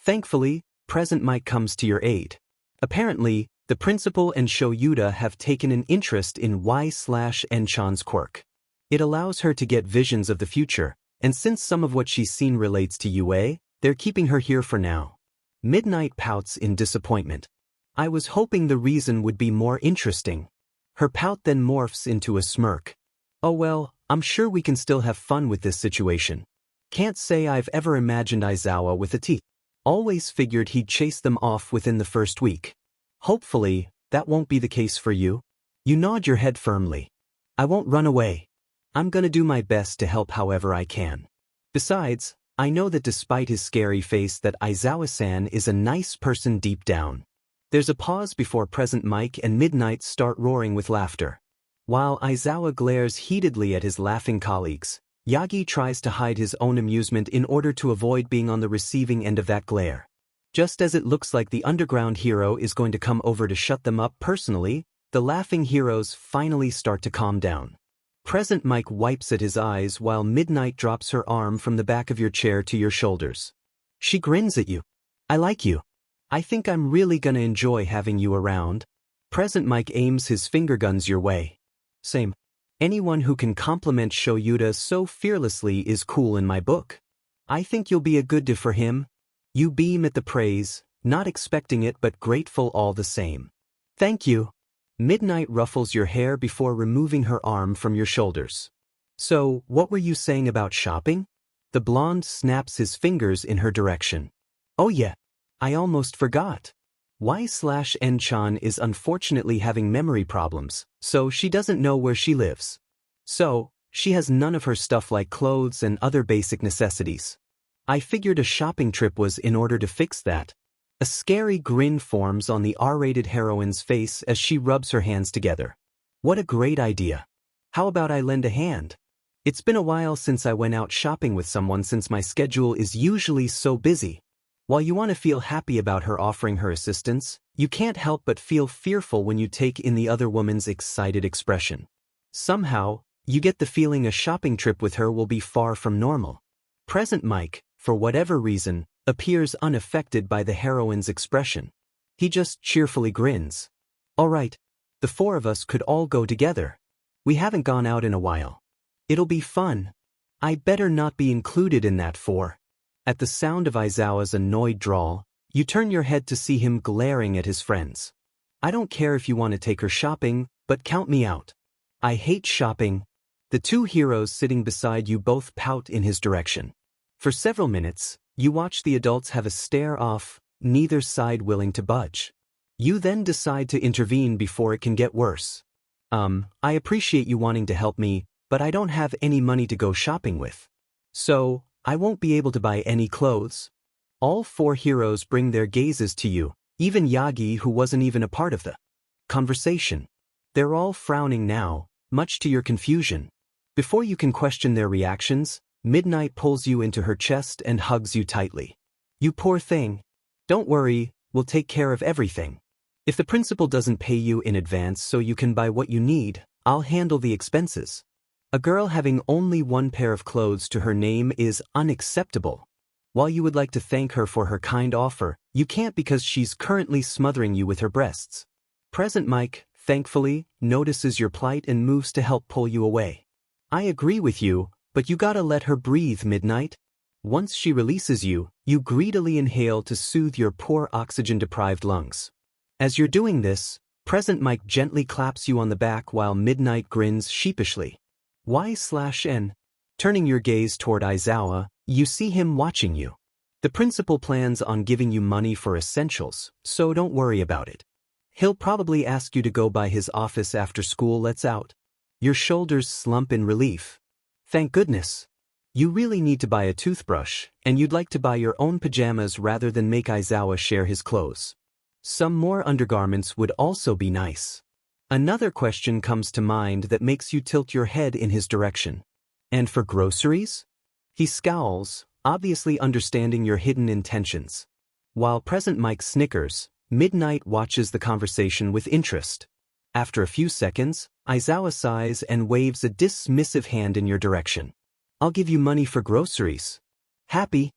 Thankfully, Present Mike comes to your aid. Apparently, The principal and Shoyuta have taken an interest in Y/Enchan's quirk. It allows her to get visions of the future, and since some of what she's seen relates to UA, they're keeping her here for now. Midnight pouts in disappointment. I was hoping the reason would be more interesting. Her pout then morphs into a smirk. Oh well, I'm sure we can still have fun with this situation. Can't say I've ever imagined Aizawa with a T. Always figured he'd chase them off within the first week. Hopefully, that won't be the case for you. You nod your head firmly. I won't run away. I'm gonna do my best to help however I can. Besides, I know that despite his scary face that Aizawa-san is a nice person deep down. There's a pause before Present Mike and Midnight start roaring with laughter. While Aizawa glares heatedly at his laughing colleagues, Yagi tries to hide his own amusement in order to avoid being on the receiving end of that glare. Just as it looks like the underground hero is going to come over to shut them up personally, the laughing heroes finally start to calm down. Present Mike wipes at his eyes while Midnight drops her arm from the back of your chair to your shoulders. She grins at you. I like you. I think I'm really gonna enjoy having you around. Present Mike aims his finger guns your way. Same. Anyone who can compliment Shoyuta so fearlessly is cool in my book. I think you'll be a good div for him. You beam at the praise, not expecting it but grateful all the same. Thank you. Midnight ruffles your hair before removing her arm from your shoulders. So, what were you saying about shopping? The blonde snaps his fingers in her direction. Oh yeah, I almost forgot. Y/Enchan is unfortunately having memory problems, so she doesn't know where she lives. So, she has none of her stuff like clothes and other basic necessities. I figured a shopping trip was in order to fix that. A scary grin forms on the R-rated heroine's face as she rubs her hands together. What a great idea. How about I lend a hand? It's been a while since I went out shopping with someone since my schedule is usually so busy. While you want to feel happy about her offering her assistance, you can't help but feel fearful when you take in the other woman's excited expression. Somehow, you get the feeling a shopping trip with her will be far from normal. Present Mike, for whatever reason, appears unaffected by the heroine's expression. He just cheerfully grins. All right, the four of us could all go together. We haven't gone out in a while. It'll be fun. I better not be included in that four. At the sound of Aizawa's annoyed drawl, you turn your head to see him glaring at his friends. I don't care if you want to take her shopping, but count me out. I hate shopping. The two heroes sitting beside you both pout in his direction. For several minutes, you watch the adults have a stare-off, neither side willing to budge. You then decide to intervene before it can get worse. I appreciate you wanting to help me, but I don't have any money to go shopping with. So, I won't be able to buy any clothes. All four heroes bring their gazes to you, even Yagi who wasn't even a part of the conversation. They're all frowning now, much to your confusion. Before you can question their reactions, Midnight pulls you into her chest and hugs you tightly. You poor thing. Don't worry, we'll take care of everything. If the principal doesn't pay you in advance so you can buy what you need, I'll handle the expenses. A girl having only one pair of clothes to her name is unacceptable. While you would like to thank her for her kind offer, you can't because she's currently smothering you with her breasts. Present Mike, thankfully, notices your plight and moves to help pull you away. I agree with you, but you gotta let her breathe, Midnight. Once she releases you, you greedily inhale to soothe your poor oxygen-deprived lungs. As you're doing this, Present Mike gently claps you on the back while Midnight grins sheepishly. Y/N. Turning your gaze toward Aizawa, you see him watching you. The principal plans on giving you money for essentials, so don't worry about it. He'll probably ask you to go by his office after school lets out. Your shoulders slump in relief. Thank goodness. You really need to buy a toothbrush, and you'd like to buy your own pajamas rather than make Aizawa share his clothes. Some more undergarments would also be nice. Another question comes to mind that makes you tilt your head in his direction. And for groceries? He scowls, obviously understanding your hidden intentions. While Present Mike snickers, Midnight watches the conversation with interest. After a few seconds, Aizawa sighs and waves a dismissive hand in your direction. I'll give you money for groceries. Happy?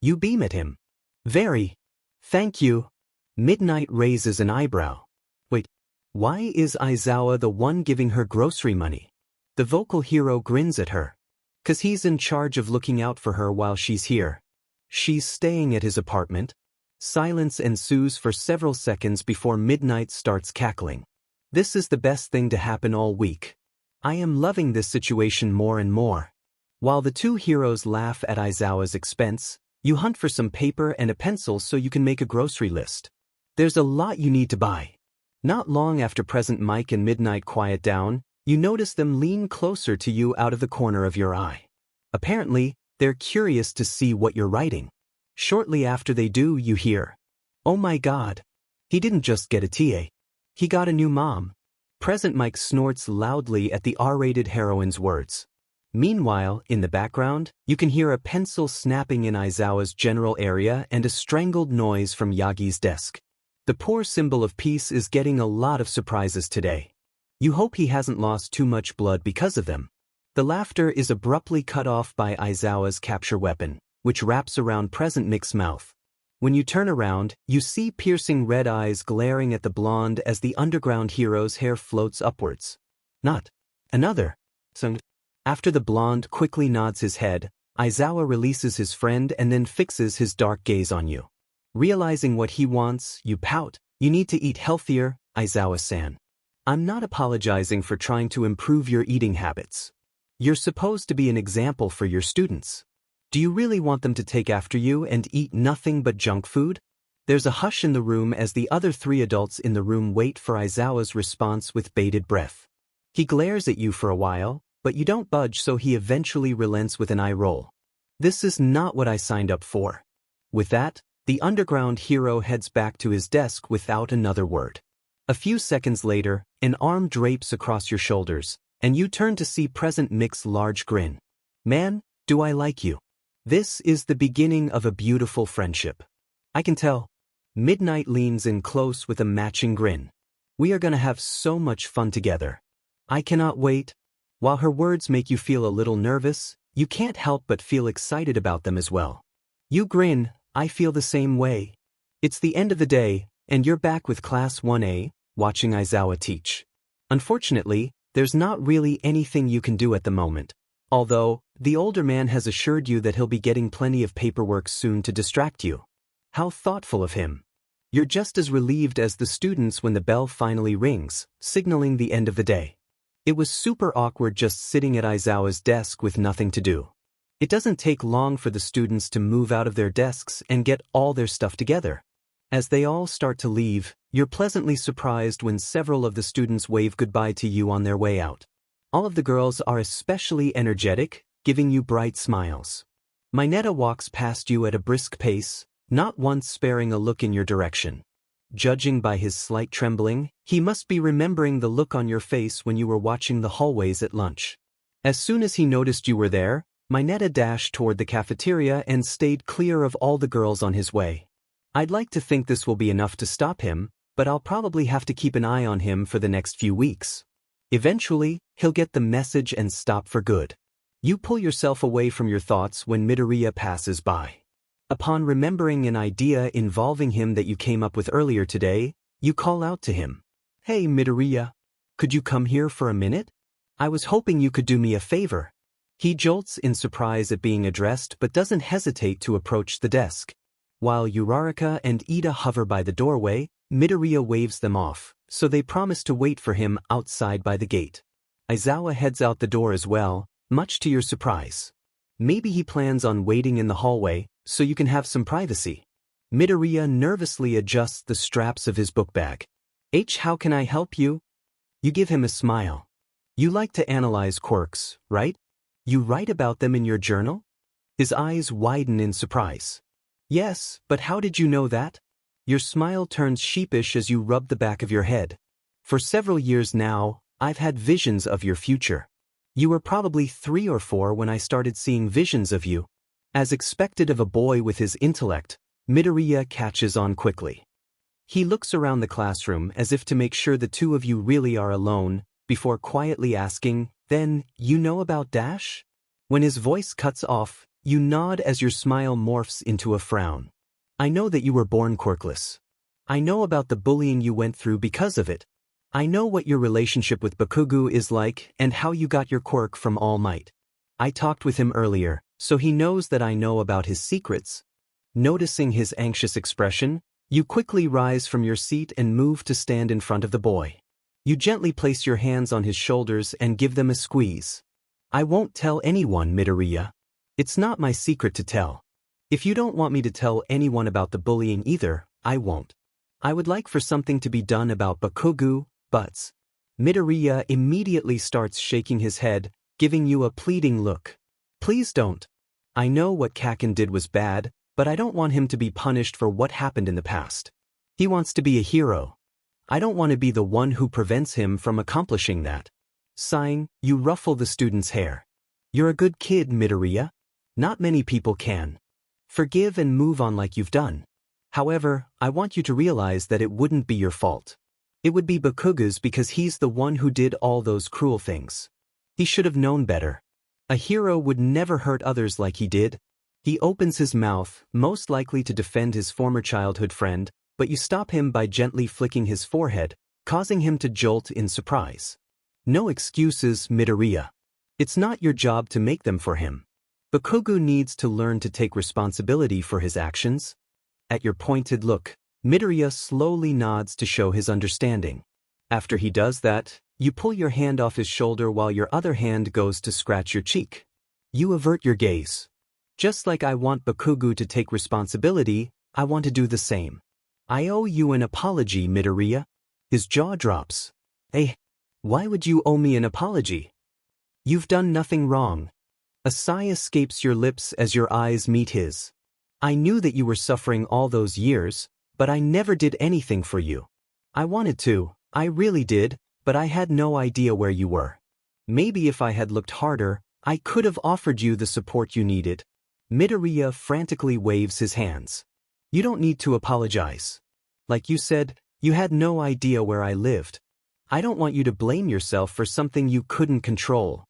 You beam at him. Very. Thank you. Midnight raises an eyebrow. Why is Aizawa the one giving her grocery money? The vocal hero grins at her. 'Cause he's in charge of looking out for her while she's here. She's staying at his apartment. Silence ensues for several seconds before Midnight starts cackling. This is the best thing to happen all week. I am loving this situation more and more. While the two heroes laugh at Aizawa's expense, you hunt for some paper and a pencil so you can make a grocery list. There's a lot you need to buy. Not long after Present Mike and Midnight quiet down, you notice them lean closer to you out of the corner of your eye. Apparently, they're curious to see what you're writing. Shortly after they do, you hear, "Oh my God. He didn't just get a TA. He got a new mom." Present Mike snorts loudly at the R-rated heroine's words. Meanwhile, in the background, you can hear a pencil snapping in Aizawa's general area and a strangled noise from Yagi's desk. The poor symbol of peace is getting a lot of surprises today. You hope he hasn't lost too much blood because of them. The laughter is abruptly cut off by Aizawa's capture weapon, which wraps around Present Mike's mouth. When you turn around, you see piercing red eyes glaring at the blonde as the underground hero's hair floats upwards. Not another. After the blonde quickly nods his head, Aizawa releases his friend and then fixes his dark gaze on you. Realizing what he wants, you pout. "You need to eat healthier, Aizawa-san. I'm not apologizing for trying to improve your eating habits. You're supposed to be an example for your students. Do you really want them to take after you and eat nothing but junk food?" There's a hush in the room as the other three adults in the room wait for Aizawa's response with bated breath. He glares at you for a while, but you don't budge, so he eventually relents with an eye roll. "This is not what I signed up for." With that, the underground hero heads back to his desk without another word. A few seconds later, an arm drapes across your shoulders, and you turn to see Present Mike's large grin. "Man, do I like you. This is the beginning of a beautiful friendship. I can tell." Midnight leans in close with a matching grin. "We are gonna have so much fun together. I cannot wait." While her words make you feel a little nervous, you can't help but feel excited about them as well. You grin. "I feel the same way." It's the end of the day, and you're back with Class 1A, watching Aizawa teach. Unfortunately, there's not really anything you can do at the moment. Although, the older man has assured you that he'll be getting plenty of paperwork soon to distract you. How thoughtful of him. You're just as relieved as the students when the bell finally rings, signaling the end of the day. It was super awkward just sitting at Aizawa's desk with nothing to do. It doesn't take long for the students to move out of their desks and get all their stuff together. As they all start to leave, you're pleasantly surprised when several of the students wave goodbye to you on their way out. All of the girls are especially energetic, giving you bright smiles. Mineta walks past you at a brisk pace, not once sparing a look in your direction. Judging by his slight trembling, he must be remembering the look on your face when you were watching the hallways at lunch. As soon as he noticed you were there, Mineta dashed toward the cafeteria and stayed clear of all the girls on his way. I'd like to think this will be enough to stop him, but I'll probably have to keep an eye on him for the next few weeks. Eventually, he'll get the message and stop for good. You pull yourself away from your thoughts when Midoriya passes by. Upon remembering an idea involving him that you came up with earlier today, you call out to him. "Hey Midoriya, could you come here for a minute? I was hoping you could do me a favor." He jolts in surprise at being addressed but doesn't hesitate to approach the desk. While Uraraka and Ida hover by the doorway, Midoriya waves them off, so they promise to wait for him outside by the gate. Aizawa heads out the door as well, much to your surprise. Maybe he plans on waiting in the hallway, so you can have some privacy. Midoriya nervously adjusts the straps of his book bag. How can I help you?" You give him a smile. "You like to analyze quirks, right? You write about them in your journal?" His eyes widen in surprise. "Yes, but how did you know that?" Your smile turns sheepish as you rub the back of your head. "For several years now, I've had visions of your future. You were probably 3 or 4 when I started seeing visions of you." As expected of a boy with his intellect, Midoriya catches on quickly. He looks around the classroom as if to make sure the two of you really are alone, before quietly asking, "Then, you know about Dash?" When his voice cuts off, you nod as your smile morphs into a frown. "I know that you were born quirkless. I know about the bullying you went through because of it. I know what your relationship with Bakugo is like and how you got your quirk from All Might. I talked with him earlier, so he knows that I know about his secrets. Noticing his anxious expression, you quickly rise from your seat and move to stand in front of the boy. You gently place your hands on his shoulders and give them a squeeze. I won't tell anyone, Midoriya. It's not my secret to tell. If you don't want me to tell anyone about the bullying either, I won't. I would like for something to be done about Bakugo, but Midoriya immediately starts shaking his head, giving you a pleading look. Please don't. I know what Kakin did was bad, but I don't want him to be punished for what happened in the past. He wants to be a hero. I don't want to be the one who prevents him from accomplishing that. Sighing, you ruffle the student's hair. You're a good kid, Midoriya. Not many people can. Forgive and move on like you've done. However, I want you to realize that it wouldn't be your fault. It would be Bakugo's because he's the one who did all those cruel things. He should have known better. A hero would never hurt others like he did. He opens his mouth, most likely to defend his former childhood friend, but you stop him by gently flicking his forehead, causing him to jolt in surprise. No excuses, Midoriya. It's not your job to make them for him. Bakugo needs to learn to take responsibility for his actions. At your pointed look, Midoriya slowly nods to show his understanding. After he does that, you pull your hand off his shoulder while your other hand goes to scratch your cheek. You avert your gaze. Just like I want Bakugo to take responsibility, I want to do the same. I owe you an apology, Midoriya. His jaw drops. Hey, why would you owe me an apology? You've done nothing wrong. A sigh escapes your lips as your eyes meet his. I knew that you were suffering all those years, but I never did anything for you. I wanted to, I really did, but I had no idea where you were. Maybe if I had looked harder, I could have offered you the support you needed. Midoriya frantically waves his hands. You don't need to apologize. Like you said, you had no idea where I lived. I don't want you to blame yourself for something you couldn't control.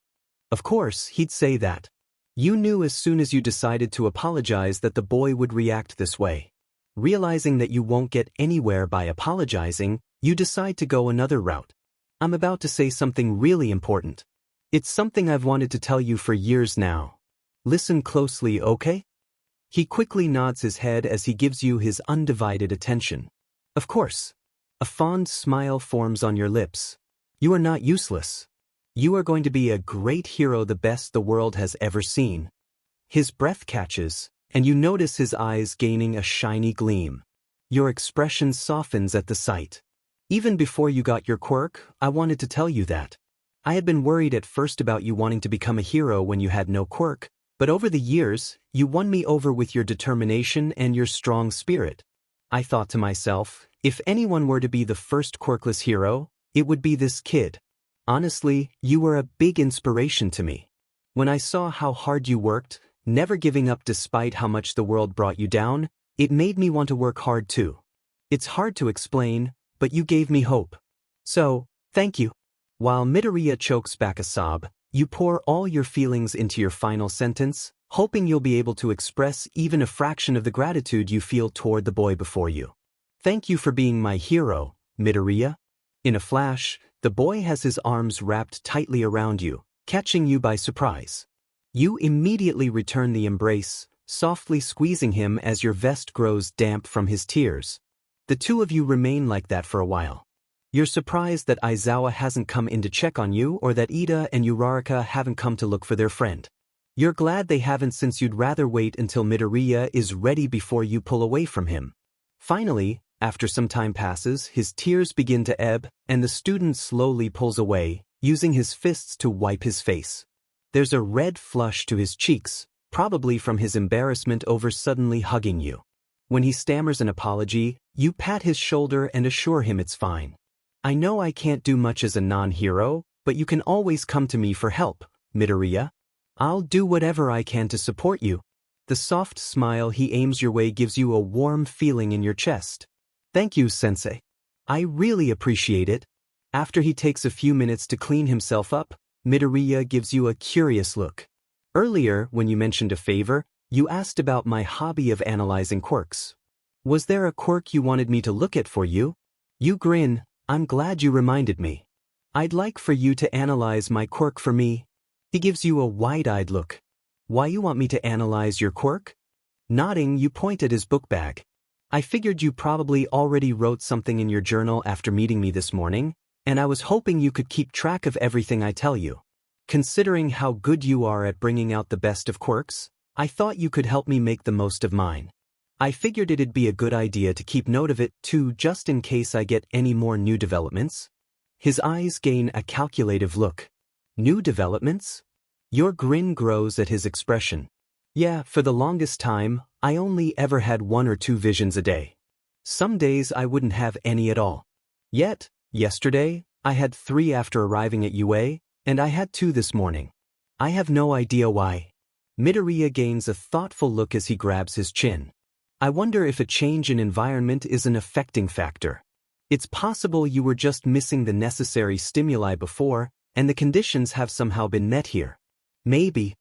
Of course, he'd say that. You knew as soon as you decided to apologize that the boy would react this way. Realizing that you won't get anywhere by apologizing, you decide to go another route. I'm about to say something really important. It's something I've wanted to tell you for years now. Listen closely, okay? He quickly nods his head as he gives you his undivided attention. Of course. A fond smile forms on your lips. You are not useless. You are going to be a great hero, the best the world has ever seen. His breath catches, and you notice his eyes gaining a shiny gleam. Your expression softens at the sight. Even before you got your quirk, I wanted to tell you that. I had been worried at first about you wanting to become a hero when you had no quirk, but over the years, you won me over with your determination and your strong spirit. I thought to myself, if anyone were to be the first quirkless hero, it would be this kid. Honestly, you were a big inspiration to me. When I saw how hard you worked, never giving up despite how much the world brought you down, it made me want to work hard too. It's hard to explain, but you gave me hope. So, thank you. While Midoriya chokes back a sob, you pour all your feelings into your final sentence, hoping you'll be able to express even a fraction of the gratitude you feel toward the boy before you. Thank you for being my hero, Midoriya. In a flash, the boy has his arms wrapped tightly around you, catching you by surprise. You immediately return the embrace, softly squeezing him as your vest grows damp from his tears. The two of you remain like that for a while. You're surprised that Aizawa hasn't come in to check on you or that Ida and Uraraka haven't come to look for their friend. You're glad they haven't since you'd rather wait until Midoriya is ready before you pull away from him. Finally, after some time passes, his tears begin to ebb, and the student slowly pulls away, using his fists to wipe his face. There's a red flush to his cheeks, probably from his embarrassment over suddenly hugging you. When he stammers an apology, you pat his shoulder and assure him it's fine. I know I can't do much as a non-hero, but you can always come to me for help, Midoriya. I'll do whatever I can to support you. The soft smile he aims your way gives you a warm feeling in your chest. Thank you, Sensei. I really appreciate it. After he takes a few minutes to clean himself up, Midoriya gives you a curious look. Earlier, when you mentioned a favor, you asked about my hobby of analyzing quirks. Was there a quirk you wanted me to look at for you? You grin. I'm glad you reminded me. I'd like for you to analyze my quirk for me. He gives you a wide-eyed look. Why you want me to analyze your quirk? Nodding, you point at his book bag. I figured you probably already wrote something in your journal after meeting me this morning, and I was hoping you could keep track of everything I tell you. Considering how good you are at bringing out the best of quirks, I thought you could help me make the most of mine. I figured it'd be a good idea to keep note of it too, just in case I get any more new developments. His eyes gain a calculative look. New developments? Your grin grows at his expression. Yeah, for the longest time, I only ever had 1 or 2 visions a day. Some days I wouldn't have any at all. Yet, yesterday, I had 3 after arriving at UA, and I had 2 this morning. I have no idea why. Midoriya gains a thoughtful look as he grabs his chin. I wonder if a change in environment is an affecting factor. It's possible you were just missing the necessary stimuli before, and the conditions have somehow been met here. Maybe.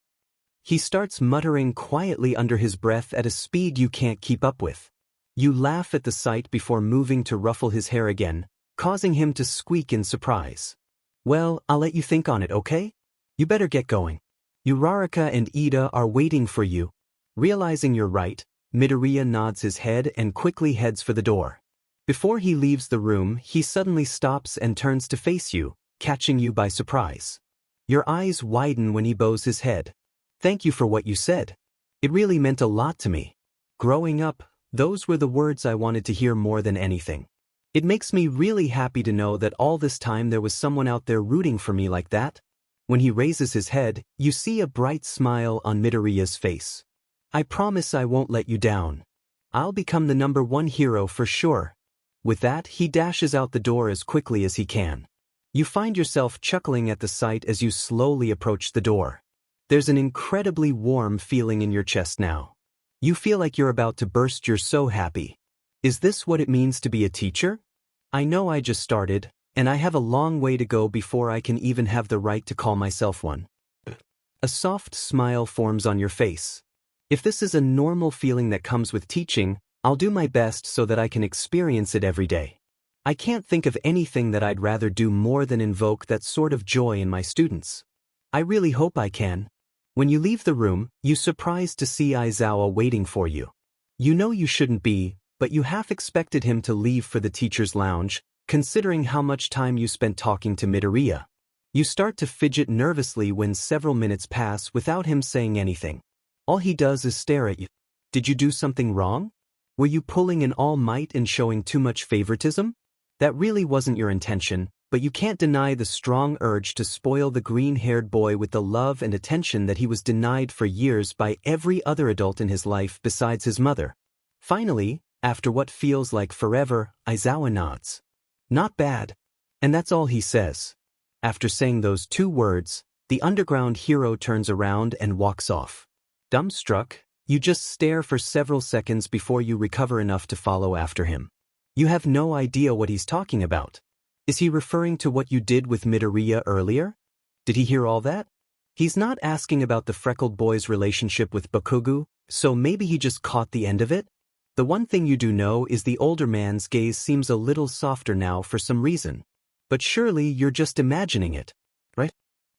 He starts muttering quietly under his breath at a speed you can't keep up with. You laugh at the sight before moving to ruffle his hair again, causing him to squeak in surprise. Well, I'll let you think on it, okay? You better get going. Uraraka and Ida are waiting for you. Realizing you're right, Midoriya nods his head and quickly heads for the door. Before he leaves the room, he suddenly stops and turns to face you, catching you by surprise. Your eyes widen when he bows his head. Thank you for what you said. It really meant a lot to me. Growing up, those were the words I wanted to hear more than anything. It makes me really happy to know that all this time there was someone out there rooting for me like that. When he raises his head, you see a bright smile on Midoriya's face. I promise I won't let you down. I'll become the #1 hero for sure. With that, he dashes out the door as quickly as he can. You find yourself chuckling at the sight as you slowly approach the door. There's an incredibly warm feeling in your chest now. You feel like you're about to burst. You're so happy. Is this what it means to be a teacher? I know I just started, and I have a long way to go before I can even have the right to call myself one. A soft smile forms on your face. If this is a normal feeling that comes with teaching, I'll do my best so that I can experience it every day. I can't think of anything that I'd rather do more than invoke that sort of joy in my students. I really hope I can. When you leave the room, you're surprised to see Aizawa waiting for you. You know you shouldn't be, but you half expected him to leave for the teacher's lounge, considering how much time you spent talking to Midoriya. You start to fidget nervously when several minutes pass without him saying anything. All he does is stare at you. Did you do something wrong? Were you pulling an All Might and showing too much favoritism? That really wasn't your intention, but you can't deny the strong urge to spoil the green-haired boy with the love and attention that he was denied for years by every other adult in his life besides his mother. Finally, after what feels like forever, Aizawa nods. Not bad. And that's all he says. After saying those 2 words, the underground hero turns around and walks off. Dumbstruck, you just stare for several seconds before you recover enough to follow after him. You have no idea what he's talking about. Is he referring to what you did with Midoriya earlier? Did he hear all that? He's not asking about the freckled boy's relationship with Bakugo, so maybe he just caught the end of it? The one thing you do know is the older man's gaze seems a little softer now for some reason. But surely you're just imagining it, right?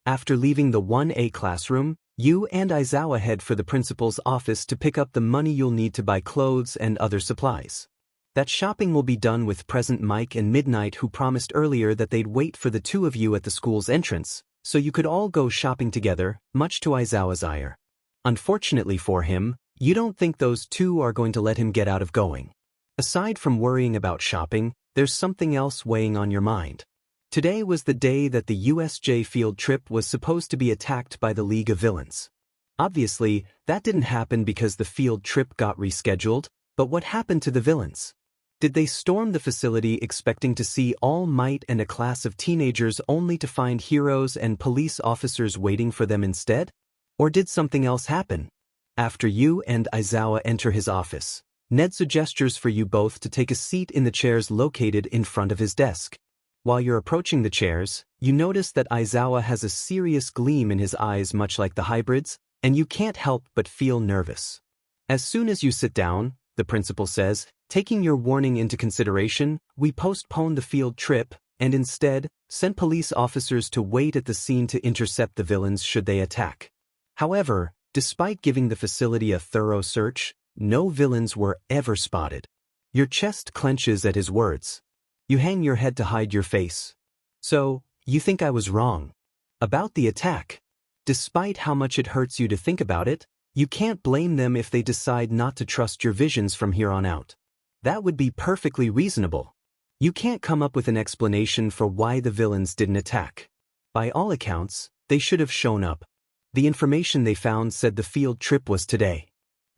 After leaving the 1A classroom, you and Aizawa head for the principal's office to pick up the money you'll need to buy clothes and other supplies. That shopping will be done with present Mike and Midnight, who promised earlier that they'd wait for the 2 of you at the school's entrance, so you could all go shopping together, much to Aizawa's ire. Unfortunately for him, you don't think those 2 are going to let him get out of going. Aside from worrying about shopping, there's something else weighing on your mind. Today was the day that the USJ field trip was supposed to be attacked by the League of Villains. Obviously, that didn't happen because the field trip got rescheduled, but what happened to the villains? Did they storm the facility expecting to see All Might and a class of teenagers only to find heroes and police officers waiting for them instead? Or did something else happen? After you and Aizawa enter his office, Netsu gestures for you both to take a seat in the chairs located in front of his desk. While you're approaching the chairs, you notice that Aizawa has a serious gleam in his eyes, much like the hybrids, and you can't help but feel nervous. As soon as you sit down, the principal says, Taking your warning into consideration, we postponed the field trip and instead sent police officers to wait at the scene to intercept the villains should they attack. However, despite giving the facility a thorough search, no villains were ever spotted. Your chest clenches at his words. You hang your head to hide your face. So, you think I was wrong about the attack? Despite how much it hurts you to think about it, you can't blame them if they decide not to trust your visions from here on out. That would be perfectly reasonable. You can't come up with an explanation for why the villains didn't attack. By all accounts, they should have shown up. The information they found said the field trip was today.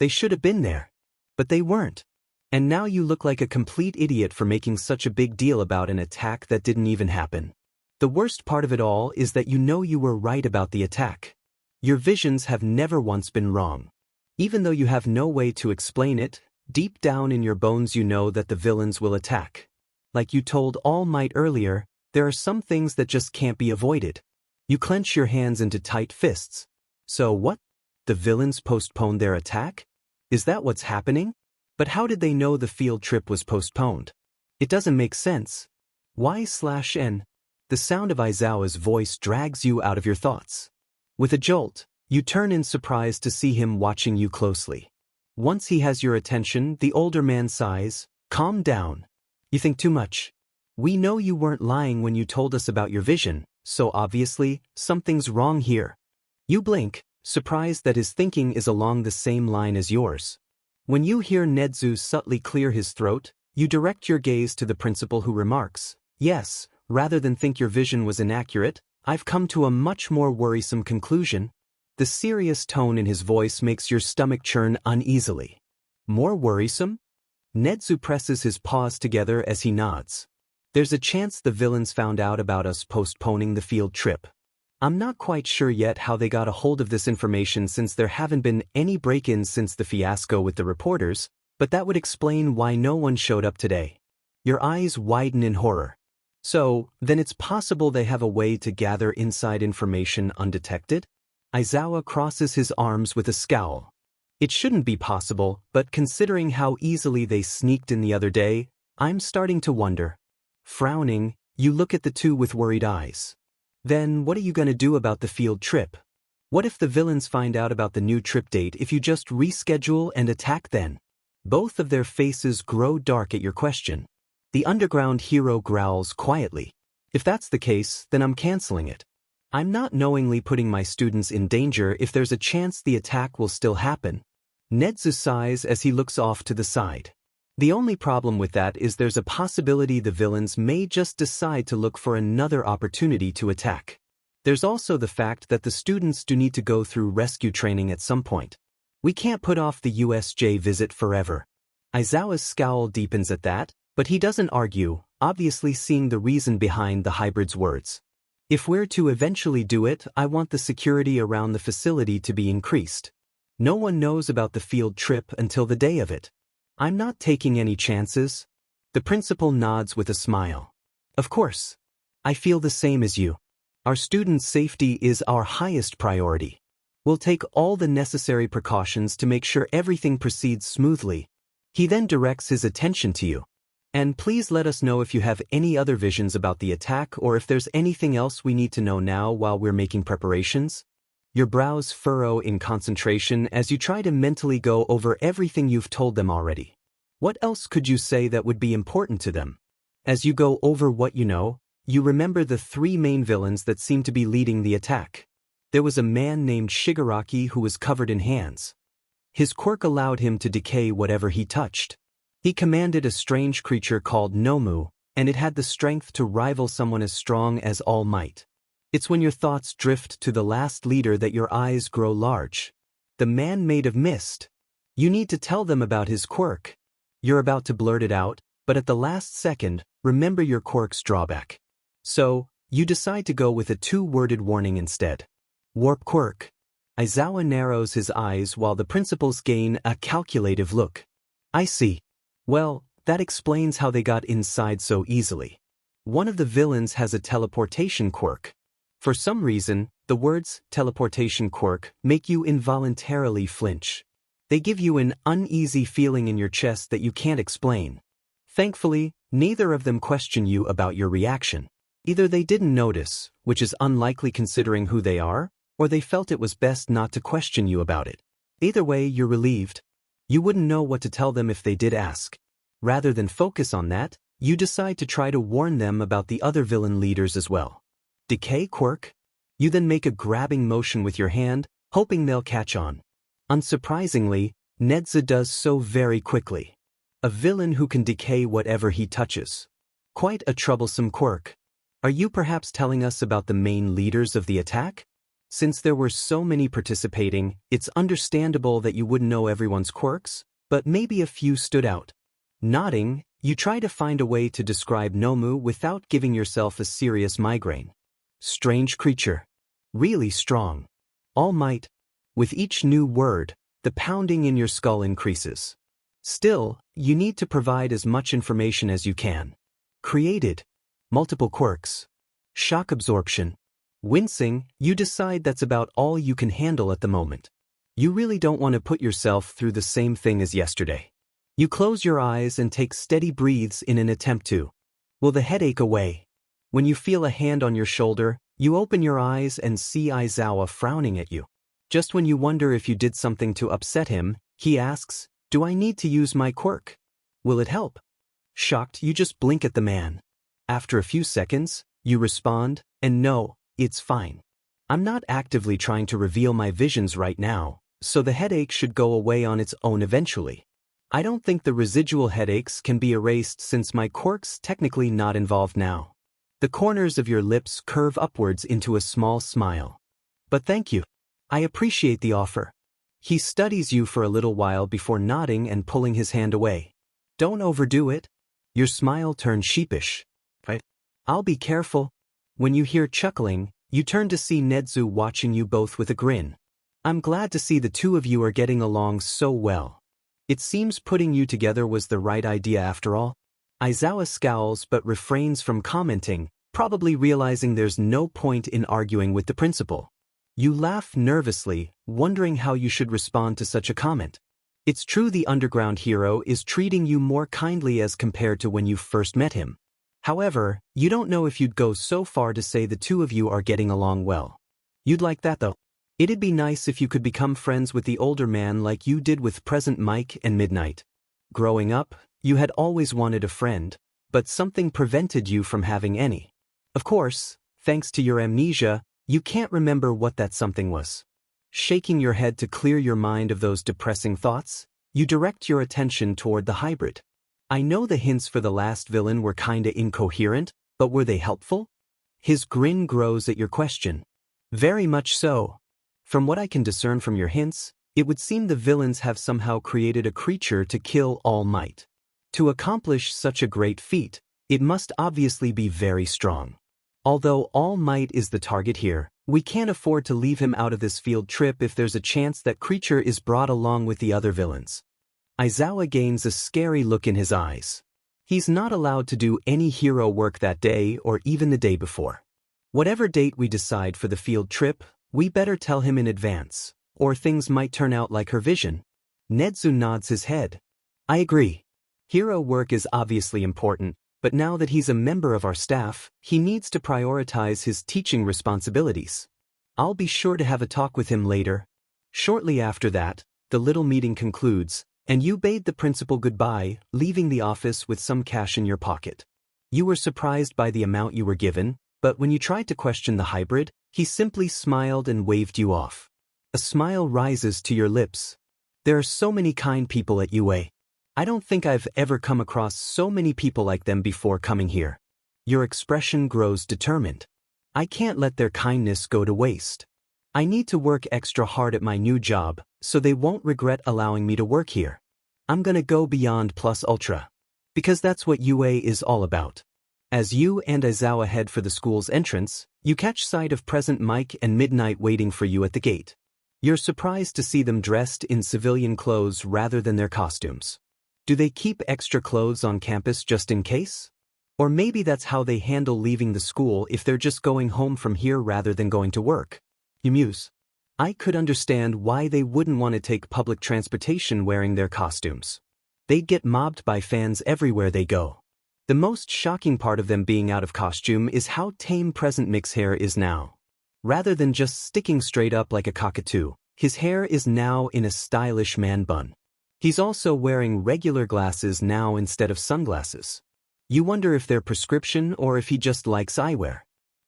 They should have been there. But they weren't. And now you look like a complete idiot for making such a big deal about an attack that didn't even happen. The worst part of it all is that you know you were right about the attack. Your visions have never once been wrong. Even though you have no way to explain it, deep down in your bones you know that the villains will attack. Like you told All Might earlier, there are some things that just can't be avoided. You clench your hands into tight fists. So what? The villains postponed their attack? Is that what's happening? But how did they know the field trip was postponed? It doesn't make sense. Why/N? The sound of Aizawa's voice drags you out of your thoughts. With a jolt, you turn in surprise to see him watching you closely. Once he has your attention, the older man sighs, "Calm down. You think too much. We know you weren't lying when you told us about your vision, so obviously, something's wrong here." You blink, surprised that his thinking is along the same line as yours. When you hear Nedzu subtly clear his throat, you direct your gaze to the principal who remarks, "Yes, rather than think your vision was inaccurate, I've come to a much more worrisome conclusion." The serious tone in his voice makes your stomach churn uneasily. More worrisome? Nedzu presses his paws together as he nods. There's a chance the villains found out about us postponing the field trip. I'm not quite sure yet how they got a hold of this information since there haven't been any break-ins since the fiasco with the reporters, but that would explain why no one showed up today. Your eyes widen in horror. So, then it's possible they have a way to gather inside information undetected? Aizawa crosses his arms with a scowl. It shouldn't be possible, but considering how easily they sneaked in the other day, I'm starting to wonder. Frowning, you look at the two with worried eyes. Then what are you going to do about the field trip? What if the villains find out about the new trip date if you just reschedule and attack then? Both of their faces grow dark at your question. The underground hero growls quietly. If that's the case, then I'm canceling it. I'm not knowingly putting my students in danger if there's a chance the attack will still happen. Nedzu sighs as he looks off to the side. The only problem with that is there's a possibility the villains may just decide to look for another opportunity to attack. There's also the fact that the students do need to go through rescue training at some point. We can't put off the USJ visit forever. Aizawa's scowl deepens at that, but he doesn't argue, obviously seeing the reason behind the hybrid's words. If we're to eventually do it, I want the security around the facility to be increased. No one knows about the field trip until the day of it. I'm not taking any chances. The principal nods with a smile. Of course. I feel the same as you. Our students' safety is our highest priority. We'll take all the necessary precautions to make sure everything proceeds smoothly. He then directs his attention to you. And please let us know if you have any other visions about the attack or if there's anything else we need to know now while we're making preparations. Your brows furrow in concentration as you try to mentally go over everything you've told them already. What else could you say that would be important to them? As you go over what you know, you remember the three main villains that seem to be leading the attack. There was a man named Shigaraki who was covered in hands. His quirk allowed him to decay whatever he touched. He commanded a strange creature called Nomu, and it had the strength to rival someone as strong as All Might. It's when your thoughts drift to the last leader that your eyes grow large. The man made of mist. You need to tell them about his quirk. You're about to blurt it out, but at the last second, remember your quirk's drawback. So, you decide to go with a two-worded warning instead. Warp quirk. Aizawa narrows his eyes while the principals gain a calculative look. I see. Well, that explains how they got inside so easily. One of the villains has a teleportation quirk. For some reason, the words teleportation quirk make you involuntarily flinch. They give you an uneasy feeling in your chest that you can't explain. Thankfully, neither of them question you about your reaction. Either they didn't notice, which is unlikely considering who they are, or they felt it was best not to question you about it. Either way, you're relieved. You wouldn't know what to tell them if they did ask. Rather than focus on that, you decide to try to warn them about the other villain leaders as well. Decay quirk? You then make a grabbing motion with your hand, hoping they'll catch on. Unsurprisingly, Nedza does so very quickly. A villain who can decay whatever he touches. Quite a troublesome quirk. Are you perhaps telling us about the main leaders of the attack? Since there were so many participating, it's understandable that you wouldn't know everyone's quirks, but maybe a few stood out. Nodding, you try to find a way to describe Nomu without giving yourself a serious migraine. Strange creature. Really strong. All might. With each new word, the pounding in your skull increases. Still, you need to provide as much information as you can. Created. Multiple quirks. Shock absorption. Wincing, you decide that's about all you can handle at the moment. You really don't want to put yourself through the same thing as yesterday. You close your eyes and take steady breaths in an attempt to will the headache away. When you feel a hand on your shoulder, you open your eyes and see Aizawa frowning at you. Just when you wonder if you did something to upset him, he asks, "Do I need to use my quirk? Will it help?" Shocked, you just blink at the man. After a few seconds, you respond, "And no, it's fine. I'm not actively trying to reveal my visions right now, so the headache should go away on its own eventually. I don't think the residual headaches can be erased since my quirk's technically not involved now." The corners of your lips curve upwards into a small smile. "But thank you. I appreciate the offer." He studies you for a little while before nodding and pulling his hand away. "Don't overdo it." Your smile turns sheepish. "I'll be careful." When you hear chuckling, you turn to see Nedzu watching you both with a grin. "I'm glad to see the two of you are getting along so well. It seems putting you together was the right idea after all." Aizawa scowls but refrains from commenting, probably realizing there's no point in arguing with the principal. You laugh nervously, wondering how you should respond to such a comment. It's true the underground hero is treating you more kindly as compared to when you first met him. However, you don't know if you'd go so far to say the two of you are getting along well. You'd like that though. It'd be nice if you could become friends with the older man like you did with present Mike and Midnight. Growing up, you had always wanted a friend, but something prevented you from having any. Of course, thanks to your amnesia, you can't remember what that something was. Shaking your head to clear your mind of those depressing thoughts, you direct your attention toward the hybrid. I know the hints for the last villain were kinda incoherent, but were they helpful? His grin grows at your question. Very much so. From what I can discern from your hints, it would seem the villains have somehow created a creature to kill All Might. To accomplish such a great feat, it must obviously be very strong. Although All Might is the target here, we can't afford to leave him out of this field trip if there's a chance that creature is brought along with the other villains. Aizawa gains a scary look in his eyes. He's not allowed to do any hero work that day or even the day before. Whatever date we decide for the field trip, we better tell him in advance, or things might turn out like her vision. Nedzu nods his head. I agree. Hero work is obviously important, but now that he's a member of our staff, he needs to prioritize his teaching responsibilities. I'll be sure to have a talk with him later. Shortly after that, the little meeting concludes, and you bade the principal goodbye, leaving the office with some cash in your pocket. You were surprised by the amount you were given, but when you tried to question the hybrid, he simply smiled and waved you off. A smile rises to your lips. There are so many kind people at UA. I don't think I've ever come across so many people like them before coming here. Your expression grows determined. I can't let their kindness go to waste. I need to work extra hard at my new job, so they won't regret allowing me to work here. I'm gonna go beyond plus ultra. Because that's what UA is all about. As you and Aizawa head for the school's entrance, you catch sight of present Mike and Midnight waiting for you at the gate. You're surprised to see them dressed in civilian clothes rather than their costumes. Do they keep extra clothes on campus just in case? Or maybe that's how they handle leaving the school if they're just going home from here rather than going to work. You muse. I could understand why they wouldn't want to take public transportation wearing their costumes. They'd get mobbed by fans everywhere they go. The most shocking part of them being out of costume is how tame present Mick's hair is now. Rather than just sticking straight up like a cockatoo, his hair is now in a stylish man bun. He's also wearing regular glasses now instead of sunglasses. You wonder if they're prescription or if he just likes eyewear.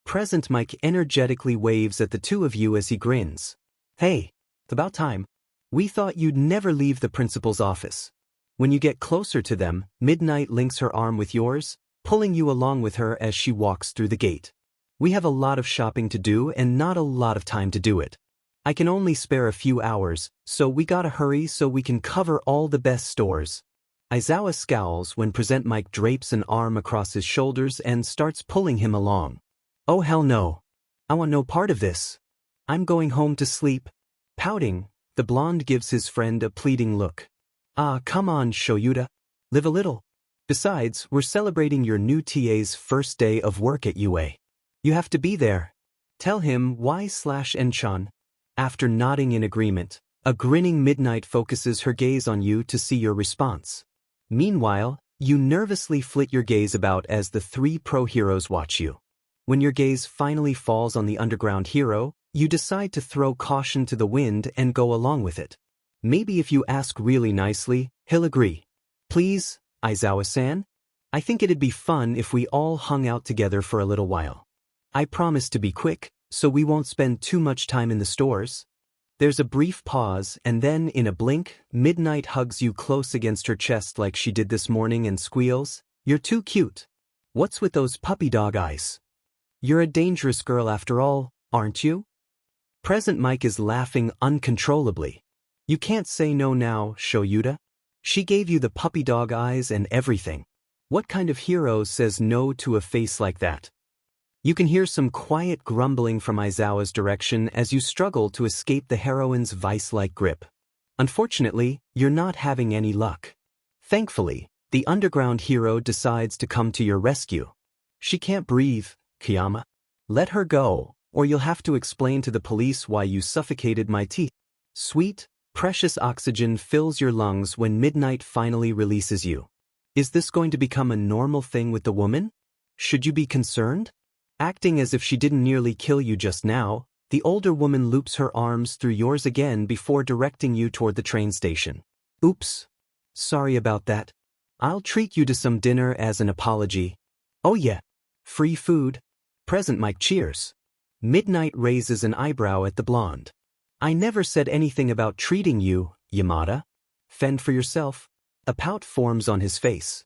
Present Mike energetically waves at the two of you as he grins. Hey, it's about time. We thought you'd never leave the principal's office. When you get closer to them, Midnight links her arm with yours, pulling you along with her as she walks through the gate. We have a lot of shopping to do and not a lot of time to do it. I can only spare a few hours, so we gotta hurry so we can cover all the best stores. Aizawa scowls when Present Mike drapes an arm across his shoulders and starts pulling him along. Oh hell no. I want no part of this. I'm going home to sleep. Pouting, the blonde gives his friend a pleading look. Ah, come on, Shoyuta. Live a little. Besides, we're celebrating your new TA's first day of work at UA. You have to be there. Tell him why/Enchan. After nodding in agreement, a grinning Midnight focuses her gaze on you to see your response. Meanwhile, you nervously flit your gaze about as the three pro heroes watch you. When your gaze finally falls on the underground hero, you decide to throw caution to the wind and go along with it. Maybe if you ask really nicely, he'll agree. Please, Aizawa-san? I think it'd be fun if we all hung out together for a little while. I promise to be quick, so we won't spend too much time in the stores. There's a brief pause, and then, in a blink, Midnight hugs you close against her chest like she did this morning and squeals, "You're too cute. What's with those puppy dog eyes? You're a dangerous girl after all, aren't you?" Present Mike is laughing uncontrollably. You can't say no now, Shoyuta. She gave you the puppy dog eyes and everything. What kind of hero says no to a face like that? You can hear some quiet grumbling from Aizawa's direction as you struggle to escape the heroine's vice-like grip. Unfortunately, you're not having any luck. Thankfully, the underground hero decides to come to your rescue. She can't breathe, Kiyama. Let her go, or you'll have to explain to the police why you suffocated my teeth. Sweet, precious oxygen fills your lungs when Midnight finally releases you. Is this going to become a normal thing with the woman? Should you be concerned? Acting as if she didn't nearly kill you just now, the older woman loops her arms through yours again before directing you toward the train station. Oops. Sorry about that. I'll treat you to some dinner as an apology. Oh yeah. Free food. Present Mike cheers. Midnight raises an eyebrow at the blonde. I never said anything about treating you, Yamada. Fend for yourself. A pout forms on his face.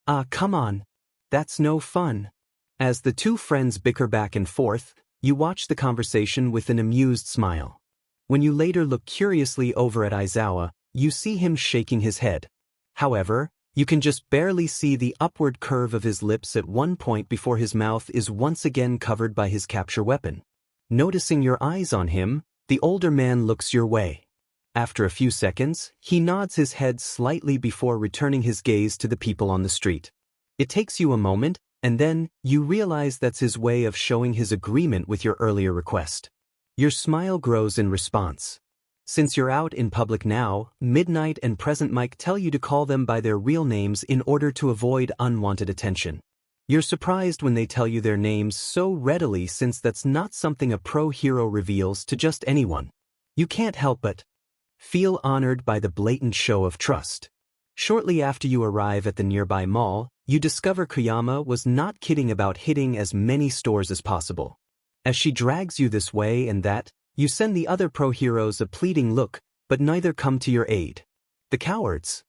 Ah, come on. That's no fun. As the two friends bicker back and forth, you watch the conversation with an amused smile. When you later look curiously over at Aizawa, you see him shaking his head. However, you can just barely see the upward curve of his lips at one point before his mouth is once again covered by his capture weapon. Noticing your eyes on him, the older man looks your way. After a few seconds, he nods his head slightly before returning his gaze to the people on the street. It takes you a moment, and then, you realize that's his way of showing his agreement with your earlier request. Your smile grows in response. Since you're out in public now, Midnight and Present Mike tell you to call them by their real names in order to avoid unwanted attention. You're surprised when they tell you their names so readily since that's not something a pro hero reveals to just anyone. You can't help but feel honored by the blatant show of trust. Shortly after you arrive at the nearby mall, you discover Kiyama was not kidding about hitting as many stores as possible. As she drags you this way and that, you send the other pro heroes a pleading look, but neither come to your aid. The cowards.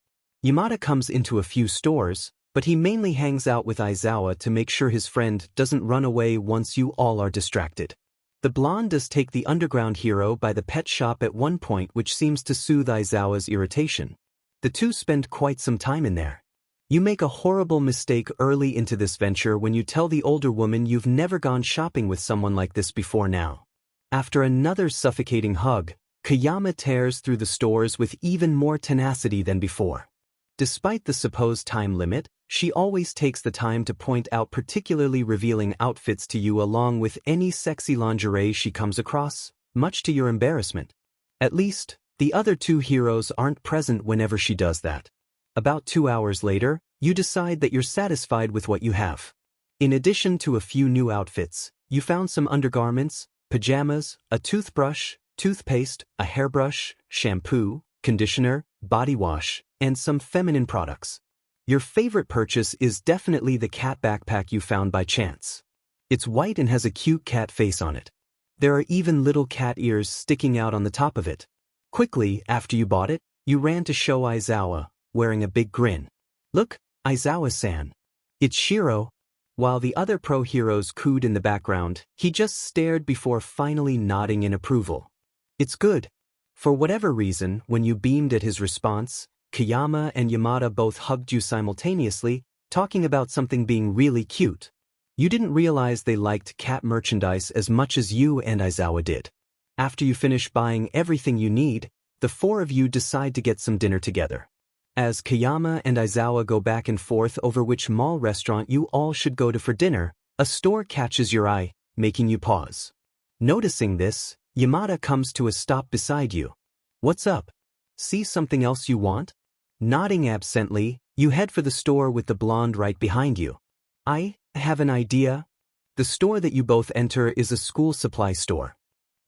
Yamada comes into a few stores, but he mainly hangs out with Aizawa to make sure his friend doesn't run away once you all are distracted. The blonde does take the underground hero by the pet shop at one point, which seems to soothe Aizawa's irritation. The two spend quite some time in there. You make a horrible mistake early into this venture when you tell the older woman you've never gone shopping with someone like this before now. After another suffocating hug, Kiyama tears through the stores with even more tenacity than before. Despite the supposed time limit, she always takes the time to point out particularly revealing outfits to you along with any sexy lingerie she comes across. much to your embarrassment. At least, the other two heroes aren't present whenever she does that. About 2 hours later, you decide that you're satisfied with what you have. In addition to a few new outfits, you found some undergarments, pajamas, a toothbrush, toothpaste, a hairbrush, shampoo, conditioner, body wash, and some feminine products. Your favorite purchase is definitely the cat backpack you found by chance. It's white and has a cute cat face on it. There are even little cat ears sticking out on the top of it. Quickly, after you bought it, you ran to show Aizawa, wearing a big grin. "Look, Aizawa-san. It's Shiro." While the other pro heroes cooed in the background, he just stared before finally nodding in approval. "It's good." For whatever reason, when you beamed at his response, Kayama and Yamada both hugged you simultaneously, talking about something being really cute. You didn't realize they liked cat merchandise as much as you and Aizawa did. After you finish buying everything you need, the four of you decide to get some dinner together. As Kayama and Aizawa go back and forth over which mall restaurant you all should go to for dinner, a store catches your eye, making you pause. Noticing this, Yamada comes to a stop beside you. "What's up? See something else you want?" Nodding absently, you head for the store with the blonde right behind you. "I have an idea." The store that you both enter is a school supply store.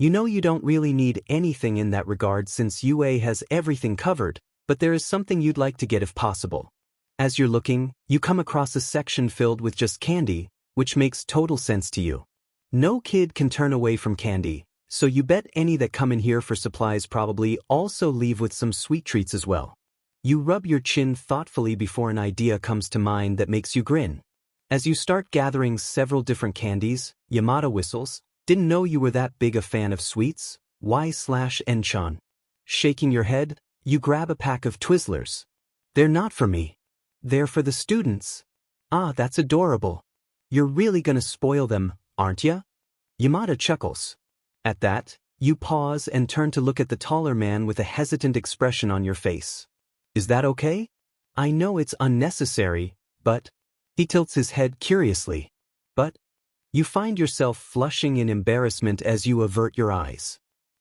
You know you don't really need anything in that regard since UA has everything covered, but there is something you'd like to get if possible. As you're looking, you come across a section filled with just candy, which makes total sense to you. No kid can turn away from candy, so you bet any that come in here for supplies probably also leave with some sweet treats as well. You rub your chin thoughtfully before an idea comes to mind that makes you grin. As you start gathering several different candies, Yamada whistles, "Didn't know you were that big a fan of sweets, Y/Enchan." Shaking your head, you grab a pack of Twizzlers. "They're not for me. They're for the students." "Ah, that's adorable. You're really gonna spoil them, aren't ya?" Yamada chuckles. At that, you pause and turn to look at the taller man with a hesitant expression on your face. "Is that okay? I know it's unnecessary, but..." He tilts his head curiously. "But..." You find yourself flushing in embarrassment as you avert your eyes.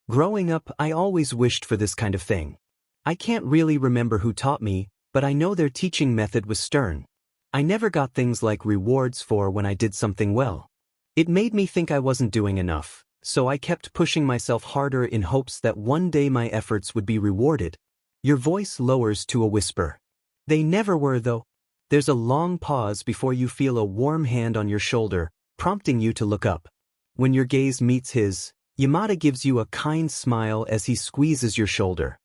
"Growing up, I always wished for this kind of thing. I can't really remember who taught me, but I know their teaching method was stern. I never got things like rewards for when I did something well. It made me think I wasn't doing enough, so I kept pushing myself harder in hopes that one day my efforts would be rewarded." Your voice lowers to a whisper. "They never were though." There's a long pause before you feel a warm hand on your shoulder, prompting you to look up. When your gaze meets his, Yamada gives you a kind smile as he squeezes your shoulder.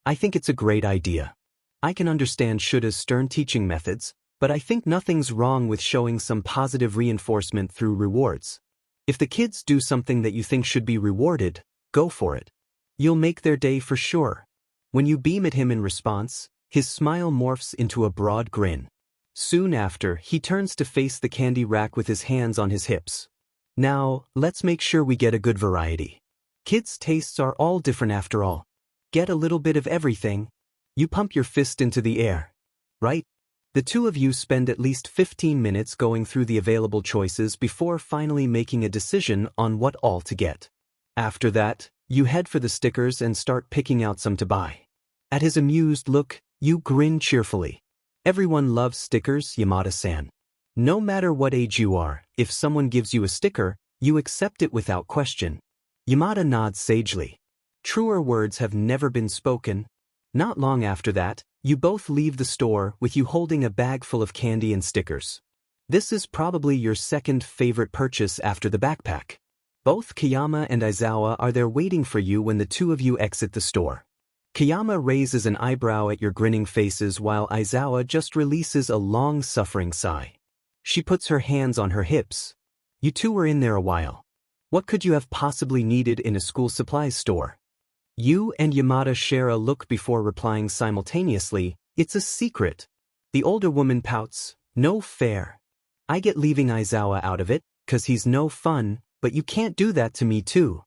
"I think it's a great idea. I can understand Shuda's stern teaching methods, but I think nothing's wrong with showing some positive reinforcement through rewards. If the kids do something that you think should be rewarded, go for it. You'll make their day for sure." When you beam at him in response, his smile morphs into a broad grin. Soon after, he turns to face the candy rack with his hands on his hips. "Now, let's make sure we get a good variety. Kids' tastes are all different after all. Get a little bit of everything." You pump your fist into the air. "Right?" The two of you spend at least 15 minutes going through the available choices before finally making a decision on what all to get. After that, you head for the stickers and start picking out some to buy. At his amused look, you grin cheerfully. "Everyone loves stickers, Yamada-san. No matter what age you are, if someone gives you a sticker, you accept it without question." Yamada nods sagely. Truer words have never been spoken. Not long after that, you both leave the store with you holding a bag full of candy and stickers. This is probably your second favorite purchase after the backpack. Both Kayama and Aizawa are there waiting for you when the two of you exit the store. Kayama raises an eyebrow at your grinning faces while Aizawa just releases a long-suffering sigh. She puts her hands on her hips. "You two were in there a while. What could you have possibly needed in a school supplies store?" You and Yamada share a look before replying simultaneously, "It's a secret." The older woman pouts, "No fair. I get leaving Aizawa out of it, 'cause he's no fun, but you can't do that to me too.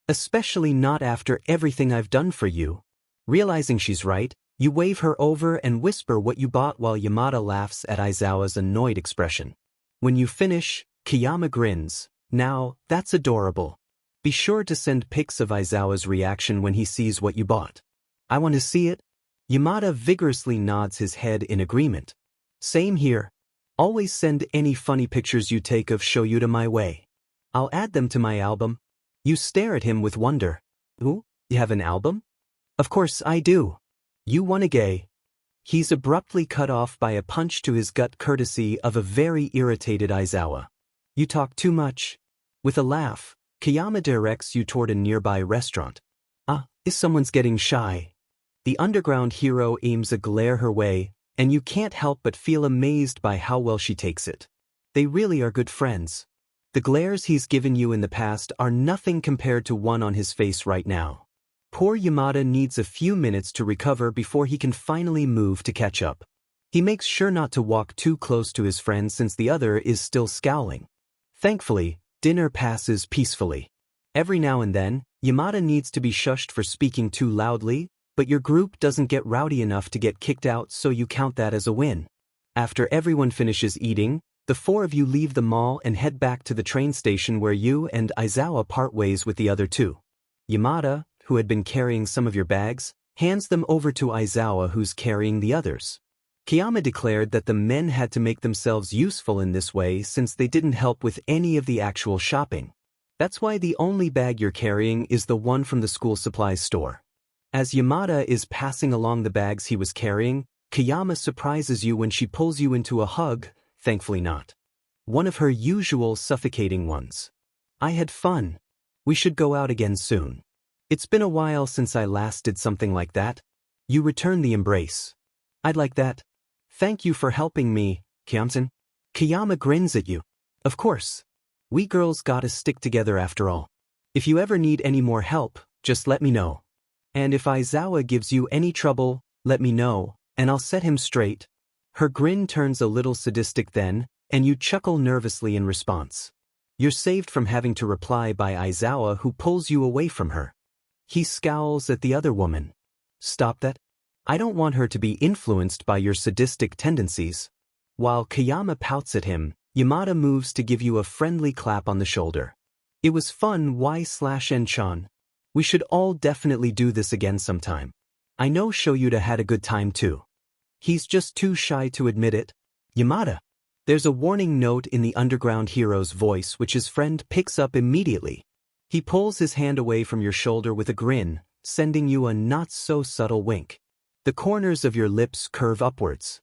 Especially not after everything I've done for you." Realizing she's right, you wave her over and whisper what you bought while Yamada laughs at Aizawa's annoyed expression. When you finish, Kayama grins. "Now, that's adorable. Be sure to send pics of Aizawa's reaction when he sees what you bought. I want to see it. Yamada vigorously nods his head in agreement. Same here. Always send any funny pictures you take of Shoyuta my way. I'll add them to my album. You stare at him with wonder. Ooh, you have an album? Of course I do. You wanna gay. He's abruptly cut off by a punch to his gut courtesy of a very irritated Aizawa. You talk too much. With a laugh, Kayama directs you toward a nearby restaurant. Is someone's getting shy? The underground hero aims a glare her way, and you can't help but feel amazed by how well she takes it. They really are good friends. The glares he's given you in the past are nothing compared to one on his face right now. Poor Yamada needs a few minutes to recover before he can finally move to catch up. He makes sure not to walk too close to his friend since the other is still scowling. Thankfully, dinner passes peacefully. Every now and then, Yamada needs to be shushed for speaking too loudly, but your group doesn't get rowdy enough to get kicked out, so you count that as a win. After everyone finishes eating, the four of you leave the mall and head back to the train station where you and Aizawa part ways with the other two. Yamada, who had been carrying some of your bags, hands them over to Aizawa, who's carrying the others. Kayama declared that the men had to make themselves useful in this way since they didn't help with any of the actual shopping. That's why the only bag you're carrying is the one from the school supplies store. As Yamada is passing along the bags he was carrying, Kayama surprises you when she pulls you into a hug, thankfully not one of her usual suffocating ones. I had fun. We should go out again soon. It's been a while since I last did something like that. You return the embrace. I'd like that. Thank you for helping me, Kyamsen. Kayama grins at you. Of course. We girls gotta stick together after all. If you ever need any more help, just let me know. And if Aizawa gives you any trouble, let me know, and I'll set him straight. Her grin turns a little sadistic then, and you chuckle nervously in response. You're saved from having to reply by Aizawa, who pulls you away from her. He scowls at the other woman. Stop that. I don't want her to be influenced by your sadistic tendencies. While Kayama pouts at him, Yamada moves to give you a friendly clap on the shoulder. It was fun, Y/N-chan. We should all definitely do this again sometime. I know Shoyuta had a good time too. He's just too shy to admit it. Yamada. There's a warning note in the underground hero's voice which his friend picks up immediately. He pulls his hand away from your shoulder with a grin, sending you a not-so-subtle wink. The corners of your lips curve upwards.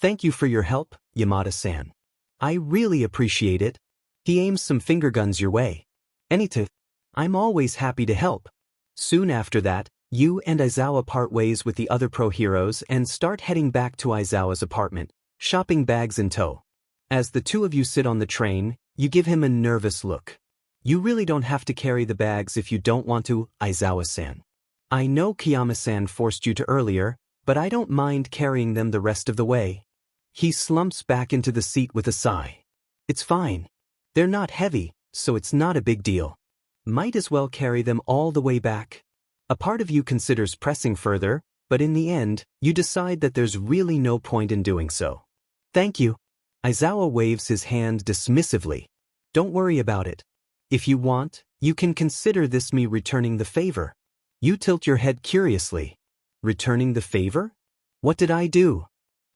Thank you for your help, Yamada-san. I really appreciate it. He aims some finger guns your way. Anytime. I'm always happy to help. Soon after that, you and Aizawa part ways with the other pro heroes and start heading back to Aizawa's apartment, shopping bags in tow. As the two of you sit on the train, you give him a nervous look. You really don't have to carry the bags if you don't want to, Aizawa-san. I know Kayama-san forced you to earlier, but I don't mind carrying them the rest of the way. He slumps back into the seat with a sigh. It's fine. They're not heavy, so it's not a big deal. Might as well carry them all the way back. A part of you considers pressing further, but in the end, you decide that there's really no point in doing so. Thank you. Aizawa waves his hand dismissively. Don't worry about it. If you want, you can consider this me returning the favor. You tilt your head curiously. Returning the favor? What did I do?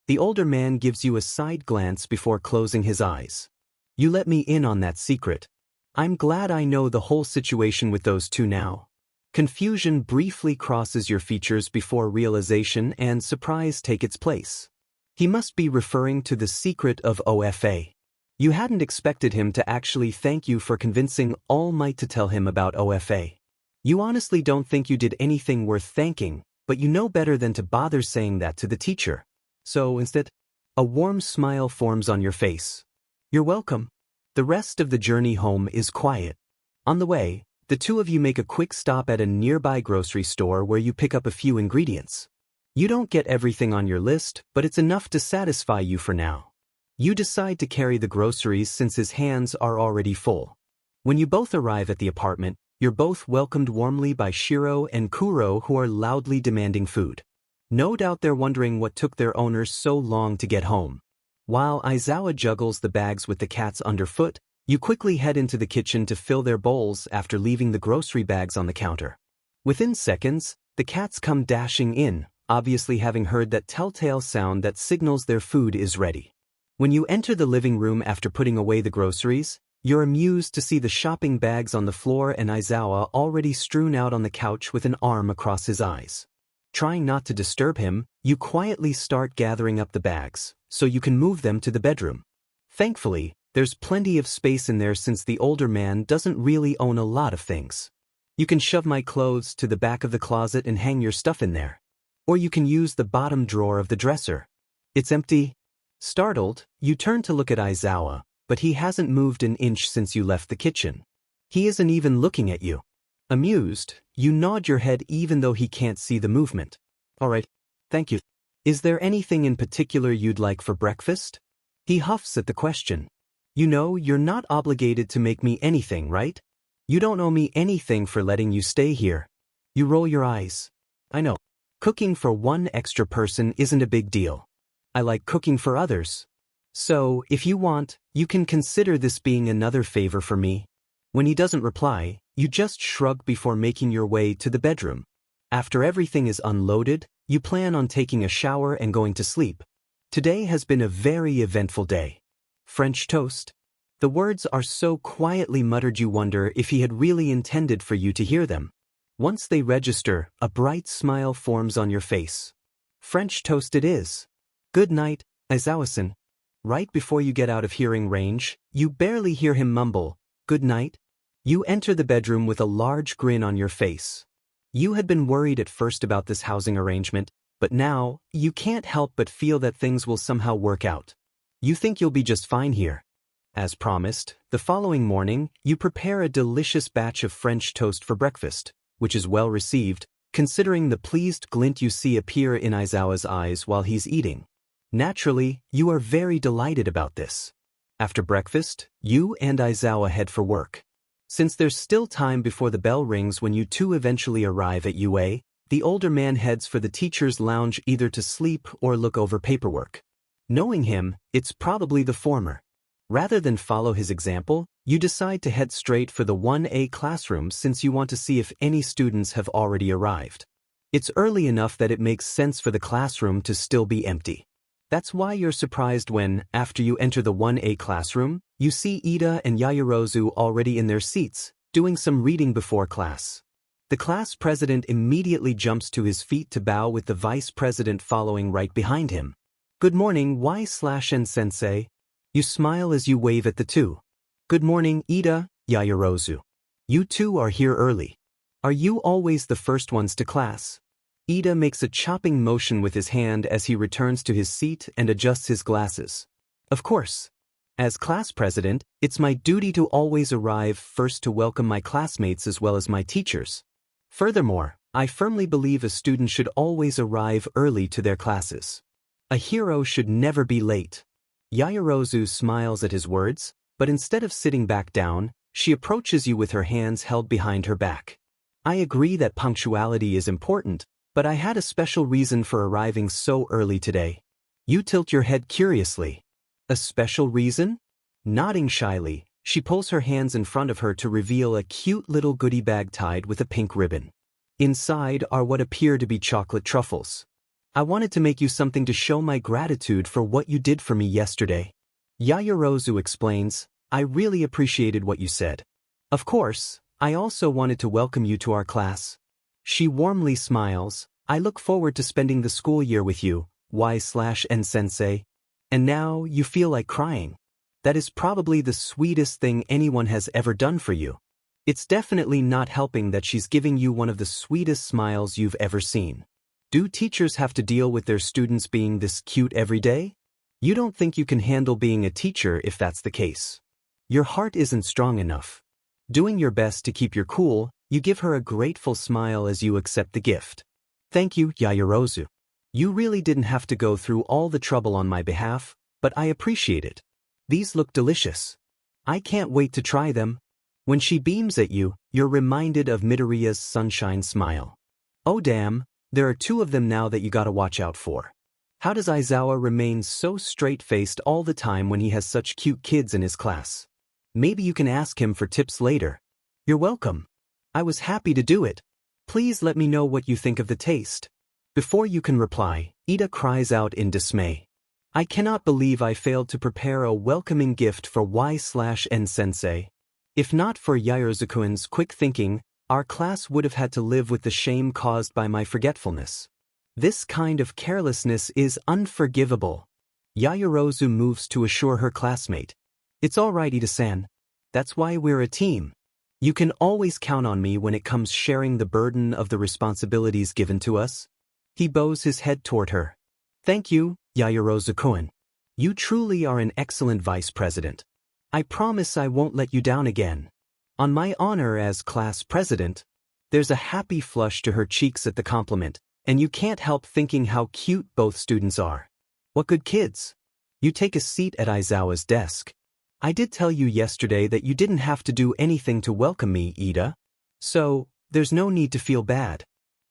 The older man gives you a side glance before closing his eyes. You let me in on that secret. I'm glad I know the whole situation with those two now. Confusion briefly crosses your features before realization and surprise take its place. He must be referring to the secret of OFA. You hadn't expected him to actually thank you for convincing All Might to tell him about OFA. You honestly don't think you did anything worth thanking, but you know better than to bother saying that to the teacher. So instead, a warm smile forms on your face. You're welcome. The rest of the journey home is quiet. On the way, the two of you make a quick stop at a nearby grocery store where you pick up a few ingredients. You don't get everything on your list, but it's enough to satisfy you for now. You decide to carry the groceries since his hands are already full. When you both arrive at the apartment, you're both welcomed warmly by Shiro and Kuro, who are loudly demanding food. No doubt they're wondering what took their owners so long to get home. While Aizawa juggles the bags with the cats underfoot, You quickly head into the kitchen to fill their bowls after leaving the grocery bags on the counter. Within seconds, the cats come dashing in, obviously having heard that telltale sound that signals their food is ready. When you enter the living room after putting away the groceries, you're amused to see the shopping bags on the floor and Aizawa already strewn out on the couch with an arm across his eyes. Trying not to disturb him, you quietly start gathering up the bags, so you can move them to the bedroom. Thankfully, there's plenty of space in there since the older man doesn't really own a lot of things. You can shove my clothes to the back of the closet and hang your stuff in there. Or you can use the bottom drawer of the dresser. It's empty. Startled, you turn to look at Aizawa, but he hasn't moved an inch since you left the kitchen. He isn't even looking at you. Amused, you nod your head even though he can't see the movement. All right, thank you. Is there anything in particular you'd like for breakfast? He huffs at the question. You know, you're not obligated to make me anything, right? You don't owe me anything for letting you stay here. You roll your eyes. I know. Cooking for one extra person isn't a big deal. I like cooking for others. So, if you want, you can consider this being another favor for me. When he doesn't reply, you just shrug before making your way to the bedroom. After everything is unloaded, you plan on taking a shower and going to sleep. Today has been a very eventful day. French toast. The words are so quietly muttered you wonder if he had really intended for you to hear them. Once they register, a bright smile forms on your face. French toast it is. Good night, Aizawa-san. Right before you get out of hearing range, you barely hear him mumble, good night. You enter the bedroom with a large grin on your face. You had been worried at first about this housing arrangement, but now, you can't help but feel that things will somehow work out. You think you'll be just fine here. As promised, the following morning, you prepare a delicious batch of French toast for breakfast, which is well received, considering the pleased glint you see appear in Aizawa's eyes while he's eating. Naturally, you are very delighted about this. After breakfast, you and Aizawa head for work. Since there's still time before the bell rings when you two eventually arrive at UA, the older man heads for the teacher's lounge either to sleep or look over paperwork. Knowing him, it's probably the former. Rather than follow his example, you decide to head straight for the 1A classroom since you want to see if any students have already arrived. It's early enough that it makes sense for the classroom to still be empty. That's why you're surprised when, after you enter the 1A classroom, you see Ida and Yaoyorozu already in their seats, doing some reading before class. The class president immediately jumps to his feet to bow with the vice president following right behind him. Good morning, Y/N sensei. You smile as you wave at the two. Good morning, Ida, Yaoyorozu. You two are here early. Are you always the first ones to class? Ida makes a chopping motion with his hand as he returns to his seat and adjusts his glasses. Of course. As class president, it's my duty to always arrive first to welcome my classmates as well as my teachers. Furthermore, I firmly believe a student should always arrive early to their classes. A hero should never be late. Yaoyorozu smiles at his words, but instead of sitting back down, she approaches you with her hands held behind her back. I agree that punctuality is important, but I had a special reason for arriving so early today. You tilt your head curiously. A special reason? Nodding shyly, she pulls her hands in front of her to reveal a cute little goodie bag tied with a pink ribbon. Inside are what appear to be chocolate truffles. I wanted to make you something to show my gratitude for what you did for me yesterday. Yaoyorozu explains, I really appreciated what you said. Of course, I also wanted to welcome you to our class. She warmly smiles, I look forward to spending the school year with you, Y/N sensei. And now you feel like crying. That is probably the sweetest thing anyone has ever done for you. It's definitely not helping that she's giving you one of the sweetest smiles you've ever seen. Do teachers have to deal with their students being this cute every day? You don't think you can handle being a teacher if that's the case. Your heart isn't strong enough. Doing your best to keep your cool, you give her a grateful smile as you accept the gift. Thank you, Yaoyorozu. You really didn't have to go through all the trouble on my behalf, but I appreciate it. These look delicious. I can't wait to try them. When she beams at you, you're reminded of Midoriya's sunshine smile. Oh damn, there are two of them now that you gotta watch out for. How does Aizawa remain so straight-faced all the time when he has such cute kids in his class? Maybe you can ask him for tips later. You're welcome. I was happy to do it. Please let me know what you think of the taste. Before you can reply, Ida cries out in dismay. I cannot believe I failed to prepare a welcoming gift for Y/N sensei. If not for Yaoyorozu-kun's quick thinking, our class would have had to live with the shame caused by my forgetfulness. This kind of carelessness is unforgivable. Yaoyorozu moves to assure her classmate. It's all right, Ida-san. That's why we're a team. You can always count on me when it comes sharing the burden of the responsibilities given to us. He bows his head toward her. Thank you, Yaoyorozu-kun. You truly are an excellent vice president. I promise I won't let you down again. On my honor as class president. There's a happy flush to her cheeks at the compliment, and you can't help thinking how cute both students are. What good kids. You take a seat at Aizawa's desk. I did tell you yesterday that you didn't have to do anything to welcome me, Ida. So, there's no need to feel bad.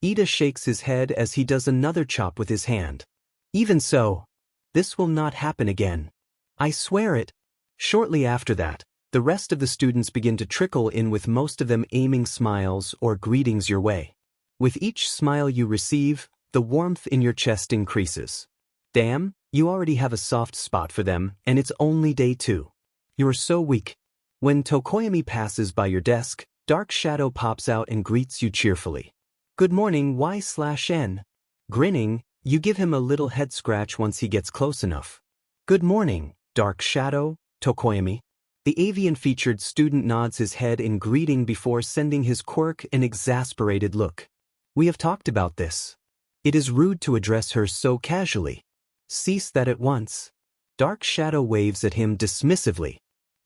Ida shakes his head as he does another chop with his hand. Even so, this will not happen again. I swear it. Shortly after that, the rest of the students begin to trickle in, with most of them aiming smiles or greetings your way. With each smile you receive, the warmth in your chest increases. Damn, you already have a soft spot for them, and it's only day 2. You are so weak. When Tokoyami passes by your desk, Dark Shadow pops out and greets you cheerfully. Good morning, Y/N. Grinning, you give him a little head scratch once he gets close enough. Good morning, Dark Shadow, Tokoyami. The avian-featured student nods his head in greeting before sending his quirk an exasperated look. We have talked about this. It is rude to address her so casually. Cease that at once. Dark Shadow waves at him dismissively.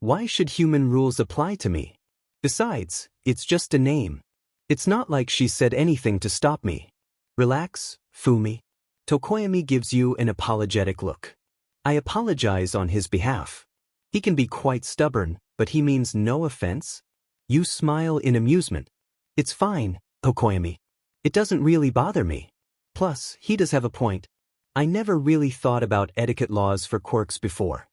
Why should human rules apply to me? Besides, it's just a name. It's not like she said anything to stop me. Relax, Fumi. Tokoyami gives you an apologetic look. I apologize on his behalf. He can be quite stubborn, but he means no offense. You smile in amusement. It's fine, Tokoyami. It doesn't really bother me. Plus, he does have a point. I never really thought about etiquette laws for quirks before.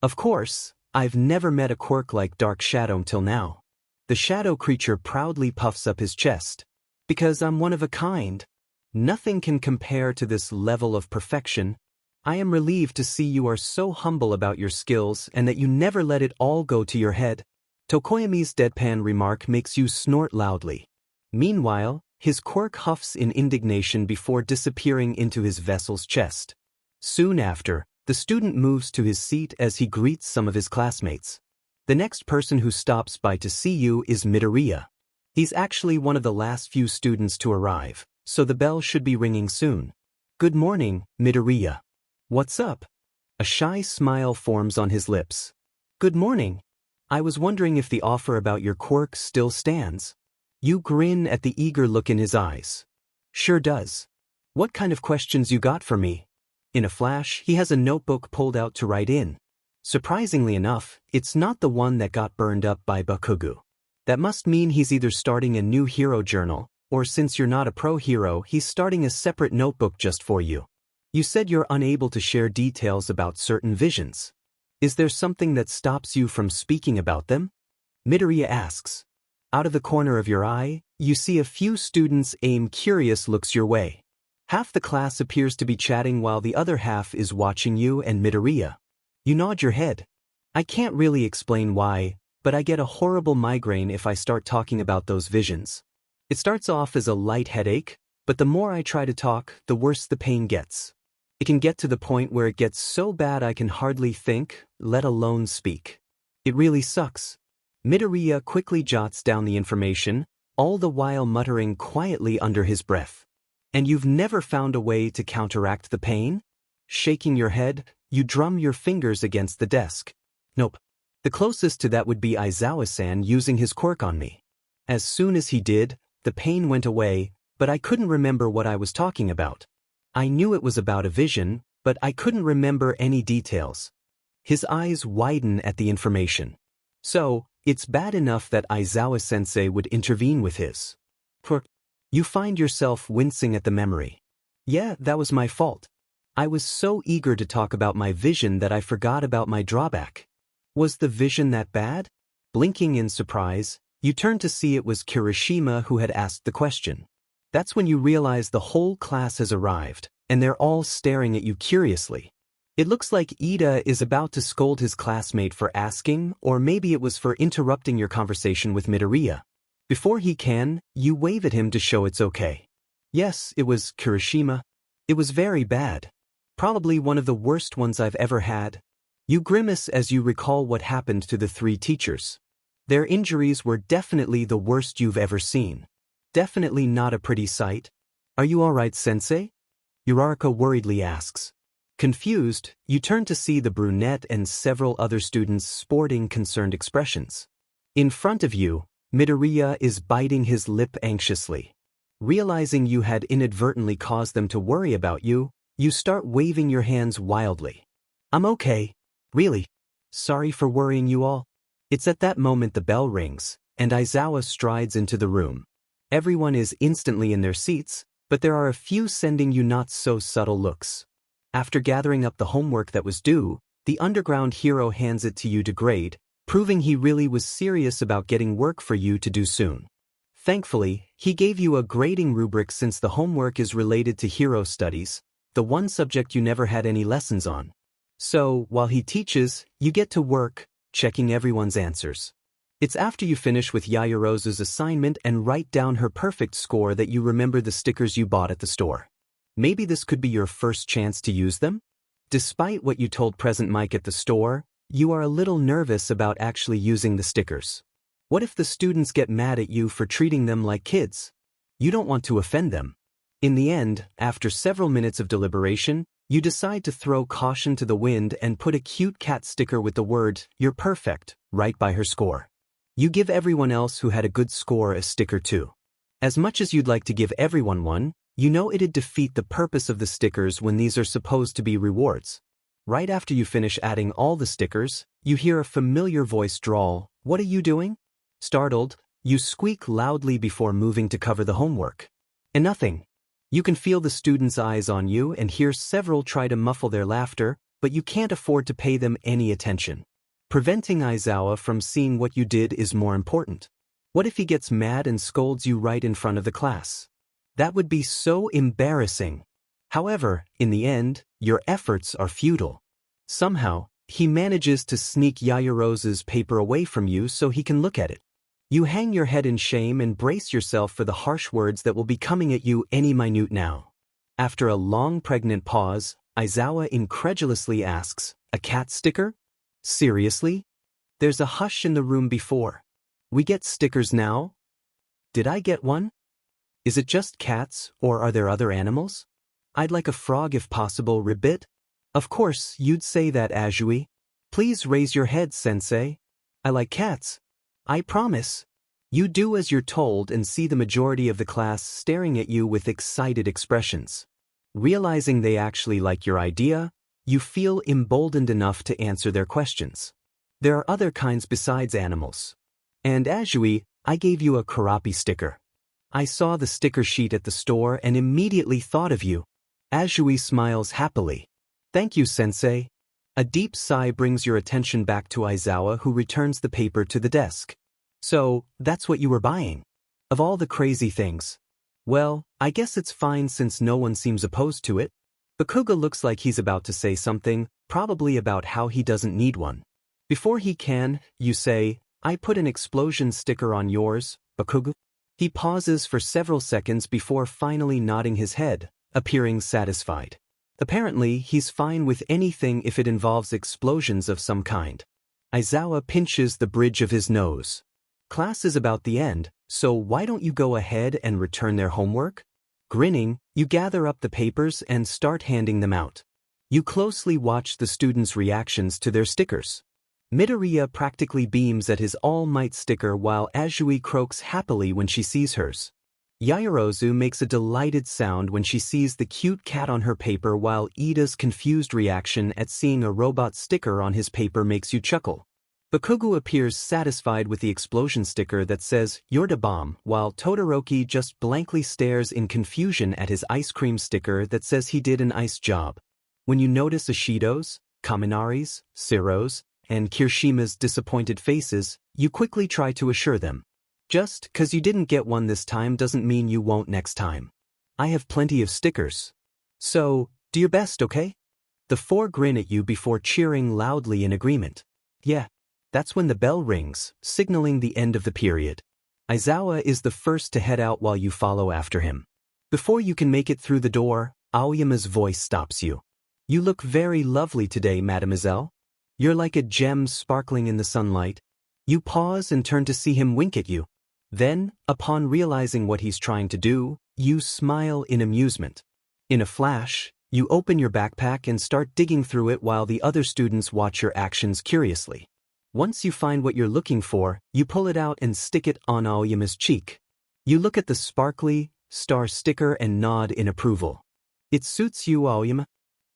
Of course, I've never met a quirk like Dark Shadow till now. The shadow creature proudly puffs up his chest. Because I'm one of a kind. Nothing can compare to this level of perfection. I am relieved to see you are so humble about your skills and that you never let it all go to your head. Tokoyami's deadpan remark makes you snort loudly. Meanwhile, his quirk huffs in indignation before disappearing into his vessel's chest. Soon after, the student moves to his seat as he greets some of his classmates. The next person who stops by to see you is Midoriya. He's actually one of the last few students to arrive, so the bell should be ringing soon. Good morning, Midoriya. What's up? A shy smile forms on his lips. Good morning. I was wondering if the offer about your quirk still stands. You grin at the eager look in his eyes. Sure does. What kind of questions you got for me? In a flash, he has a notebook pulled out to write in. Surprisingly enough, it's not the one that got burned up by Bakugo. That must mean he's either starting a new hero journal, or since you're not a pro hero, he's starting a separate notebook just for you. You said you're unable to share details about certain visions. Is there something that stops you from speaking about them? Midoriya asks. Out of the corner of your eye, you see a few students aim curious looks your way. Half the class appears to be chatting while the other half is watching you and Midoriya. You nod your head. I can't really explain why, but I get a horrible migraine if I start talking about those visions. It starts off as a light headache, but the more I try to talk, the worse the pain gets. It can get to the point where it gets so bad I can hardly think, let alone speak. It really sucks. Midoriya quickly jots down the information, all the while muttering quietly under his breath. And you've never found a way to counteract the pain? Shaking your head, you drum your fingers against the desk. Nope. The closest to that would be Aizawa-san using his quirk on me. As soon as he did, the pain went away, but I couldn't remember what I was talking about. I knew it was about a vision, but I couldn't remember any details. His eyes widen at the information. So, it's bad enough that Aizawa-sensei would intervene with his quirk. You find yourself wincing at the memory. Yeah, that was my fault. I was so eager to talk about my vision that I forgot about my drawback. Was the vision that bad? Blinking in surprise, you turn to see it was Kirishima who had asked the question. That's when you realize the whole class has arrived, and they're all staring at you curiously. It looks like Ida is about to scold his classmate for asking, or maybe it was for interrupting your conversation with Midoriya. Before he can, you wave at him to show it's okay. Yes, it was Kirishima. It was very bad. Probably one of the worst ones I've ever had. You grimace as you recall what happened to the 3 teachers. Their injuries were definitely the worst you've ever seen. Definitely not a pretty sight. Are you alright, sensei? Uraraka worriedly asks. Confused, you turn to see the brunette and several other students sporting concerned expressions. In front of you, Midoriya is biting his lip anxiously. Realizing you had inadvertently caused them to worry about you, you start waving your hands wildly. I'm okay. Really. Sorry for worrying you all. It's at that moment the bell rings, and Aizawa strides into the room. Everyone is instantly in their seats, but there are a few sending you not so subtle looks. After gathering up the homework that was due, the underground hero hands it to you to grade, proving he really was serious about getting work for you to do soon. Thankfully, he gave you a grading rubric since the homework is related to hero studies, the one subject you never had any lessons on. So, while he teaches, you get to work, checking everyone's answers. It's after you finish with Yaoyorozu's assignment and write down her perfect score that you remember the stickers you bought at the store. Maybe this could be your first chance to use them? Despite what you told Present Mike at the store, you are a little nervous about actually using the stickers. What if the students get mad at you for treating them like kids? You don't want to offend them. In the end, after several minutes of deliberation, you decide to throw caution to the wind and put a cute cat sticker with the word, "You're perfect," right by her score. You give everyone else who had a good score a sticker too. As much as you'd like to give everyone one, you know it'd defeat the purpose of the stickers when these are supposed to be rewards. Right after you finish adding all the stickers, you hear a familiar voice drawl, "What are you doing?" Startled, you squeak loudly before moving to cover the homework. And nothing. You can feel the students' eyes on you and hear several try to muffle their laughter, but you can't afford to pay them any attention. Preventing Aizawa from seeing what you did is more important. What if he gets mad and scolds you right in front of the class? That would be so embarrassing. However, in the end, your efforts are futile. Somehow, he manages to sneak Yaoyorozu's paper away from you so he can look at it. You hang your head in shame and brace yourself for the harsh words that will be coming at you any minute now. After a long pregnant pause, Aizawa incredulously asks, "A cat sticker? Seriously?" There's a hush in the room before. "We get stickers now? Did I get one? Is it just cats, or are there other animals? I'd like a frog if possible, Ribbit." Of course, you'd say that, Azui. Please raise your head, sensei. I like cats. I promise. You do as you're told and see the majority of the class staring at you with excited expressions. Realizing they actually like your idea, you feel emboldened enough to answer their questions. There are other kinds besides animals. And Azui, I gave you a Karapi sticker. I saw the sticker sheet at the store and immediately thought of you. Azui smiles happily. Thank you, sensei. A deep sigh brings your attention back to Aizawa, who returns the paper to the desk. So, that's what you were buying? Of all the crazy things. Well, I guess it's fine since no one seems opposed to it. Bakuga looks like he's about to say something, probably about how he doesn't need one. Before he can, you say, "I put an explosion sticker on yours, Bakuga." He pauses for several seconds before finally nodding his head, appearing satisfied. Apparently, he's fine with anything if it involves explosions of some kind. Aizawa pinches the bridge of his nose. Class is about the end, so why don't you go ahead and return their homework? Grinning, you gather up the papers and start handing them out. You closely watch the students' reactions to their stickers. Midoriya practically beams at his All Might sticker while Azui croaks happily when she sees hers. Yaoyorozu makes a delighted sound when she sees the cute cat on her paper, while Ida's confused reaction at seeing a robot sticker on his paper makes you chuckle. Bakugo appears satisfied with the explosion sticker that says, "You're the bomb," while Todoroki just blankly stares in confusion at his ice cream sticker that says he did an ice job. When you notice Ishido's, Kaminari's, Siro's, and Kirishima's disappointed faces, you quickly try to assure them. Just 'cause you didn't get one this time doesn't mean you won't next time. I have plenty of stickers. So, do your best, okay? The four grin at you before cheering loudly in agreement. Yeah. That's when the bell rings, signaling the end of the period. Aizawa is the first to head out while you follow after him. Before you can make it through the door, Aoyama's voice stops you. You look very lovely today, mademoiselle. You're like a gem sparkling in the sunlight. You pause and turn to see him wink at you. Then, upon realizing what he's trying to do, you smile in amusement. In a flash, you open your backpack and start digging through it while the other students watch your actions curiously. Once you find what you're looking for, you pull it out and stick it on Aoyama's cheek. You look at the sparkly, star sticker and nod in approval. It suits you, Aoyama.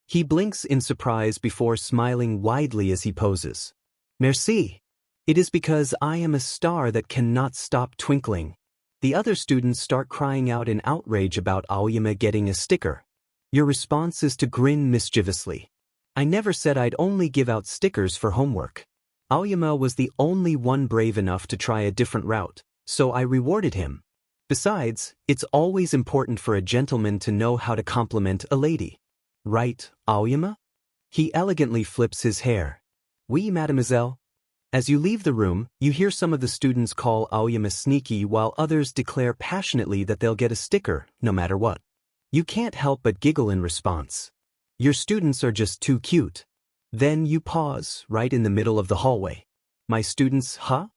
He blinks in surprise before smiling widely as he poses. Merci. It is because I am a star that cannot stop twinkling. The other students start crying out in outrage about Aoyama getting a sticker. Your response is to grin mischievously. I never said I'd only give out stickers for homework. Aoyama was the only one brave enough to try a different route, so I rewarded him. Besides, it's always important for a gentleman to know how to compliment a lady. Right, Aoyama? He elegantly flips his hair. Oui, mademoiselle. As you leave the room, you hear some of the students call Aoyama sneaky while others declare passionately that they'll get a sticker, no matter what. You can't help but giggle in response. Your students are just too cute. Then you pause, right in the middle of the hallway. My students, huh?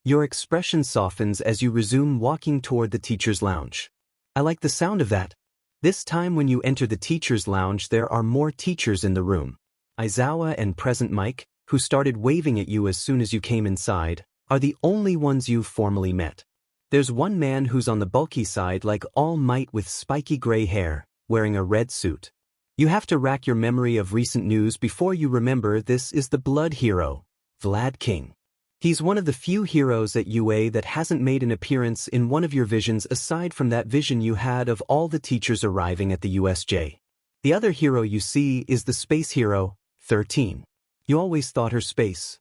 Your expression softens as you resume walking toward the teacher's lounge. I like the sound of that. This time when you enter the teacher's lounge there are more teachers in the room. Aizawa and Present Mike, who started waving at you as soon as you came inside, are the only ones you've formally met. There's one man who's on the bulky side like All Might with spiky gray hair, wearing a red suit. You have to rack your memory of recent news before you remember this is the blood hero, Vlad King. He's one of the few heroes at UA that hasn't made an appearance in one of your visions aside from that vision you had of all the teachers arriving at the USJ. The other hero you see is the space hero, 13. You always thought her space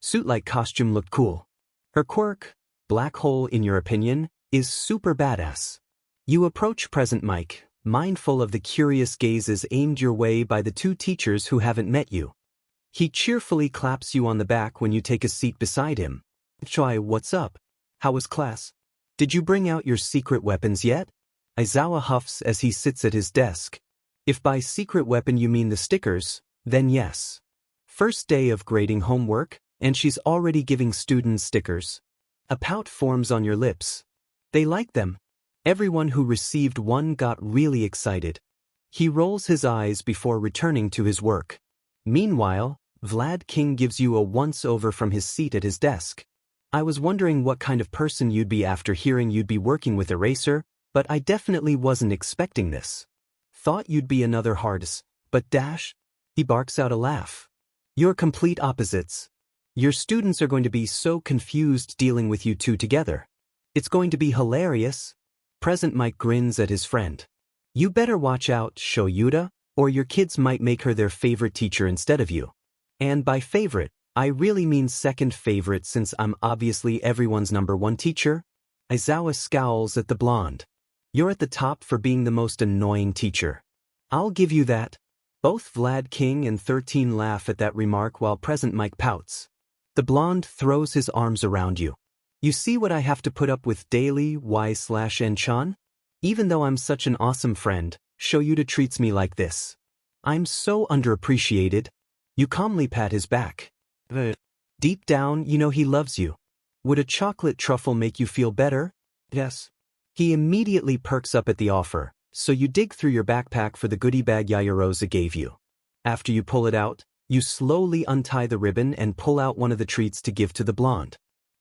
suit-like costume looked cool. Her quirk, black hole in your opinion, is super badass. You approach Present Mike, mindful of the curious gazes aimed your way by the two teachers who haven't met you. He cheerfully claps you on the back when you take a seat beside him. Choi, what's up? How was class? Did you bring out your secret weapons yet? Aizawa huffs as he sits at his desk. If by secret weapon you mean the stickers, then yes. First day of grading homework, and she's already giving students stickers. A pout forms on your lips. They like them. Everyone who received one got really excited. He rolls his eyes before returning to his work. Meanwhile, Vlad King gives you a once-over from his seat at his desk. I was wondering what kind of person you'd be after hearing you'd be working with Eraser, but I definitely wasn't expecting this. Thought you'd be another hardest, but dash? He barks out a laugh. You're complete opposites. Your students are going to be so confused dealing with you two together. It's going to be hilarious. Present Mike grins at his friend. You better watch out, Shoyuta, or your kids might make her their favorite teacher instead of you. And by favorite, I really mean second favorite since I'm obviously everyone's number one teacher. Aizawa scowls at the blonde. You're at the top for being the most annoying teacher. I'll give you that. Both Vlad King and 13 laugh at that remark while Present Mike pouts. The blonde throws his arms around you. You see what I have to put up with daily, Y/Enchan? Even though I'm such an awesome friend, Shoyuta treats me like this. I'm so underappreciated. You calmly pat his back. Deep down, you know he loves you. Would a chocolate truffle make you feel better? Yes. He immediately perks up at the offer, so you dig through your backpack for the goodie bag Yayarosa gave you. After you pull it out, you slowly untie the ribbon and pull out one of the treats to give to the blonde.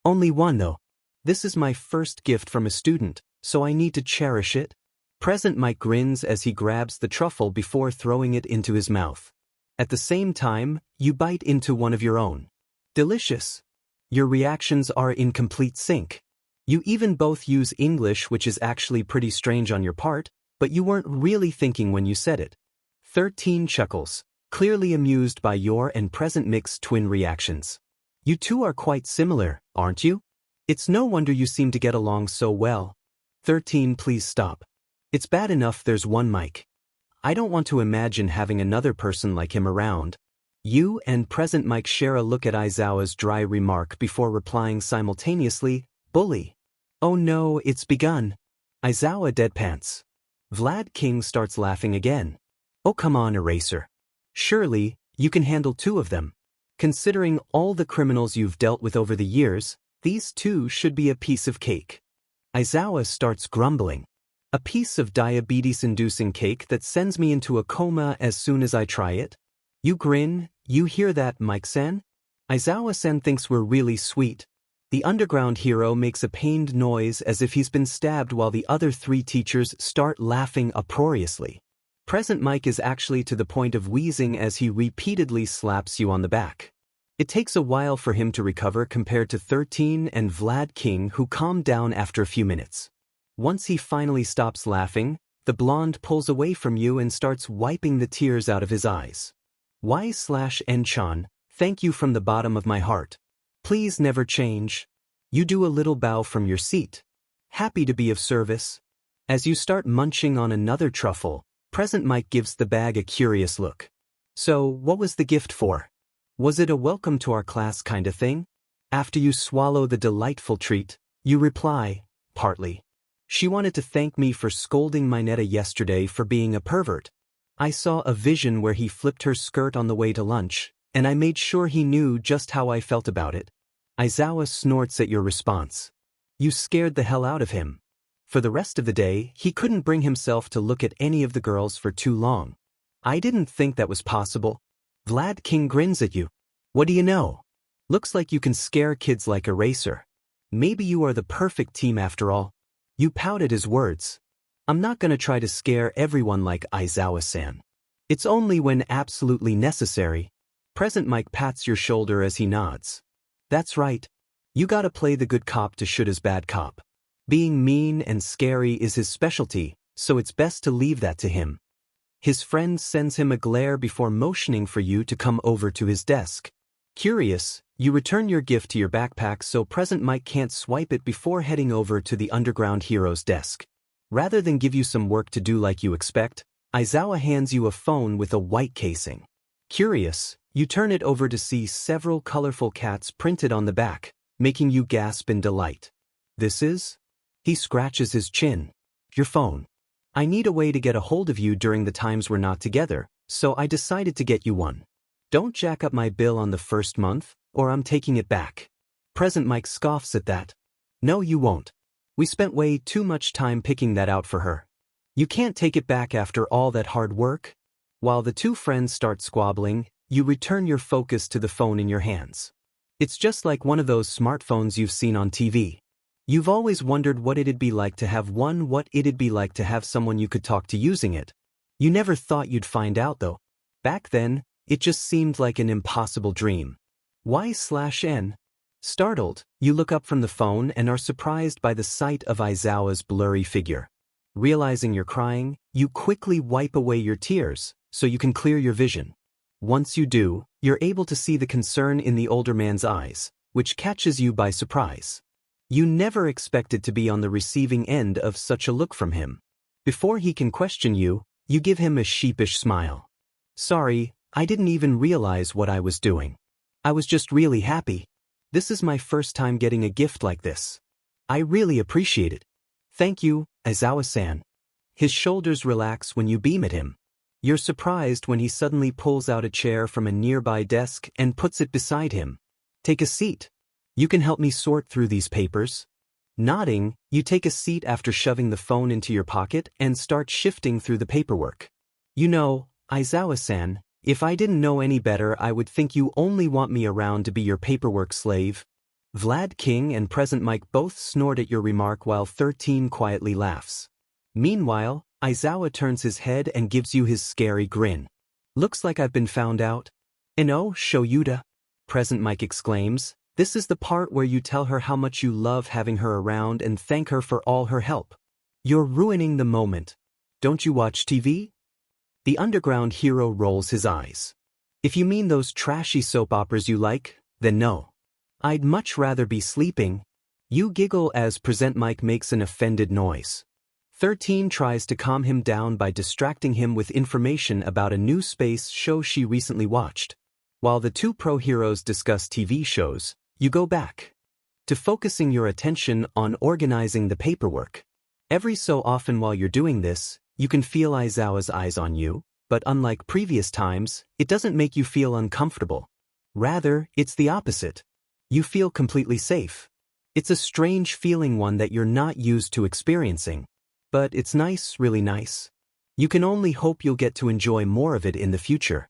Only one though. This is my first gift from a student, so I need to cherish it. Present Mike grins as he grabs the truffle before throwing it into his mouth. At the same time, you bite into one of your own. Delicious. Your reactions are in complete sync. You even both use English, which is actually pretty strange on your part, but you weren't really thinking when you said it. 13 chuckles. clearly amused by your and present mixed twin reactions. You two are quite similar, aren't you? It's no wonder you seem to get along so well. 13 Please stop. It's bad enough there's one Mike. I don't want to imagine having another person like him around. You and present Mike share a look at Aizawa's dry remark before replying simultaneously, bully. Oh no, it's begun. Aizawa deadpants. Vlad King starts laughing again. Oh come on, Eraser. Surely, you can handle two of them. Considering all the criminals you've dealt with over the years, these two should be a piece of cake. Aizawa starts grumbling. A piece of diabetes-inducing cake that sends me into a coma as soon as I try it? You grin, you hear that, Mike-san? Aizawa-san thinks we're really sweet. The underground hero makes a pained noise as if he's been stabbed while the other three teachers start laughing uproariously. Present Mike is actually to the point of wheezing as he repeatedly slaps you on the back. It takes a while for him to recover compared to 13 and Vlad King, who calmed down after a few minutes. Once he finally stops laughing, the blonde pulls away from you and starts wiping the tears out of his eyes. Y/N-chan, thank you from the bottom of my heart. Please never change. You do a little bow from your seat. Happy to be of service. As you start munching on another truffle, present Mike gives the bag a curious look. So, what was the gift for? Was it a welcome to our class kind of thing? After you swallow the delightful treat, you reply, partly. She wanted to thank me for scolding Mineta yesterday for being a pervert. I saw a vision where he flipped her skirt on the way to lunch, and I made sure he knew just how I felt about it. Aizawa snorts at your response. You scared the hell out of him. For the rest of the day, he couldn't bring himself to look at any of the girls for too long. I didn't think that was possible. Vlad King grins at you. What do you know? Looks like you can scare kids like Eraser. Maybe you are the perfect team after all. You pout at his words. I'm not gonna try to scare everyone like Aizawa-san. It's only when absolutely necessary. Present Mike pats your shoulder as he nods. That's right. You gotta play the good cop to Shoota's bad cop. Being mean and scary is his specialty, so it's best to leave that to him. His friend sends him a glare before motioning for you to come over to his desk. Curious, you return your gift to your backpack so present Mike can't swipe it before heading over to the underground hero's desk. Rather than give you some work to do like you expect, Aizawa hands you a phone with a white casing. Curious, you turn it over to see several colorful cats printed on the back, making you gasp in delight. This is? He scratches his chin. Your phone. I need a way to get a hold of you during the times we're not together, so I decided to get you one. Don't jack up my bill on the first month, or I'm taking it back. Present Mike scoffs at that. No, you won't. We spent way too much time picking that out for her. You can't take it back after all that hard work? While the two friends start squabbling, you return your focus to the phone in your hands. It's just like one of those smartphones you've seen on TV. You've always wondered what it'd be like to have one, what it'd be like to have someone you could talk to using it. You never thought you'd find out though. Back then, it just seemed like an impossible dream. Y/N. Startled, you look up from the phone and are surprised by the sight of Aizawa's blurry figure. Realizing you're crying, you quickly wipe away your tears, so you can clear your vision. Once you do, you're able to see the concern in the older man's eyes, which catches you by surprise. You never expected to be on the receiving end of such a look from him. Before he can question you, you give him a sheepish smile. Sorry, I didn't even realize what I was doing. I was just really happy. This is my first time getting a gift like this. I really appreciate it. Thank you, Aizawa-san. His shoulders relax when you beam at him. You're surprised when he suddenly pulls out a chair from a nearby desk and puts it beside him. Take a seat. You can help me sort through these papers. Nodding, you take a seat after shoving the phone into your pocket and start shifting through the paperwork. You know, Aizawa-san, if I didn't know any better, I would think you only want me around to be your paperwork slave. Vlad King and present Mike both snort at your remark while 13 quietly laughs. Meanwhile, Aizawa turns his head and gives you his scary grin. Looks like I've been found out. "No, Shoyuta," present Mike exclaims. This is the part where you tell her how much you love having her around and thank her for all her help. You're ruining the moment. Don't you watch TV? The underground hero rolls his eyes. If you mean those trashy soap operas you like, then no. I'd much rather be sleeping. You giggle as Present Mike makes an offended noise. 13 tries to calm him down by distracting him with information about a new space show she recently watched. While the two pro heroes discuss TV shows, you go back to focusing your attention on organizing the paperwork. Every so often while you're doing this, you can feel Aizawa's eyes on you, but unlike previous times, it doesn't make you feel uncomfortable. Rather, it's the opposite. You feel completely safe. It's a strange feeling, one that you're not used to experiencing. But it's nice, really nice. You can only hope you'll get to enjoy more of it in the future.